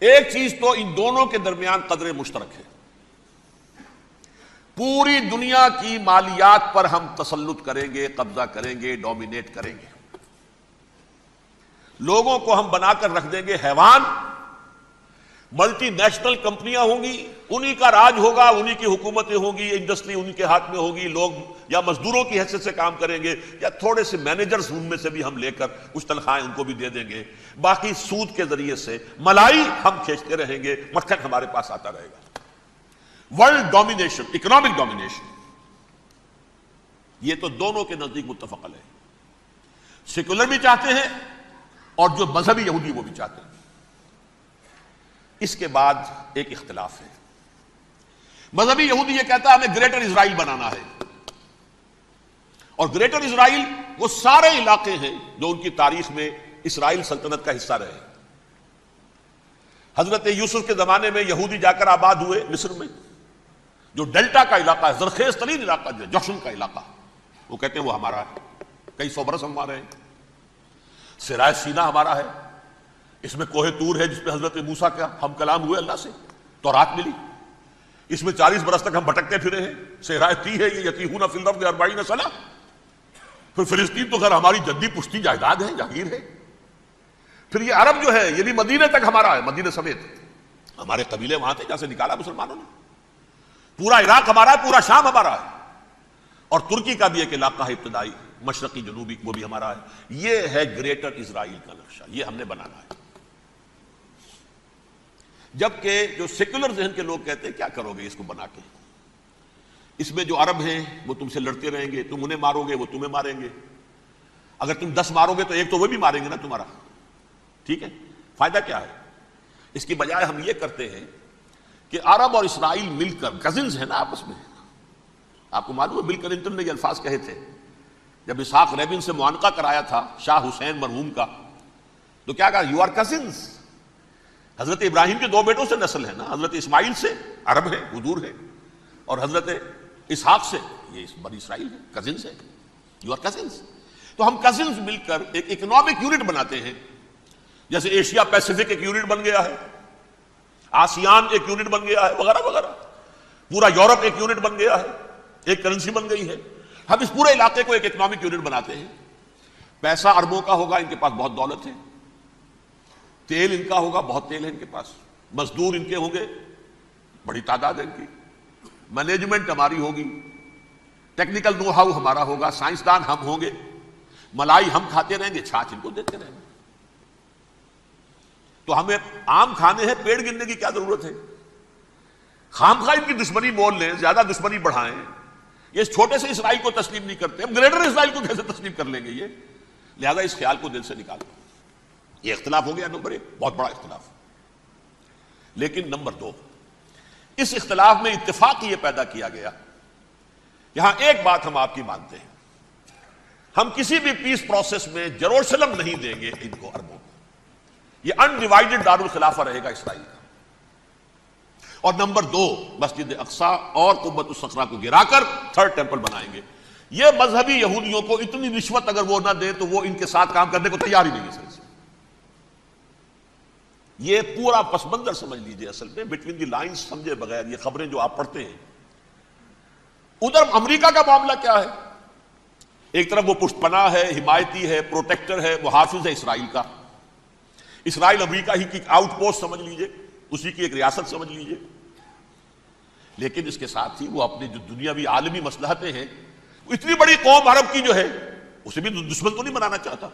A: ایک چیز تو ان دونوں کے درمیان قدر مشترک ہے، پوری دنیا کی مالیات پر ہم تسلط کریں گے، قبضہ کریں گے، ڈومینیٹ کریں گے، لوگوں کو ہم بنا کر رکھ دیں گے حیوان، ملٹی نیشنل کمپنیاں ہوں گی، انہی کا راج ہوگا، انہی کی حکومتیں ہوں گی، انڈسٹری انہی کے ہاتھ میں ہوگی، لوگ یا مزدوروں کی حیثیت سے کام کریں گے یا تھوڑے سے مینیجرز ان میں سے بھی ہم لے کر کچھ تنخواہیں ان کو بھی دے دیں گے، باقی سود کے ذریعے سے ملائی ہم کھینچتے رہیں گے، مکھن ہمارے پاس آتا رہے گا۔ ورلڈ ڈومینیشن، اکنامک ڈومینیشن، یہ تو دونوں کے نزدیک متفق علیہ ہے، سیکولر بھی چاہتے ہیں اور جو مذہبی یہودی وہ بھی چاہتے ہیں۔ اس کے بعد ایک اختلاف ہے، مذہبی یہودی یہ کہتا ہے ہمیں گریٹر اسرائیل بنانا ہے، اور گریٹر اسرائیل وہ سارے علاقے ہیں جو ان کی تاریخ میں اسرائیل سلطنت کا حصہ رہے۔ حضرت یوسف کے زمانے میں یہودی جا کر آباد ہوئے مصر میں، جو ڈیلٹا کا علاقہ ہے، زرخیز ترین علاقہ جو ہے، جوشن کا علاقہ، وہ کہتے ہیں وہ ہمارا ہے، کئی سو برس ہمارے ہیں۔ سرائے سینا ہمارا ہے، اس میں کوہ طور ہے جس پہ حضرت موسیٰ کا ہم کلام ہوئے اللہ سے، تورات ملی، اس میں 40 برس تک ہم بھٹکتے پھرے ہیں۔ صحرائے تی ہے یہ یتیہون فی الارض 40 سنہ۔ پھر فلسطین تو خیر ہماری جدی پشتی جائیداد ہے، جاگیر ہے۔ پھر یہ عرب جو ہے یہ بھی مدینے تک ہمارا ہے، مدینے سمیت ہمارے قبیلے وہاں تھے جہاں سے نکالا مسلمانوں نے، پورا عراق ہمارا ہے، پورا شام ہمارا ہے، اور ترکی کا بھی ایک علاقہ ہے ابتدائی مشرقی جنوبی، وہ بھی ہمارا ہے۔ یہ ہے گریٹر اسرائیل کا نقشہ، یہ ہم نے بنانا ہے۔ جبکہ جو سیکولر ذہن کے لوگ کہتے ہیں کیا کرو گے اس کو بنا کے، اس میں جو عرب ہیں وہ تم سے لڑتے رہیں گے، تم انہیں مارو گے وہ تمہیں ماریں گے، اگر تم 10 مارو گے تو ایک تو وہ بھی ماریں گے نا تمہارا، ٹھیک ہے؟ فائدہ کیا ہے؟ اس کی بجائے ہم یہ کرتے ہیں کہ عرب اور اسرائیل مل کر، کزنز ہیں نا آپس میں، آپ کو معلوم ہے بل کلنٹن نے یہ الفاظ کہے تھے جب اسحاق ریبن سے معانقہ کرایا تھا شاہ حسین مرحوم کا، تو کیا کہا؟ You are cousins. حضرت ابراہیم کے 2 بیٹوں سے نسل ہے نا، حضرت اسماعیل سے عرب ہے، حضور ہے، اور حضرت اسحاق سے یہ بنی اسرائیل ہے، کزنز ہے، یو آر کزنز۔ تو ہم کزنز مل کر ایک اکنامک یونٹ بناتے ہیں، جیسے ایشیا پیسیفک ایک یونٹ بن گیا ہے، آسیان ایک یونٹ بن گیا ہے، وغیرہ وغیرہ، پورا یورپ ایک یونٹ بن گیا ہے، ایک کرنسی بن گئی ہے۔ ہم اس پورے علاقے کو ایک اکنامک یونٹ بناتے ہیں، پیسہ اربوں کا ہوگا، ان کے پاس بہت دولت ہے، تیل ان کا ہوگا، بہت تیل ہے ان کے پاس، مزدور ان کے ہوں گے، بڑی تعداد ہے ان کی، مینجمنٹ ہماری ہوگی، ٹیکنیکل نو ہاؤ ہمارا ہوگا، سائنسدان ہم ہوں گے، ملائی ہم کھاتے رہیں گے، چھاچھ ان کو دیتے رہیں گے۔ تو ہمیں آم کھانے ہیں، پیڑ گننے کی کیا ضرورت ہے؟ خام خواہ ان کی دشمنی مول لیں، زیادہ دشمنی بڑھائیں، یہ اس چھوٹے سے اسرائیل کو تسلیم نہیں کرتے، ہم گریٹر اسرائیل کو کیسے تسلیم کر لیں گے؟ یہ لہذا اس خیال کو دل سے نکال دیں۔ یہ اختلاف ہو گیا نمبر 1، بہت بڑا اختلاف۔ لیکن نمبر 2، اس اختلاف میں اتفاق یہ پیدا کیا گیا، یہاں ایک بات ہم آپ کی مانتے ہیں، ہم کسی بھی پیس پروسیس میں جروسلم نہیں دیں گے ان کو، عربوں کو، یہ انڈیوائیڈڈ دارالخلافہ رہے گا اسرائیل کا۔ اور نمبر 2، مسجد اقصیٰ اور قبۃ الصخرہ کو گرا کر 3rd ٹیمپل بنائیں گے۔ یہ مذہبی یہودیوں کو اتنی رشوت اگر وہ نہ دیں تو وہ ان کے ساتھ کام کرنے کو تیار ہی نہیں ہے سر۔ یہ پورا پس منظر سمجھ لیجئے، اصل میں بٹوین دی لائنز سمجھے بغیر یہ خبریں جو آپ پڑھتے ہیں۔ ادھر امریکہ کا معاملہ کیا ہے؟ ایک طرف وہ پشت پناہ ہے، حمایتی ہے، پروٹیکٹر ہے، محافظ ہے اسرائیل کا، اسرائیل امریکہ ہی کی آؤٹ پوسٹ سمجھ لیجئے، اسی کی ایک ریاست سمجھ لیجئے، لیکن اس کے ساتھ ہی وہ اپنی جو دنیاوی عالمی مصلحتیں ہیں، اتنی بڑی قوم عرب کی جو ہے اسے بھی دشمن تو نہیں بنانا چاہتا،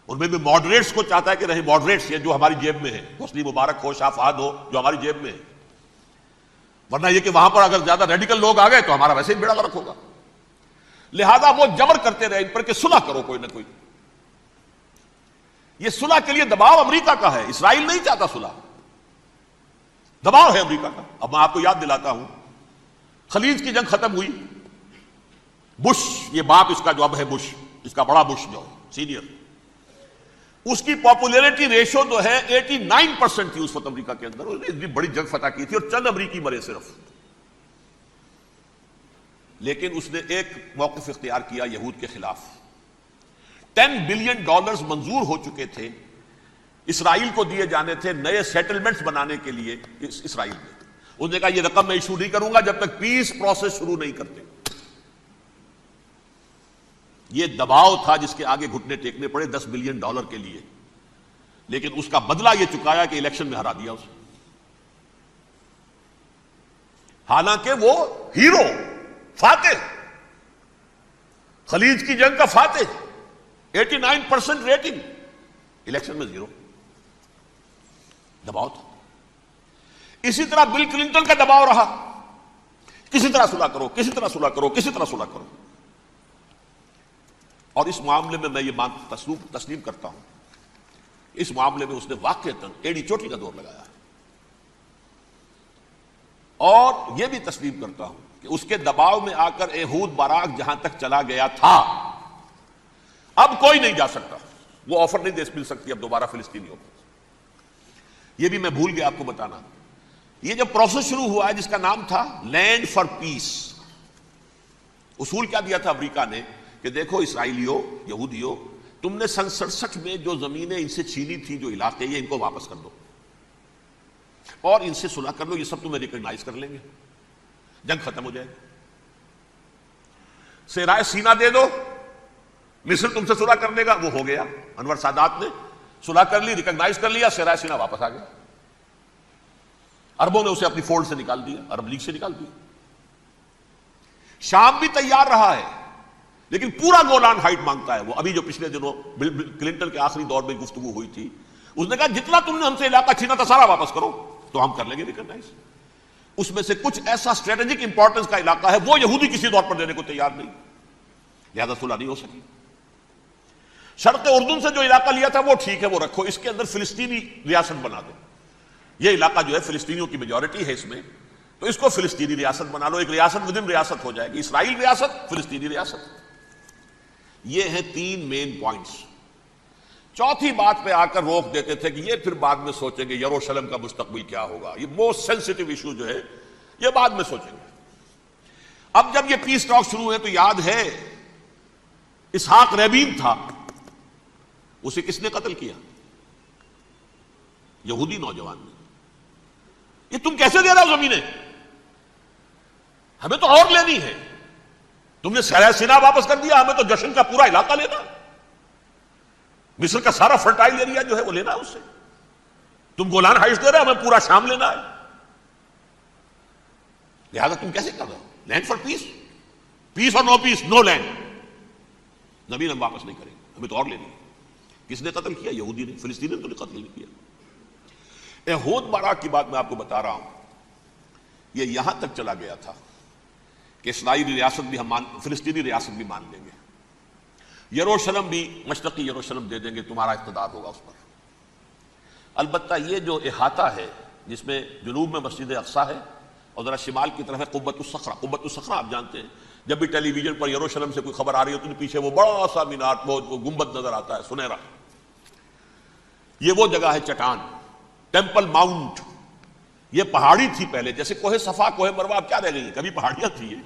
A: ان میں بھی ماڈریٹس کو چاہتا ہے کہ رہے ماڈریٹس، یہ جو ہماری جیب میں ہے، حسنی مبارک ہو، شاہ فہد ہو، جو ہماری جیب میں ہے، ورنہ یہ کہ وہاں پر اگر زیادہ ریڈیکل لوگ آ گئے تو ہمارا ویسے ہی بیڑا غرق ہوگا۔ لہذا وہ جبر کرتے رہے ان پر کہ صلح کرو کوئی نہ کوئی۔ یہ صلح کے لیے دباؤ امریکہ کا ہے، اسرائیل نہیں چاہتا صلح، دباؤ ہے امریکہ کا۔ اب میں آپ کو یاد دلاتا ہوں، خلیج کی جنگ ختم ہوئی، بش، یہ باپ اس کا جو اب ہے بش، اس کا بڑا بش جو سینئر، اس کی پاپولیرٹی ریشو جو ہے 89% تھی اس وقت امریکہ کے اندر، اس نے بڑی جنگ فتح کی تھی اور چند امریکی مرے صرف، لیکن اس نے ایک موقف اختیار کیا یہود کے خلاف۔ $10 بلین منظور ہو چکے تھے، اسرائیل کو دیے جانے تھے نئے سیٹلمنٹس بنانے کے لیے اسرائیل میں۔ اس نے کہا یہ رقم میں ایشو نہیں کروں گا جب تک پیس پروسیس شروع نہیں کرتے۔ یہ دباؤ تھا جس کے آگے گھٹنے ٹیکنے پڑے $10 بلین کے لیے، لیکن اس کا بدلہ یہ چکایا کہ الیکشن میں ہرا دیا اسے، حالانکہ وہ ہیرو، فاتح، خلیج کی جنگ کا فاتح، 89% ریٹنگ، الیکشن میں 0، دباؤ تھا۔ اسی طرح بل کلنٹن کا دباؤ رہا، کسی طرح صلح کرو، کسی طرح صلح کرو، کسی طرح صلح کرو، اور اس معاملے میں میں یہ تسلیم کرتا ہوں، اس معاملے میں اس نے واقعتاً ایڑی چوٹی کا دور لگایا، اور یہ بھی تسلیم کرتا ہوں کہ اس کے دباؤ میں آ کر ایہود باراک جہاں تک چلا گیا تھا، اب کوئی نہیں جا سکتا، وہ آفر نہیں دے مل سکتی اب دوبارہ فلسطینیوں کو۔ یہ بھی میں بھول گیا آپ کو بتانا، یہ جب پروسیس شروع ہوا ہے جس کا نام تھا لینڈ فار پیس، اصول کیا دیا تھا امریکہ نے کہ دیکھو اسرائیلیوں، یہودیوں، تم نے سن 67 میں جو زمینیں ان سے چھینی تھی، جو علاقے، یہ ان کو واپس کر دو اور ان سے صلح کر لو، یہ سب تمہیں ریکگنائز کر لیں گے، جنگ ختم ہو جائے گی۔ صحرائے سینا دے دو، مصر تم سے صلح کر لے گا، وہ ہو گیا، انور سادات نے صلح کر لی، ریکگنائز کر لیا، صحرائے سینا واپس آ گیا۔ عربوں نے اسے اپنی فولڈ سے نکال دیا، عرب لیگ سے نکال دیا۔ شام بھی تیار رہا ہے، لیکن پورا گولان ہائٹ مانگتا ہے وہ۔ ابھی جو پچھلے دنوں کلنٹن کے آخری دور میں گفتگو ہوئی تھی، اس نے کہا جتنا تم نے ہم سے علاقہ چھینا تھا سارا واپس کرو تو ہم کر لیں گے ریکگنائز۔ اس میں سے کچھ ایسا اسٹریٹجک امپورٹنس کا علاقہ ہے وہ یہودی کسی طور پر دینے کو تیار نہیں، لہذا صلح نہیں ہو سکی۔ شرق اردن سے جو علاقہ لیا تھا وہ ٹھیک ہے، وہ رکھو، اس کے اندر فلسطینی ریاست بنا دو، یہ علاقہ جو ہے فلسطینیوں کی میجورٹی ہے اس میں، تو اس کو فلسطینی ریاست بنا لو، ایک ریاست ودن ریاست ہو جائے گی، اسرائیل ریاست، فلسطینی ریاست۔ یہ ہیں 3 مین پوائنٹس۔ چوتھی بات پہ آ کر روک دیتے تھے کہ یہ پھر بعد میں سوچیں گے یروشلم کا مستقبل کیا ہوگا، یہ موسٹ سینسٹیو ایشو جو ہے یہ بعد میں سوچیں گے۔ اب جب یہ پیس ٹاک شروع ہوئے تو یاد ہے اسحاق ریبین تھا، اسے کس نے قتل کیا؟ یہودی نوجوان نے۔ یہ تم کیسے دے رہے ہو زمینیں؟ ہمیں تو اور لینی ہے، تم نے صحرائے سینا واپس کر دیا، ہمیں تو جشن کا پورا علاقہ لینا، مصر کا سارا فرٹائل ایریا جو ہے وہ لینا ہے اس سے، تم گولان ہائٹس دے رہے ہو، ہمیں پورا شام لینا ہے، لہذا تم کیسے کر رہے ہو؟ لینڈ فار پیس، پیس اور نو پیس، نو لینڈ، زمین ہم واپس نہیں کریں گے، ہمیں تو اور لینی ہے۔ کس نے قتل کیا؟ یہودی نے، فلسطینی نے تو قتل نہیں کیا۔ ایہود باراک کی بات میں آپ کو بتا رہا ہوں، یہ یہاں تک چلا گیا تھا کہ اسرائیلی ریاست بھی ہم فلسطینی ریاست بھی مان لیں گے، یروشلم بھی، مشرقی یروشلم دے دیں گے، تمہارا اقتدار ہوگا اس پر۔ البتہ یہ جو احاطہ ہے جس میں جنوب میں مسجد اقصیٰ ہے اور ذرا شمال کی طرف ہے قبۃ الصخرہ، قبۃ الصخرہ آپ جانتے ہیں، جب بھی ٹیلی ویژن پر یروشلم سے کوئی خبر آ رہی ہے تو پیچھے وہ بڑا سا مینار، وہ گنبد نظر آتا ہے سنہرا، یہ وہ جگہ ہے چٹان، ٹیمپل ماؤنٹ۔ یہ پہاڑی تھی پہلے، جیسے کوہ صفا، کوہ مروہ، اب کیا رہ گئی؟ کبھی پہاڑیاں تھی یہ،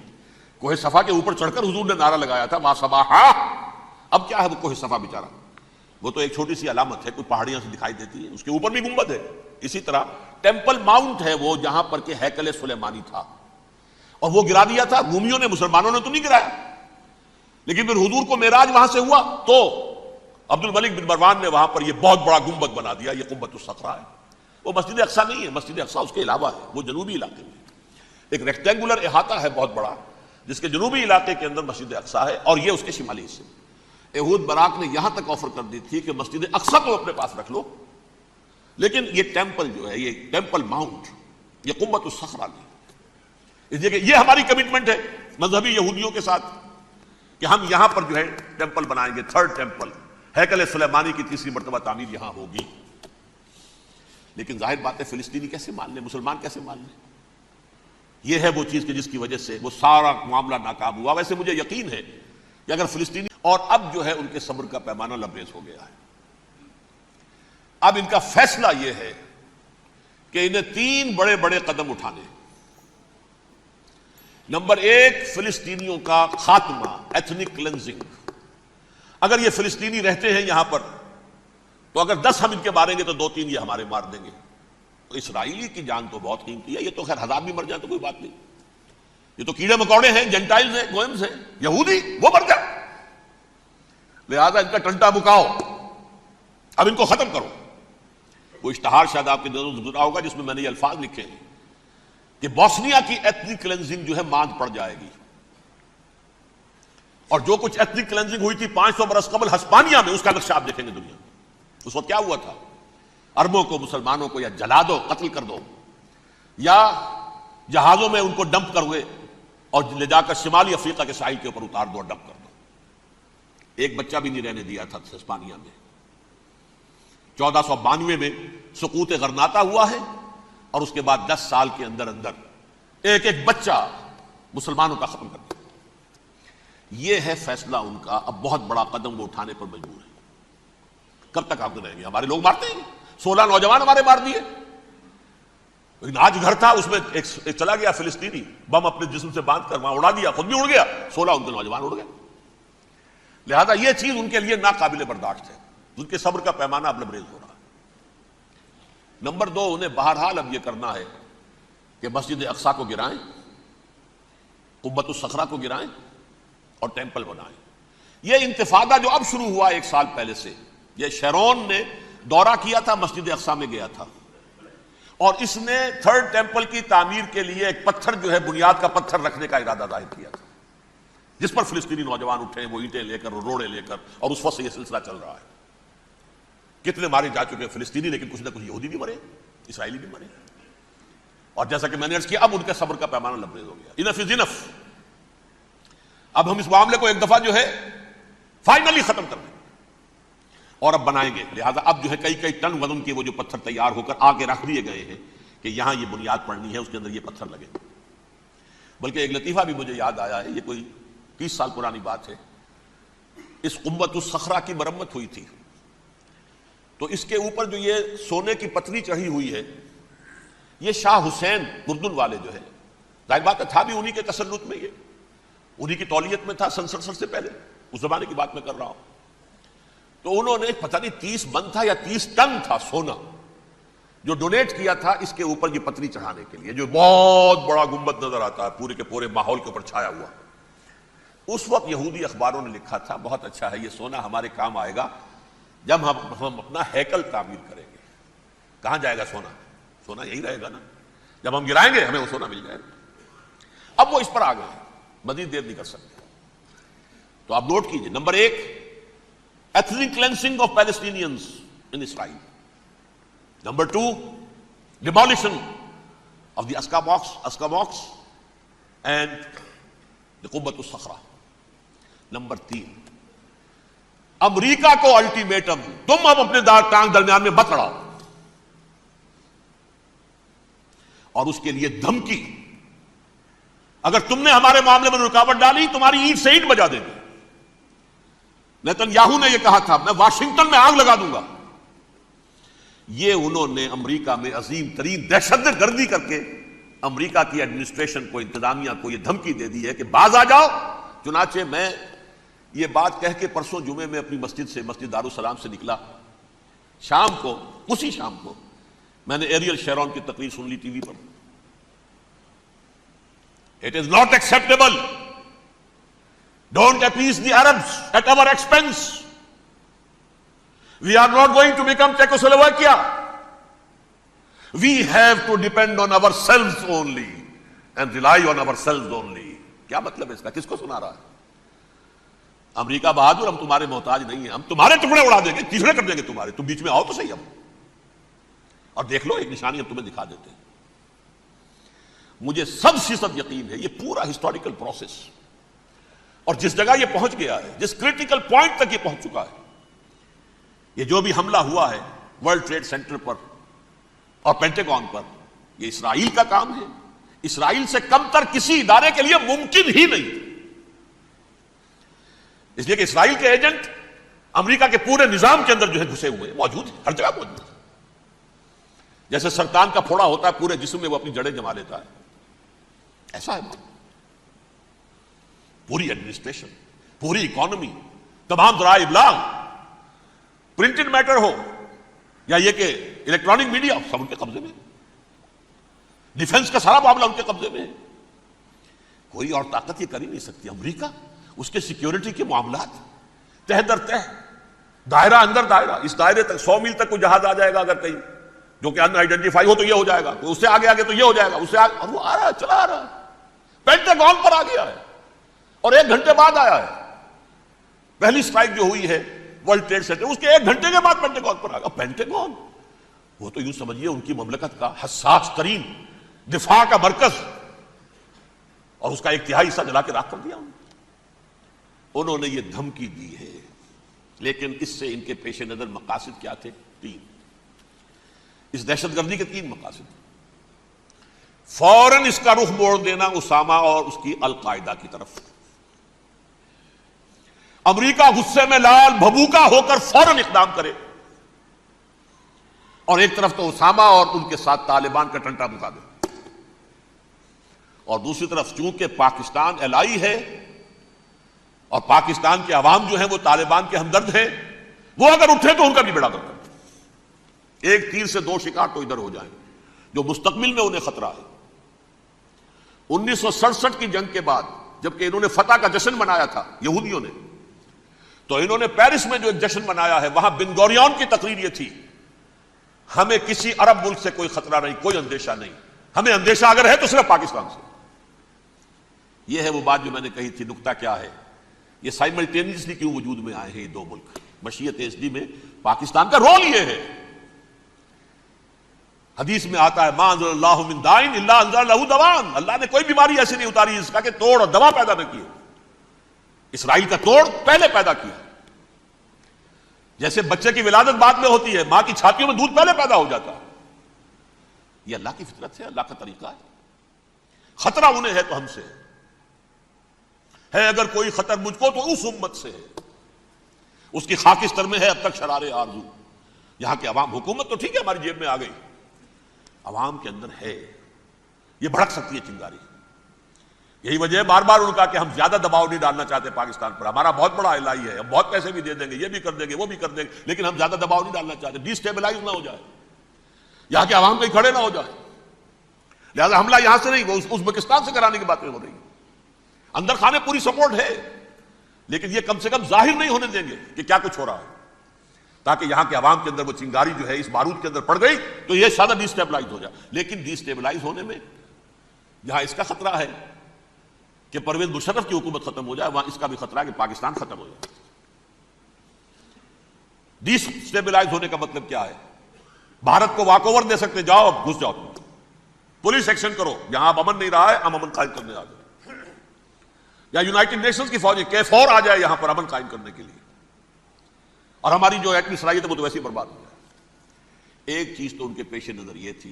A: کوہ صفا کے اوپر چڑھ کر حضور نے نعرہ لگایا تھا ما صباحا، اب کیا ہے وہ کوہ صفا بیچارہ، وہ تو ایک چھوٹی سی علامت ہے، کچھ پہاڑیاں سے دکھائی دیتی ہے، اس کے اوپر بھی گنبد ہے۔ اسی طرح ٹیمپل ماؤنٹ ہے وہ جہاں پر کہ ہیکل سلیمانی تھا، اور وہ گرا دیا تھا رومیوں نے، مسلمانوں نے تو نہیں گرایا، لیکن پھر حضور کو معراج وہاں سے ہوا تو عبد الملک بن مروان نے وہاں پر یہ بہت بڑا گنبد بنا دیا، یہ قبۃ الصخرہ ہے۔ وہ مسجد اقصیٰ نہیں ہے، مسجد اقصیٰ اس کے علاوہ ہے، وہ جنوبی علاقے میں ایک ریکٹینگولر احاطہ ہے بہت بڑا، جس کے جنوبی علاقے کے اندر مسجد اقصیٰ ہے، اور یہ اس کے شمالی حصے۔ ایہود باراک نے یہاں تک آفر کر دی تھی کہ مسجد اقصیٰ کو اپنے پاس رکھ لو، لیکن یہ ٹیمپل جو ہے، یہ ٹیمپل ماؤنٹ، یہ قبۃ الصخرہ نہیں، اس لیے کہ یہ ہماری کمٹمنٹ ہے مذہبی یہودیوں کے ساتھ کہ ہم یہاں پر جو ہے ٹیمپل بنائیں گے، 3rd ٹیمپل، ہیکل سلیمانی کی تیسری مرتبہ تعمیر یہاں ہوگی. لیکن ظاہر بات ہے فلسطینی کیسے مان لیں, مسلمان کیسے مان لیں؟ یہ ہے وہ چیز کہ جس کی وجہ سے وہ سارا معاملہ ناکام ہوا. ویسے مجھے یقین ہے کہ اگر فلسطینی, اور اب جو ہے ان کے صبر کا پیمانہ لبریز ہو گیا ہے. اب ان کا فیصلہ یہ ہے کہ انہیں 3 بڑے بڑے قدم اٹھانے. نمبر 1, فلسطینیوں کا خاتمہ, ایتھنک کلینزنگ. اگر یہ فلسطینی رہتے ہیں یہاں پر تو اگر 10 ہم ان کے ماریں گے تو 2-3 یہ ہمارے مار دیں گے. تو اسرائیلی کی جان تو بہت قیمتی ہے. یہ تو خیر 1000 بھی مر جائیں تو کوئی بات نہیں, یہ تو کیڑے مکوڑے ہیں, جنٹائلز ہیں, گوئمز ہیں, یہودی, وہ مر جائے. لہذا ان کا ٹنٹا بکاؤ, اب ان کو ختم کرو. وہ اشتہار شاید آپ کے نظروں سے گزرا ہوگا جس میں میں نے یہ الفاظ لکھے ہیں کہ بوسنیا کی ایتھنک کلینزنگ جو ہے ماند پڑ جائے گی. اور جو کچھ ایتھنک کلینزنگ ہوئی تھی 500 برس قبل ہسپانیہ میں, اس کا نقشہ آپ دیکھیں گے دنیا میں. اس وقت کیا ہوا تھا؟ عربوں کو, مسلمانوں کو یا جلا دو, قتل کر دو, یا جہازوں میں ان کو ڈمپ کر ہوئے اور لے جا کر شمالی افریقہ کے ساحل کے اوپر اتار دو اور ڈمپ کر دو. ایک بچہ بھی نہیں رہنے دیا تھا ہسپانیہ میں. 1492 میں سقوط غرناطہ ہوا ہے, اور اس کے بعد 10 سال کے اندر اندر ایک ایک بچہ مسلمانوں کا ختم کر دیا. یہ ہے فیصلہ ان کا. اب بہت بڑا قدم وہ اٹھانے پر مجبور ہے. کب تک آپ رہیں گے؟ ہمارے لوگ مارتے ہیں, 16 نوجوان ہمارے مار دیے. لیکن آج گھر تھا, اس میں ایک چلا گیا فلسطینی, بم اپنے جسم سے باندھ کر وہاں اڑا دیا, خود بھی اڑ گیا, 16 ان کے نوجوان اڑ گئے. لہذا یہ چیز ان کے لیے ناقابل برداشت ہے. ان کے صبر کا پیمانہ اب لبریز ہو رہا ہے. نمبر 2, انہیں بہرحال اب یہ کرنا ہے کہ مسجد اقصی کو گرائیں, قبۃ الصخرہ کو گرائیں اور ٹیمپل بنائیں. یہ انتفاضہ جو اب شروع ہوا 1 سال پہلے سے, یہ شیرون نے دورہ کیا تھا, مسجد اقصی میں گیا تھا, اور اس نے 3rd ٹیمپل کی تعمیر کے لیے ایک پتھر جو ہے بنیاد کا پتھر رکھنے کا ارادہ ظاہر کیا تھا, جس پر فلسطینی نوجوان اٹھے, وہ اینٹیں لے کر, روڑے لے کر, اور اس وقت سے یہ سلسلہ چل رہا ہے. کتنے مارے جا چکے فلسطینی, لیکن کچھ نہ کچھ یہودی بھی مرے, اسرائیلی بھی مرے. اور جیسا کہ میں نے عرض کیا, اب ان کے صبر کا پیمانہ لبریز ہو گیا. انف از انف. اب ہم اس معاملے کو ایک دفعہ جو ہے فائنلی ختم کر دیں اور اب بنائیں گے. لہذا اب جو ہے کئی ٹن وزن کے وہ جو پتھر تیار ہو کر آگے رکھ دیے گئے ہیں کہ یہاں یہ بنیاد پڑنی ہے, اس کے اندر یہ پتھر لگے. بلکہ ایک لطیفہ بھی مجھے یاد آیا ہے, یہ کوئی 30 سال پرانی بات ہے. اس قبۃ الصخرہ کی مرمت ہوئی تھی, تو اس کے اوپر جو یہ سونے کی پتری چڑھی ہوئی ہے, یہ شاہ حسین اردن والے جو ہے, ظاہر بات ہے تھا بھی انہی کے تسلط میں, یہ انہی کی تولیت میں تھا سن 67 سے پہلے, اس زمانے کی بات میں کر رہا ہوں. تو انہوں نے پتہ نہیں 30 من تھا یا 30 ٹن تھا سونا جو ڈونیٹ کیا تھا اس کے اوپر یہ پتری چڑھانے کے لیے, جو بہت بڑا گنبد نظر آتا ہے پورے کے پورے ماحول کے اوپر چھایا ہوا. اس وقت یہودی اخباروں نے لکھا تھا بہت اچھا ہے, یہ سونا ہمارے کام آئے گا جب ہم اپنا ہیکل تعمیر کریں گے. کہاں جائے گا سونا؟ سونا یہی رہے گا نا, جب ہم گرائیں گے ہمیں وہ سونا مل جائے گا. اب وہ اس پر آ گئے, مزید دیر نہیں کر سکتے. تو آپ نوٹ کیجئے, number 1, ethnic cleansing of Palestinians in Israel. Number 2, demolition of the Aqsa Mosque and the Qubbat al-Sakhra. Number 3, امریکہ کو الٹیمیٹم, تم اب اپنے ٹانگ درمیان میں مت لڑاؤ, اور اس کے لیے دھمکی, اگر تم نے ہمارے معاملے میں رکاوٹ ڈالی تمہاری اینٹ سے اینٹ بجا دیں گے. نیتن یاہو نے یہ کہا تھا میں واشنگٹن میں آگ لگا دوں گا. یہ انہوں نے امریکہ میں عظیم ترین دہشت گردی کر کے امریکہ کی ایڈمنسٹریشن کو, انتظامیہ کو یہ دھمکی دے دی ہے کہ باز آ جاؤ. چنانچہ میں یہ بات کہہ کے پرسوں جمعے میں اپنی مسجد سے, مسجد دارالسلام سے نکلا, شام کو, اسی شام کو میں نے ایریل شیرون کی تقریر سن لی T V per. It is not acceptable. Don't appease the Arabs at our expense. We are not going to become Czechoslovakia. We have to depend on ourselves only and rely on ourselves only. کیا مطلب ہے اس کا؟ کس کو سنا رہا ہے؟ امریکہ بہادر, ہم تمہارے محتاج نہیں ہیں, ہم تمہارے ٹکڑے اڑا دیں گے, تیسرے کر دیں گے تمہارے, تم بیچ میں آؤ تو صحیح ہم, اور دیکھ لو ایک نشانی ہم تمہیں دکھا دیتے ہیں. مجھے 100% یقین ہے یہ پورا ہسٹوریکل پروسیس, اور جس جگہ یہ پہنچ گیا ہے, جس کریٹیکل پوائنٹ تک یہ پہنچ چکا ہے, یہ جو بھی حملہ ہوا ہے ورلڈ ٹریڈ سینٹر پر اور پینٹاگون پر، یہ اسرائیل کا کام ہے. اسرائیل سے کم تر کسی ادارے کے لیے ممکن ہی نہیں، اس لیے کہ اسرائیل کے ایجنٹ امریکہ کے پورے نظام کے اندر جو ہے گھسے ہوئے ہیں، موجود ہیں، ہر جگہ موجود ہیں. جیسے سرطان کا پھوڑا ہوتا ہے پورے جسم میں وہ اپنی جڑیں جما لیتا ہے، ایسا ہے بات. پوری ایڈمنسٹریشن، پوری اکانومی، تمام ذرائع ابلاغ، پرنٹڈ میٹر ہو یا یہ کہ الیکٹرانک میڈیا، سب ان کے قبضے میں. ڈیفنس کا سارا معاملہ ان کے قبضے میں ہے. کوئی اور طاقت یہ کر ہی نہیں سکتی. امریکہ، اس کے سیکیورٹی کے معاملات تہ در تہ، دائرہ اندر دائرہ، اس دائرے تک 100 میل تک کوئی جہاز آ جائے گا اگر کہیں جو کہ ان آئیڈینٹیفائی ہو تو یہ ہو جائے گا، اس سے آگے آگے تو یہ ہو جائے گا، اس سے آگے، اور وہ آ رہا ہے، چلا آ رہا ہے. پینٹاگون پر آ گیا ہے اور 1 گھنٹے بعد آیا ہے. پہلی سٹرائک جو ہوئی ہے ورلڈ ٹریڈ سینٹر، اس کے 1 گھنٹے کے بعد پینٹاگون پر آ گیا. پینٹاگون وہ تو یوں سمجھیے ان کی مملکت کا حساس ترین دفاع کا مرکز، اور اس کا 1/3 حصہ جلا کے راکھ کر دیا. انہوں نے یہ دھمکی دی ہے، لیکن اس سے ان کے پیش نظر مقاصد کیا تھے؟ 3. اس دہشت گردی کے 3 مقاصد. فوراً اس کا رخ موڑ دینا اسامہ اور اس کی القاعدہ کی طرف. امریکہ غصے میں لال بھبوکا ہو کر فوراً اقدام کرے، اور ایک طرف تو اسامہ اور ان کے ساتھ طالبان کا ٹنٹا مکا دے، اور دوسری طرف چونکہ پاکستان الائی ہے اور پاکستان کے عوام جو ہیں وہ طالبان کے ہمدرد ہیں، وہ اگر اٹھے تو ان کا بھی بیڑا کرتا. ایک تیر سے 2 شکار تو ادھر ہو جائیں، جو مستقبل میں انہیں خطرہ ہے. 1967 کی جنگ کے بعد جبکہ انہوں نے فتح کا جشن منایا تھا یہودیوں نے، تو انہوں نے پیرس میں جو ایک جشن منایا ہے، وہاں بن گوریون کی تقریر یہ تھی: ہمیں کسی عرب ملک سے کوئی خطرہ نہیں، کوئی اندیشہ نہیں، ہمیں اندیشہ اگر ہے تو صرف پاکستان سے. یہ ہے وہ بات جو میں نے کہی تھی. نکتہ کیا ہے؟ یہ سائملٹینیسلی کیوں وجود میں آئے ہیں یہ 2 ملک؟ مشیت ازلی میں پاکستان کا رول یہ ہے. حدیث میں آتا ہے ما انزل اللہ من داء الا انزل له دواء، اللہ نے کوئی بیماری ایسی نہیں اتاری جس کا کہ توڑ اور دوا پیدا نہ کی ہو. اسرائیل کا توڑ پہلے پیدا کیا. جیسے بچے کی ولادت بعد میں ہوتی ہے، ماں کی چھاتیوں میں دودھ پہلے پیدا ہو جاتا ہے. یہ اللہ کی فطرت ہے، اللہ کا طریقہ ہے. خطرہ انہیں ہے تو ہم سے ہے. اگر کوئی خطر مجھ کو تو اس امت سے ہے. اس کی خاکستر میں ہے اب تک شرار آرزو. یہاں کے عوام، حکومت تو ٹھیک ہے ہماری جیب میں آ گئی، عوام کے اندر ہے، یہ بھڑک سکتی ہے چنگاری. یہی وجہ ہے بار بار ان کا کہ ہم زیادہ دباؤ نہیں ڈالنا چاہتے پاکستان پر. ہمارا بہت بڑا الائی ہے، ہم بہت پیسے بھی دے دیں گے، یہ بھی کر دیں گے، وہ بھی کر دیں گے، لیکن ہم زیادہ دباؤ نہیں ڈالنا چاہتے، ڈی سٹیبلائز نہ ہو جائے، یہاں کے عوام کہیں کھڑے نہ ہو جائے. لہذا حملہ یہاں سے نہیں، وہ ازبکستان سے کرانے کی باتیں ہو رہی ہیں. اندر خانے پوری سپورٹ ہے، لیکن یہ کم سے کم ظاہر نہیں ہونے دیں گے کہ کیا کچھ ہو رہا ہے، تاکہ یہاں کے عوام کے اندر وہ چنگاری جو ہے اس بارود کے اندر پڑ گئی تو یہ سادہ ڈی سٹیبلائز ہو جائے. لیکن ڈی سٹیبلائز ہونے میں جہاں اس کا خطرہ ہے کہ پرویز مشرف کی حکومت ختم ہو جائے، وہاں اس کا بھی خطرہ ہے کہ پاکستان ختم ہو جائے. ڈی سٹیبلائز ہونے کا مطلب کیا ہے؟ بھارت کو واک اوور دے سکتے، جاؤ اب گھس جاؤ، تم پولیس ایکشن کرو، یہاں اب امن نہیں رہا ہے، ہم امن قائم کرنے آ جائیں. یا یونائٹڈ نیشنز کی فوجی KFOR آ جائے یہاں پر امن قائم کرنے کے لیے، اور ہماری جو ایٹمی صلاحیت ہے وہ تو ویسے ہی برباد ہو جائے. ایک چیز تو ان کے پیش نظر یہ تھی،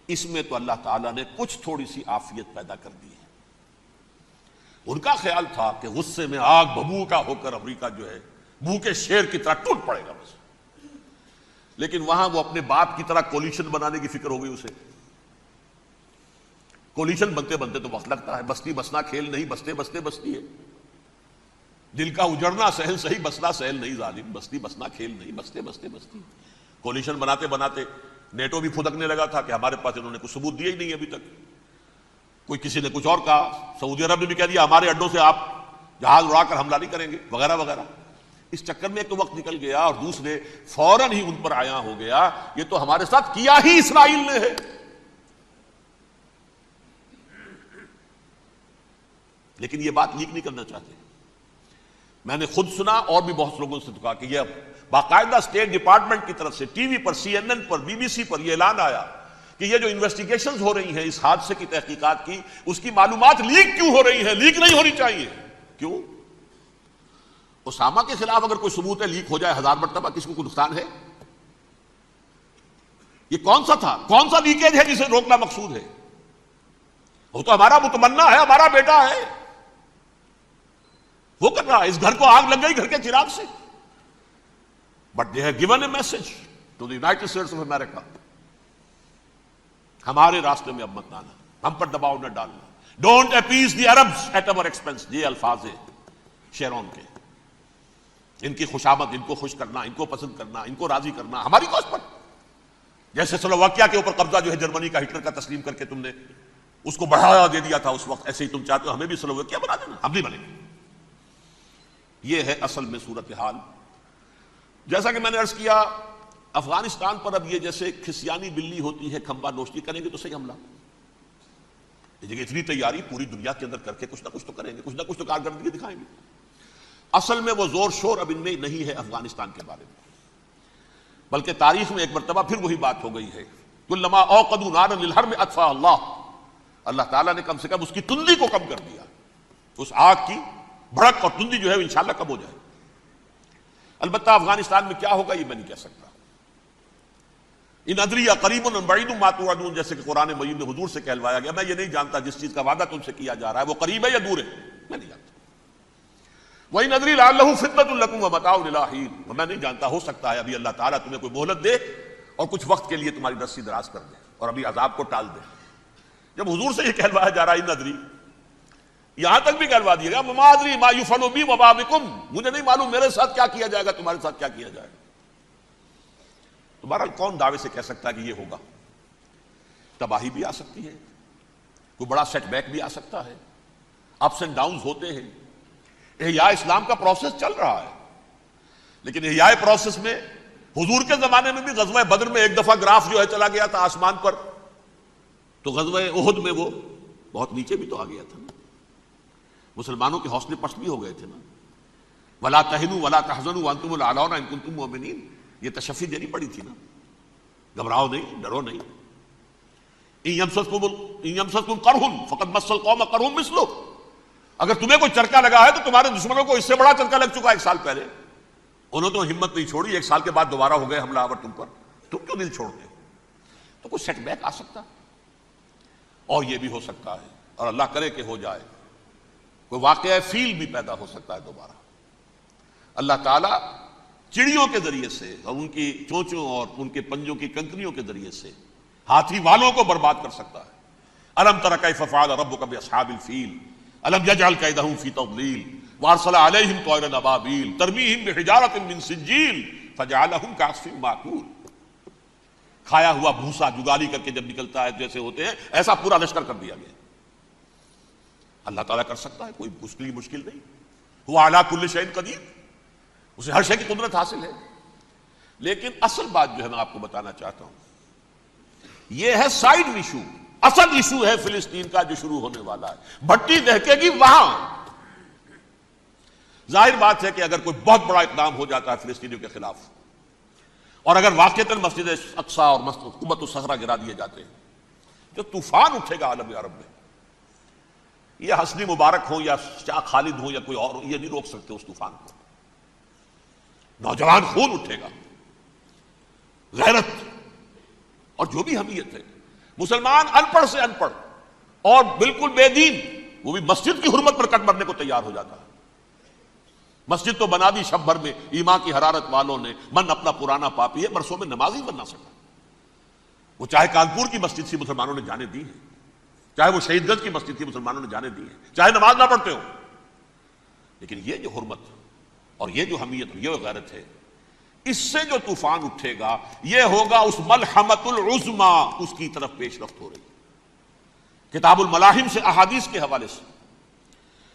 A: اس میں تو اللہ تعالیٰ نے کچھ تھوڑی سی عافیت پیدا کر دی ہے. ان کا خیال تھا کہ غصے میں آگ بھبوکا ہو کر امریکہ جو ہے بھوکے شیر کی طرح ٹوٹ پڑے گا بس. لیکن وہاں وہ اپنے باپ کی طرح کولیشن بنانے کی فکر ہو گئی اسے. کولیشن بنتے بنتے تو وقت لگتا ہے، بستی بسنا کھیل نہیں، بستے بستے بستی ہے. دل کا اجڑنا سہل صحیح، بسنا سہل نہیں ظالم، بستی بسنا کھیل نہیں، بستے بستے بستی. کولیشن بناتے بناتے نیٹو بھی پھدکنے لگا تھا کہ ہمارے پاس انہوں نے کچھ ثبوت دیا ہی نہیں ابھی تک. کوئی کسی نے کچھ اور کہا، سعودی عرب نے بھی کہہ دیا ہمارے اڈوں سے آپ جہاز اڑا کر حملہ نہیں کریں گے، وغیرہ وغیرہ. اس چکر میں ایک تو وقت نکل گیا، اور دوسرے فوراً ہی ان پر آیا ہو گیا یہ تو ہمارے ساتھ کیا ہی اسرائیل نے ہے. لیکن یہ بات لیک نہیں کرنا چاہتے. میں نے خود سنا اور بھی بہت لوگوں سے کہا کہ یہ باقاعدہ اسٹیٹ ڈپارٹمنٹ کی طرف سے ٹی وی پر، CNN پر، BBC پر یہ اعلان آیا کہ یہ جو انویسٹیگیشنز ہو رہی ہیں اس حادثے کی تحقیقات کی، اس کی معلومات لیک کیوں ہو رہی ہیں؟ لیک نہیں ہونی چاہیے. کیوں؟ اسامہ کے خلاف اگر کوئی ثبوت لیک ہو جائے 1000 مرتبہ، کسی کو کوئی نقصان ہے؟ یہ کون سا تھا، کون سا لیکیج ہے جسے روکنا مقصود ہے؟ وہ تو ہمارا متمنا ہے، ہمارا بیٹا ہے، وہ کر رہا ہے، اس گھر کو آگ لگ گئی گھر کے چراغ سے. But they have given a message to the United States of America, ہمارے راستے میں اب مت آنا، ہم پر دباؤ نہ ڈالنا. Don't appease the Arabs at our expense. یہ الفاظ ہیں شیرون کے. ان کی خوشامد، ان کو خوش کرنا، ان کو پسند کرنا، ان کو راضی کرنا ہماری کوشش پر. جیسے سلوواکیہ کے اوپر قبضہ جو ہے جرمنی کا ہٹلر کا تسلیم کر کے تم نے اس کو بڑھاوا دے دیا تھا اس وقت، ایسے ہی تم چاہتے ہو ہمیں بھی سلوواکیہ بنا دینا، ہم نہیں بنیں گے. یہ ہے اصل میں صورتحال. جیسا کہ میں نے عرض کیا، افغانستان پر اب یہ جیسے کھسیانی بلی ہوتی ہے کھمبا نوشتی، کریں گے تو صحیح حملہ. اتنی تیاری پوری دنیا کے اندر کر کے کچھ نہ کچھ تو کریں گے، کچھ نہ کچھ تو کارکردگی دکھائیں گے. اصل میں وہ زور شور اب ان میں نہیں ہے افغانستان کے بارے میں، بلکہ تاریخ میں ایک مرتبہ پھر وہی بات ہو گئی ہے. کلما اوقدوا نارا للحرب اطفاها اللہ. اللہ تعالیٰ نے کم سے کم اس کی تندی کو کم کر دیا، اس آگ کی بھڑک اور تندی جو ہے انشاءاللہ کم ہو جائے. البتہ افغانستان میں کیا ہوگا یہ میں نہیں کہہ سکتا. ان ادری قریب ام بعید ما توعدون، جیسے کہ قرآن مجید میں حضور سے کہلوایا گیا، میں یہ نہیں جانتا جس چیز کا وعدہ تم سے کیا جا رہا ہے وہ قریب ہے یا دور ہے، میں نہیں جانتا. وَإِنْ أَدْرِي لَعَلَّهُ فِتْنَةٌ لَكُمْ وَمَتَاعٌ إِلَىٰ حِينٍ. اور میں نہیں جانتا، ہو سکتا ہے ابھی اللہ تعالیٰ تمہیں کوئی مہلت دے اور کچھ وقت کے لیے تمہاری رسی دراز کر دے اور ابھی عذاب کو ٹال دے. جب حضور سے یہ کہلوایا جا رہا ہے ان ادری، یہاں تک بھی کہلوا دیے گا وَمَا أَدْرِي مَا يُفْعَلُ بِي وَمَا بِكُمْ. مجھے نہیں معلوم میرے ساتھ کیا کیا جائے گا، تمہارے ساتھ کیا کیا جائے گا. تو بہرحال کون دعوے سے کہہ سکتا ہے کہ یہ ہوگا؟ تباہی بھی آ سکتی ہے، کوئی بڑا سیٹ بیک بھی آ سکتا ہے، اپس اینڈ ڈاؤنز ہوتے ہیں. احیاء اسلام کا پروسیس چل رہا ہے، لیکن احیاء پروسیس میں حضور کے زمانے میں بھی غزوہ بدر میں ایک دفعہ گراف جو ہے چلا گیا تھا آسمان پر، تو غزوہ احد میں وہ بہت نیچے بھی تو آ گیا تھا نا. مسلمانوں کے حوصلے پست بھی ہو گئے تھے نا. وَلَا تَهِنُوا وَلَا تَحْزَنُوا وَأَنْتُمُ الْأَعْلَوْنَ إِن كُنتُم مُؤْمِنِينَ. یہ تشفی دینی پڑی تھی نا، گھبراؤ نہیں، ڈرو نہیں. إِن يَمْسَسْكُمْ قَرْحٌ فَقَدْ مَسَّ الْقَوْمَ قَرْحٌ مِثْلُهُ. اگر تمہیں کوئی چرکا لگا ہے تو تمہارے دشمنوں کو اس سے بڑا چرکا لگ چکا 1 سال پہلے. انہوں تو ہمت نہیں چھوڑی، 1 سال کے بعد دوبارہ ہو گئے حملہ آور تم پر، تم کیوں دل چھوڑتے؟ تو کوئی سیٹ بیک آ سکتا، اور یہ بھی ہو سکتا ہے، اور اللہ کرے کہ ہو جائے، کوئی واقعہ فیل بھی پیدا ہو سکتا ہے دوبارہ. اللہ تعالیٰ چڑیوں کے ذریعے سے اور ان کی چونچوں اور ان کے پنجوں کی کنکریوں کے ذریعے سے ہاتھی والوں کو برباد کر سکتا ہے. الم تر کیف فعل ربک باصحاب الفیل الم یجعل کیدہم فی تضلیل وارسل علیہم طیرا ابابیل ترمیہم بحجارۃ من سجیل فجعلہم کعصف مأکول. کھایا ہوا بھوسا جگالی کر کے جب نکلتا ہے جیسے ہوتے ہیں، ایسا پورا لشکر کر دیا گیا. اللہ تعالیٰ کر سکتا ہے، کوئی مشکل نہیں. هو علی کل شیء قدیر، اسے ہر شے کی قدرت حاصل ہے. لیکن اصل بات جو ہے میں آپ کو بتانا چاہتا ہوں، یہ ہے سائیڈ ایشو. اصل ایشو ہے فلسطین کا جو شروع ہونے والا ہے. بھٹی دہکے گی وہاں. ظاہر بات ہے کہ اگر کوئی بہت بڑا اقدام ہو جاتا ہے فلسطینیوں کے خلاف، اور اگر واقعتاً مسجد اقصیٰ اور قبۃ الصخرہ گرا دیے جاتے ہیں، جو طوفان اٹھے گا عالم عرب میں، یہ حسنی مبارک ہو یا شاہ خالد ہو یا کوئی اور ہو، یہ نہیں روک سکتے اس طوفان کو. نوجوان خون اٹھے گا، غیرت اور جو بھی حمیت ہے. مسلمان ان پڑھ سے ان پڑھ اور بالکل بے دین، وہ بھی مسجد کی حرمت پر کٹ مرنے کو تیار ہو جاتا ہے. مسجد تو بنا دی شب بھر میں ایمان کی حرارت والوں نے، من اپنا پرانا پاپی ہے، برسوں میں نماز ہی بن نہ سکا. وہ چاہے کانپور کی مسجد سے مسلمانوں نے جانے دی ہے، چاہے وہ شہید گنج کی مسجد تھی مسلمانوں نے جانے دی ہے، چاہے نماز نہ پڑھتے ہو. لیکن یہ جو حرمت اور یہ جو حمیت اور یہ غیرت ہے، اس سے جو طوفان اٹھے گا یہ ہوگا اس ملحمۃ العظما، اس کی طرف پیش رفت ہو رہی. کتاب الملاحم سے احادیث کے حوالے سے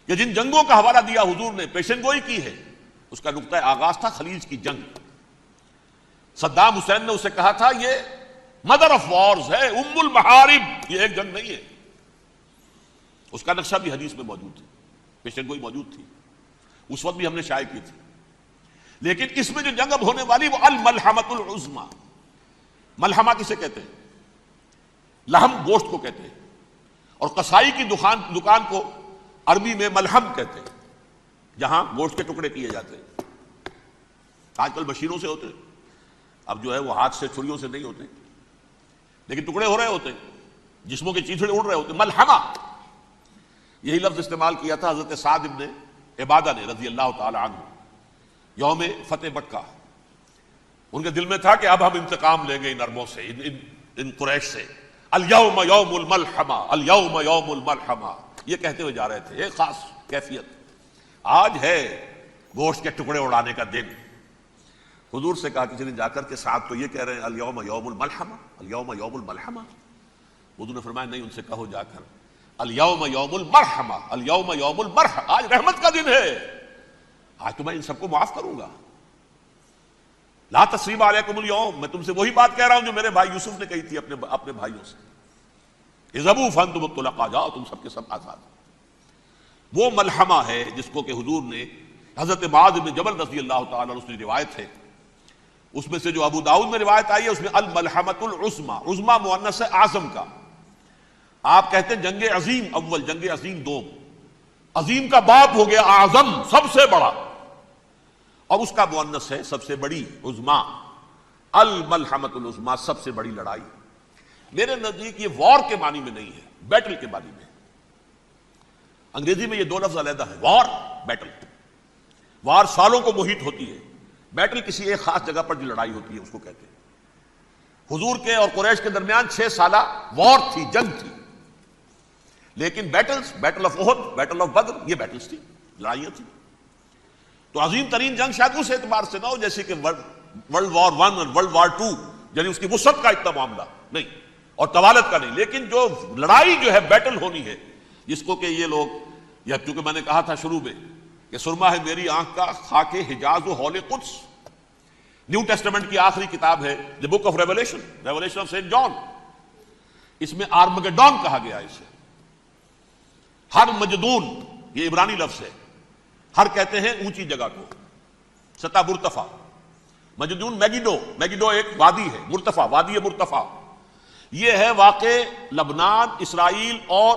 A: یہ جن جنگوں کا حوالہ دیا حضور نے، پیشن گوئی کی ہے، اس کا نقطہ آغاز تھا خلیج کی جنگ. صدام حسین نے اسے کہا تھا یہ مدر آف وارز ہے، ام المحارب، یہ ایک جنگ نہیں ہے. اس کا نقشہ بھی حدیث میں موجود ہے، پیشن گوئی موجود تھی، اس وقت بھی ہم نے شائع کی تھی. لیکن اس میں جو جنگ اب ہونے والی وہ الملحمۃ العظما. ملحمہ کسے کہتے ہیں؟ لحم گوشت کو کہتے ہیں، اور قصائی کی دکان کو عربی میں ملحم کہتے ہیں. جہاں گوشت کے ٹکڑے کیے جاتے ہیں. آج کل مشینوں سے ہوتے ہیں، اب جو ہے وہ ہاتھ سے چھریوں سے نہیں ہوتے، لیکن ٹکڑے ہو رہے ہوتے ہیں، جسموں کے چیتھڑے اڑ رہے ہوتے ہیں. ملحمہ، یہی لفظ استعمال کیا تھا حضرت سعد ابن عبادہ نے رضی اللہ تعالی عنہ یوم فتح مکہ. ان کے دل میں تھا کہ اب ہم انتقام لیں گے ان عربوں سے، ان قریش سے. الیوم یوم الملحمہ، الیوم یوم الملحمہ، یہ کہتے ہوئے جا رہے تھے. ایک خاص کیفیت، آج ہے گوشت کے ٹکڑے اڑانے کا دن. حضور سے کہا کسی نے جا کر کے سعد تو یہ کہہ رہے ہیں الیوم یوم الملحمہ، الیوم یوم الملحمہ. حضور نے فرمایا نہیں، ان سے کہو جا کر الیوم یوم المرحمہ، الیوم یوم المرحمہ، آج رحمت کا دن ہے، آج تو میں ان سب کو معاف کروں گا. لا تثریب علیکم اليوم، میں تم سے وہی بات کہہ رہا ہوں جو میرے بھائی یوسف نے کہی تھی اپنے بھائیوں سے. اذهبوا فانتم الطلقاء، جاؤ تم سب کے سب آزاد. وہ ملحمہ ہے جس کو کہ حضور نے حضرت معاذ بن جبل رضی اللہ تعالیٰ عنہ سے روایت ہے، اس میں سے جو ابو داؤد میں روایت آئی ہے اس میں الملحمۃ العظمی، عظمی مؤنث ہے اعظم کا. آپ کہتے ہیں جنگ عظیم اول، جنگ عظیم دوم. عظیم کا باپ ہو گیا اعظم، سب سے بڑا، اور اس کا مؤنث ہے سب سے بڑی، عظمی. الملحمۃ العظمی، سب سے بڑی لڑائی. میرے نزدیک یہ وار کے معنی میں نہیں ہے، بیٹل کے معنی میں. انگریزی میں یہ دو لفظ علیحدہ ہے، وار، بیٹل. وار سالوں کو محیط ہوتی ہے، بیٹل کسی ایک خاص جگہ پر جو لڑائی ہوتی ہے اس کو کہتے ہیں. حضور کے اور قریش کے درمیان 6 سالہ وار تھی، جنگ تھی. لیکن battles, battle of Uhud, battle of Badr, یہ بیٹلز تھی، لڑائیاں تھیں. تو عظیم ترین جنگ شاید اس اعتبار سے نہ ہو جیسے کہ ورلڈ وار 1 اور ورلڈ وار 2، یعنی اس کی وسعت کا اتنا معاملہ نہیں اور طوالت کا نہیں. لیکن جو لڑائی جو ہے بیٹل ہونی ہے، جس کو کہ یہ لوگ، یا چونکہ میں نے کہا تھا شروع میں کہ سرما ہے میری آنکھ کا خاک حجاز و حول قدس. نیو ٹیسٹمنٹ کی آخری کتاب ہے the book of Revelation, Revelation of Saint John. اس میں آرمگڈون کہا گیا ہے اسے. ہر مجدون، یہ عبرانی لفظ ہے. ہر کہتے ہیں اونچی جگہ کو، سطح مرتفع. مجدون میگیڈو، میگیڈو ایک وادی ہے، مرتفع، وادی مرتفع. یہ ہے واقع لبنان، اسرائیل اور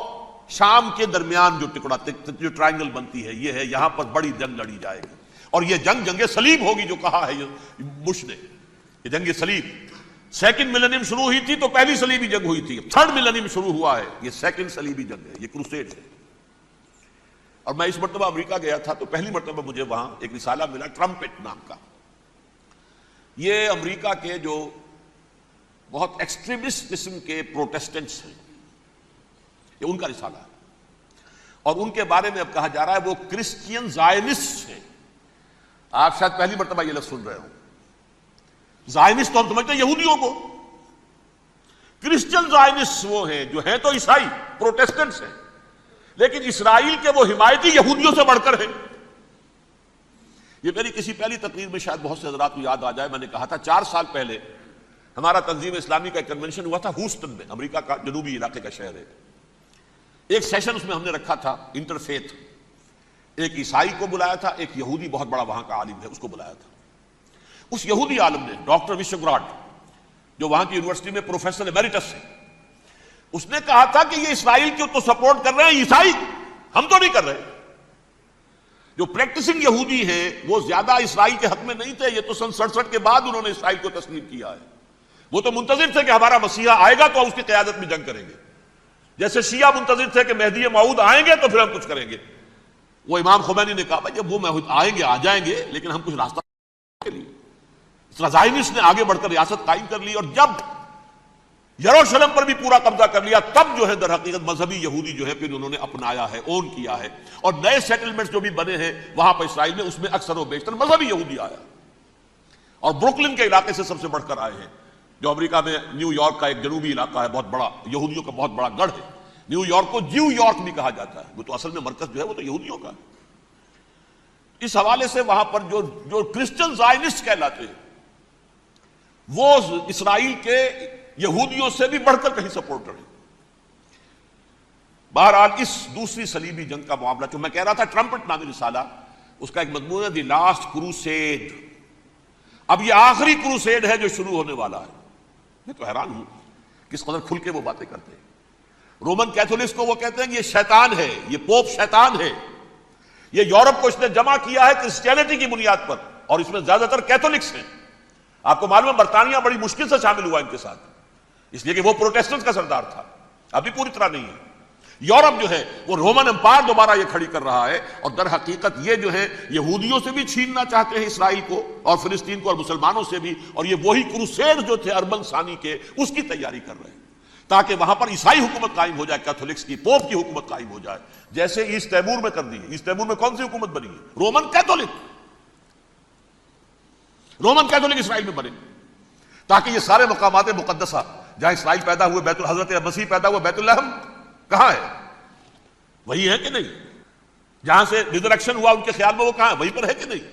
A: شام کے درمیان جو ٹکڑا، جو ٹرائنگل بنتی ہے، یہ ہے. یہاں پر بڑی جنگ لڑی جائے گی، اور یہ جنگ جنگ صلیب ہوگی جو کہا ہے بش نے. یہ جنگ صلیب سیکنڈ ملینیم شروع ہوئی تھی تو پہلی صلیبی جنگ ہوئی تھی. تھرڈ ملینیم شروع ہوا ہے، یہ سیکنڈ صلیبی جنگ ہے، یہ کروسیڈ ہے. اور میں اس مرتبہ امریکہ گیا تھا تو پہلی مرتبہ مجھے وہاں ایک رسالہ ملا ٹرمپٹ نام کا. یہ امریکہ کے جو بہت ایکسٹریمسٹ قسم کے پروٹیسٹنٹس ہیں، یہ ان کا رسالہ ہے. اور ان کے بارے میں اب کہا جا رہا ہے وہ کرسچین زائنسٹ ہیں. آپ شاید پہلی مرتبہ یہ لفظ سن رہے ہو. زائنسٹ تو ہم سمجھتے ہیں یہودیوں کو، کرسچین زائنسٹ وہ ہیں جو ہیں تو عیسائی پروٹیسٹنٹس ہیں، لیکن اسرائیل کے وہ حمایتی یہودیوں سے بڑھ کر ہیں. یہ میری کسی پہلی تقریر میں شاید بہت سے حضرات کو یاد آ جائے، میں نے کہا تھا 4 سال پہلے ہمارا تنظیم اسلامی کا ایک کنونشن ہوا تھا ہیوسٹن میں، امریکہ کا جنوبی علاقے کا شہر ہے. ایک سیشن اس میں ہم نے رکھا تھا انٹرفیتھ. ایک عیسائی کو بلایا تھا، ایک یہودی بہت بڑا وہاں کا عالم ہے اس کو بلایا تھا. اس یہودی عالم نے ڈاکٹر وشوگراڈ، جو وہاں کی یونیورسٹی میں پروفیسر ایمیریٹس ہے، اس نے کہا تھا کہ یہ اسرائیل کو تو سپورٹ کر رہے ہیں عیسائی، ہم تو نہیں کر رہے. جو پریکٹسنگ یہودی ہیں وہ زیادہ اسرائیل کے حق میں نہیں تھے. یہ تو سن 67 کے بعد انہوں نے اسرائیل کو تسلیم کیا ہے. وہ تو منتظر تھے کہ ہمارا مسیحا آئے گا تو اس کی قیادت میں جنگ کریں گے، جیسے شیعہ منتظر تھے کہ مہدی موعود آئیں گے تو پھر ہم کچھ کریں گے. وہ امام خمینی نے کہا جب وہ آئیں گے آ جائیں گے، لیکن ہم کچھ راستہ کے لیے. زائنسٹ نے آگے بڑھ کر ریاست قائم کر لی، اور جب یروشلم پر بھی پورا قبضہ کر لیا تب جو ہے در حقیقت مذہبی یہودی جو ہے پھر انہوں نے اپنایا ہے، اون کیا ہے. اور نئے سیٹلمنٹس جو بھی بنے ہیں وہاں پر اسرائیل میں، اس میں اکثر و بیشتر مذہبی یہودی آیا، اور بروکلن کے علاقے سے سب سے بڑھ کر آئے ہیں. جو امریکہ میں نیو یارک کا ایک جنوبی علاقہ ہے، بہت بڑا یہودیوں کا بہت بڑا گڑھ ہے. نیو یارک کو جیو یارک بھی کہا جاتا ہے، وہ تو اصل میں مرکز جو ہے وہ تو یہودیوں کا ہے. اس حوالے سے وہاں پر جو کرسچن زائنسٹ کہلاتے ہیں وہ اسرائیل کے یہودیوں سے بھی بڑھ کر کہیں سپورٹر ہیں. بہرحال اس دوسری صلیبی جنگ کا معاملہ جو میں کہہ رہا تھا، ٹرمپٹ نامی رسالہ، اس کا ایک مضمون ہے دی لاسٹ کروسیڈ. اب یہ آخری کروسیڈ ہے جو شروع ہونے والا ہے. میں تو حیران ہوں کس قدر کھل کے وہ باتیں کرتے ہیں. رومن کیتھولکس کو وہ کہتے ہیں کہ یہ شیطان ہے، یہ پوپ شیطان ہے، یہ یورپ کو اس نے جمع کیا ہے کرسچینٹی کی بنیاد پر، اور اس میں زیادہ تر کیتھولکس ہیں۔ آپ کو معلوم ہے برطانیہ بڑی مشکل سے شامل ہوا ان کے ساتھ، اس لیے کہ وہ پروٹیسٹنٹ کا سردار تھا، ابھی پوری طرح نہیں ہے۔ یورپ جو ہے وہ رومن امپائر دوبارہ یہ کھڑی کر رہا ہے، اور در حقیقت یہ جو ہے یہودیوں سے بھی چھیننا چاہتے ہیں اسرائیل کو اور فلسطین کو، اور مسلمانوں سے بھی، اور یہ وہی کروسیڈ جو تھے اربن ثانی کے، اس کی تیاری کر رہے ہیں تاکہ وہاں پر عیسائی حکومت قائم ہو جائے، کیتھولکس کی، پوپ کی حکومت قائم ہو جائے، جیسے ایسٹ تیمور میں کر دی ہے۔ ایسٹ تیمور میں کون سی حکومت بنی ہے؟ رومن کیتھولک اسرائیل میں بنے، تاکہ یہ سارے مقامات مقدسہ جہاں اسرائیل پیدا ہوئے، بیت حضرت مسیح پیدا ہوئے، بیت الحم کہاں ہے؟ وہی ہے کہ نہیں؟ جہاں سے ریزریکشن ہوا ان کے خیال میں وہ کہاں ہے؟ وہیں پر ہے کہ نہیں؟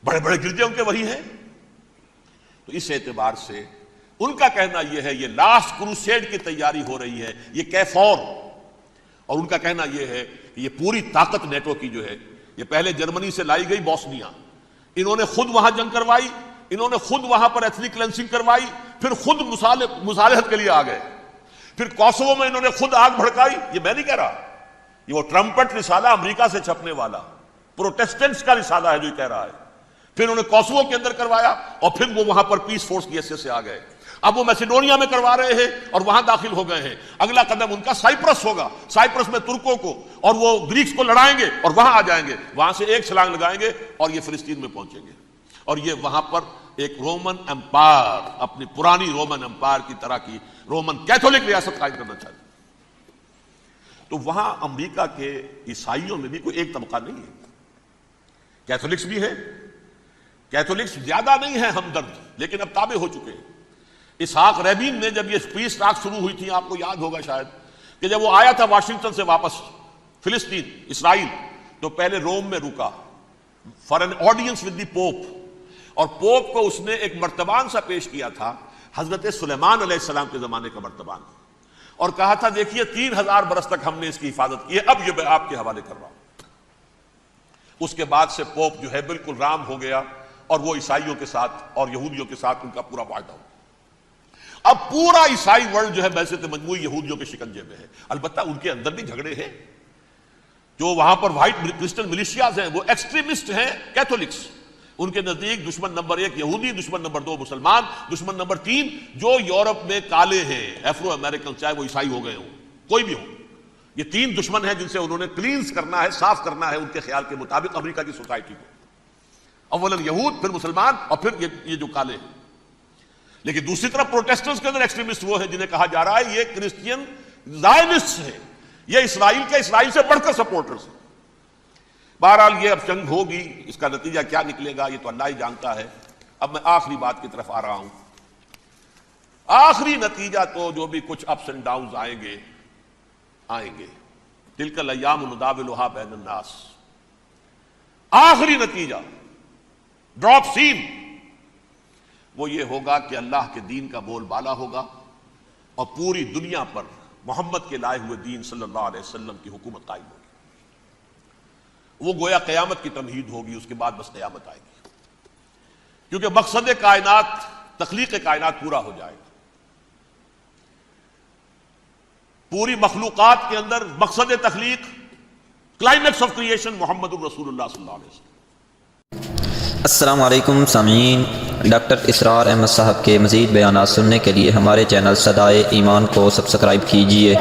A: بڑے بڑے گرجے ان کے وہی ہیں۔ تو اس اعتبار سے ان کا کہنا یہ ہے، یہ لاسٹ کروسیڈ کی تیاری ہو رہی ہے، یہ کیفور، اور ان کا کہنا یہ ہے کہ یہ پوری طاقت نیٹو کی جو ہے، یہ پہلے جرمنی سے لائی گئی بوسنیا، انہوں نے خود وہاں جنگ کروائی، انہوں نے خود وہاں پر ایتھنک کلینسنگ کروائی، پھر خود مصالحت کے لیے آ گئے، پھر کوسوو میں انہوں نے خود آگ بھڑکائی۔ یہ میں نہیں کہہ رہا، یہ وہ ٹرمپٹ رسالہ امریکہ سے چھپنے والا پروٹیسٹنٹس کا رسالہ ہے جو یہ کہہ رہا ہے۔ پھر انہوں نے کوسوو کے اندر کروایا، اور پھر وہ وہاں پر پیس فورس کی حیثیت سے آ گئے۔ اب وہ میسیڈونیا میں کروا رہے ہیں اور وہاں داخل ہو گئے ہیں۔ اگلا قدم ان کا سائپرس ہوگا، سائپرس میں ترکوں کو اور وہ گریکس کو لڑائیں گے اور وہاں آ جائیں گے، وہاں سے ایک چھلانگ لگائیں گے اور یہ فلسطین میں پہنچیں گے، اور یہ وہاں پر ایک رومن امپائر، اپنی پرانی رومن امپائر کی طرح کی رومن کیتھولک ریاست قائم کرنا چاہتے ہیں۔ تو وہاں امریکہ کے عیسائیوں میں بھی کوئی ایک طبقہ نہیں ہے، کیتھولکس بھی ہے، کیتھولکس زیادہ نہیں ہے ہمدرد، لیکن اب تابع ہو چکے ہیں۔ اسحاق ریبین نے جب یہ پیس ٹاک شروع ہوئی تھی، آپ کو یاد ہوگا شاید، کہ جب وہ آیا تھا واشنگٹن سے واپس فلسطین اسرائیل، تو پہلے روم میں رکا for an audience with the Pope, اور پوپ کو اس نے ایک مرتبان سا پیش کیا تھا، حضرت سلیمان علیہ السلام کے زمانے کا مرتبان، اور کہا تھا دیکھیے 3000 برس تک ہم نے اس کی حفاظت کی ہے، اب یہ میں آپ کے حوالے کر رہا ہوں۔ اس کے بعد سے پوپ جو ہے بالکل رام ہو گیا، اور وہ عیسائیوں کے ساتھ اور یہودیوں کے ساتھ ان کا پورا معاہدہ ہو۔ اب پورا عیسائی ورلڈ جو ہے ویسے تو مجموعی یہودیوں کے شکنجے میں ہے، البتہ ان کے اندر بھی جھگڑے ہیں، جو وہاں پر وائٹ کرسچن ملیشیاز ہیں وہ ایکسٹریمسٹ ہیں کیتھولکس، ان کے نزدیک دشمن نمبر 1 یہودی، دشمن نمبر 2 مسلمان، دشمن نمبر 3 جو یورپ میں کالے ہیں، ایفرو امریکن، چاہے وہ عیسائی ہو گئے ہوں، کوئی بھی ہو، یہ 3 دشمن ہیں جن سے انہوں نے کلینز کرنا ہے، صاف کرنا ہے ان کے خیال کے مطابق امریکہ کی سوسائٹی کو، اولاً یہود، پھر مسلمان، اور پھر یہ جو کالے ہیں۔ لیکن دوسری طرف پروٹیسٹنٹس کے اندر ایکسٹریمسٹ وہ ہیں جنہیں کہا جا رہا ہے یہ کرسچین زائنسٹ ہیں، یہ اسرائیل سے بڑھ کر سپورٹرز ہیں۔ بہرحال یہ اب جنگ ہوگی، اس کا نتیجہ کیا نکلے گا یہ تو اللہ ہی جانتا ہے۔ اب میں آخری بات کی طرف آ رہا ہوں۔ آخری نتیجہ تو جو بھی کچھ اپس اینڈ ڈاؤنز آئیں گے، تلک الایام نداولھا بین الناس، آخری نتیجہ ڈراپ سین وہ یہ ہوگا کہ اللہ کے دین کا بول بالا ہوگا، اور پوری دنیا پر محمد کے لائے ہوئے دین صلی اللہ علیہ وسلم کی حکومت قائم ہوگی۔ وہ گویا قیامت کی تمہید ہوگی، اس کے بعد بس قیامت آئے گی، کیونکہ مقصد کائنات، تخلیق کائنات پورا ہو جائے گا۔ پوری مخلوقات کے اندر مقصد تخلیق، کلائمیکس آف کریشن محمد الرسول اللہ صلی اللہ علیہ وسلم۔
B: السلام علیکم سامعین، ڈاکٹر اسرار احمد صاحب کے مزید بیانات سننے کے لیے ہمارے چینل صدائے ایمان کو سبسکرائب کیجیے۔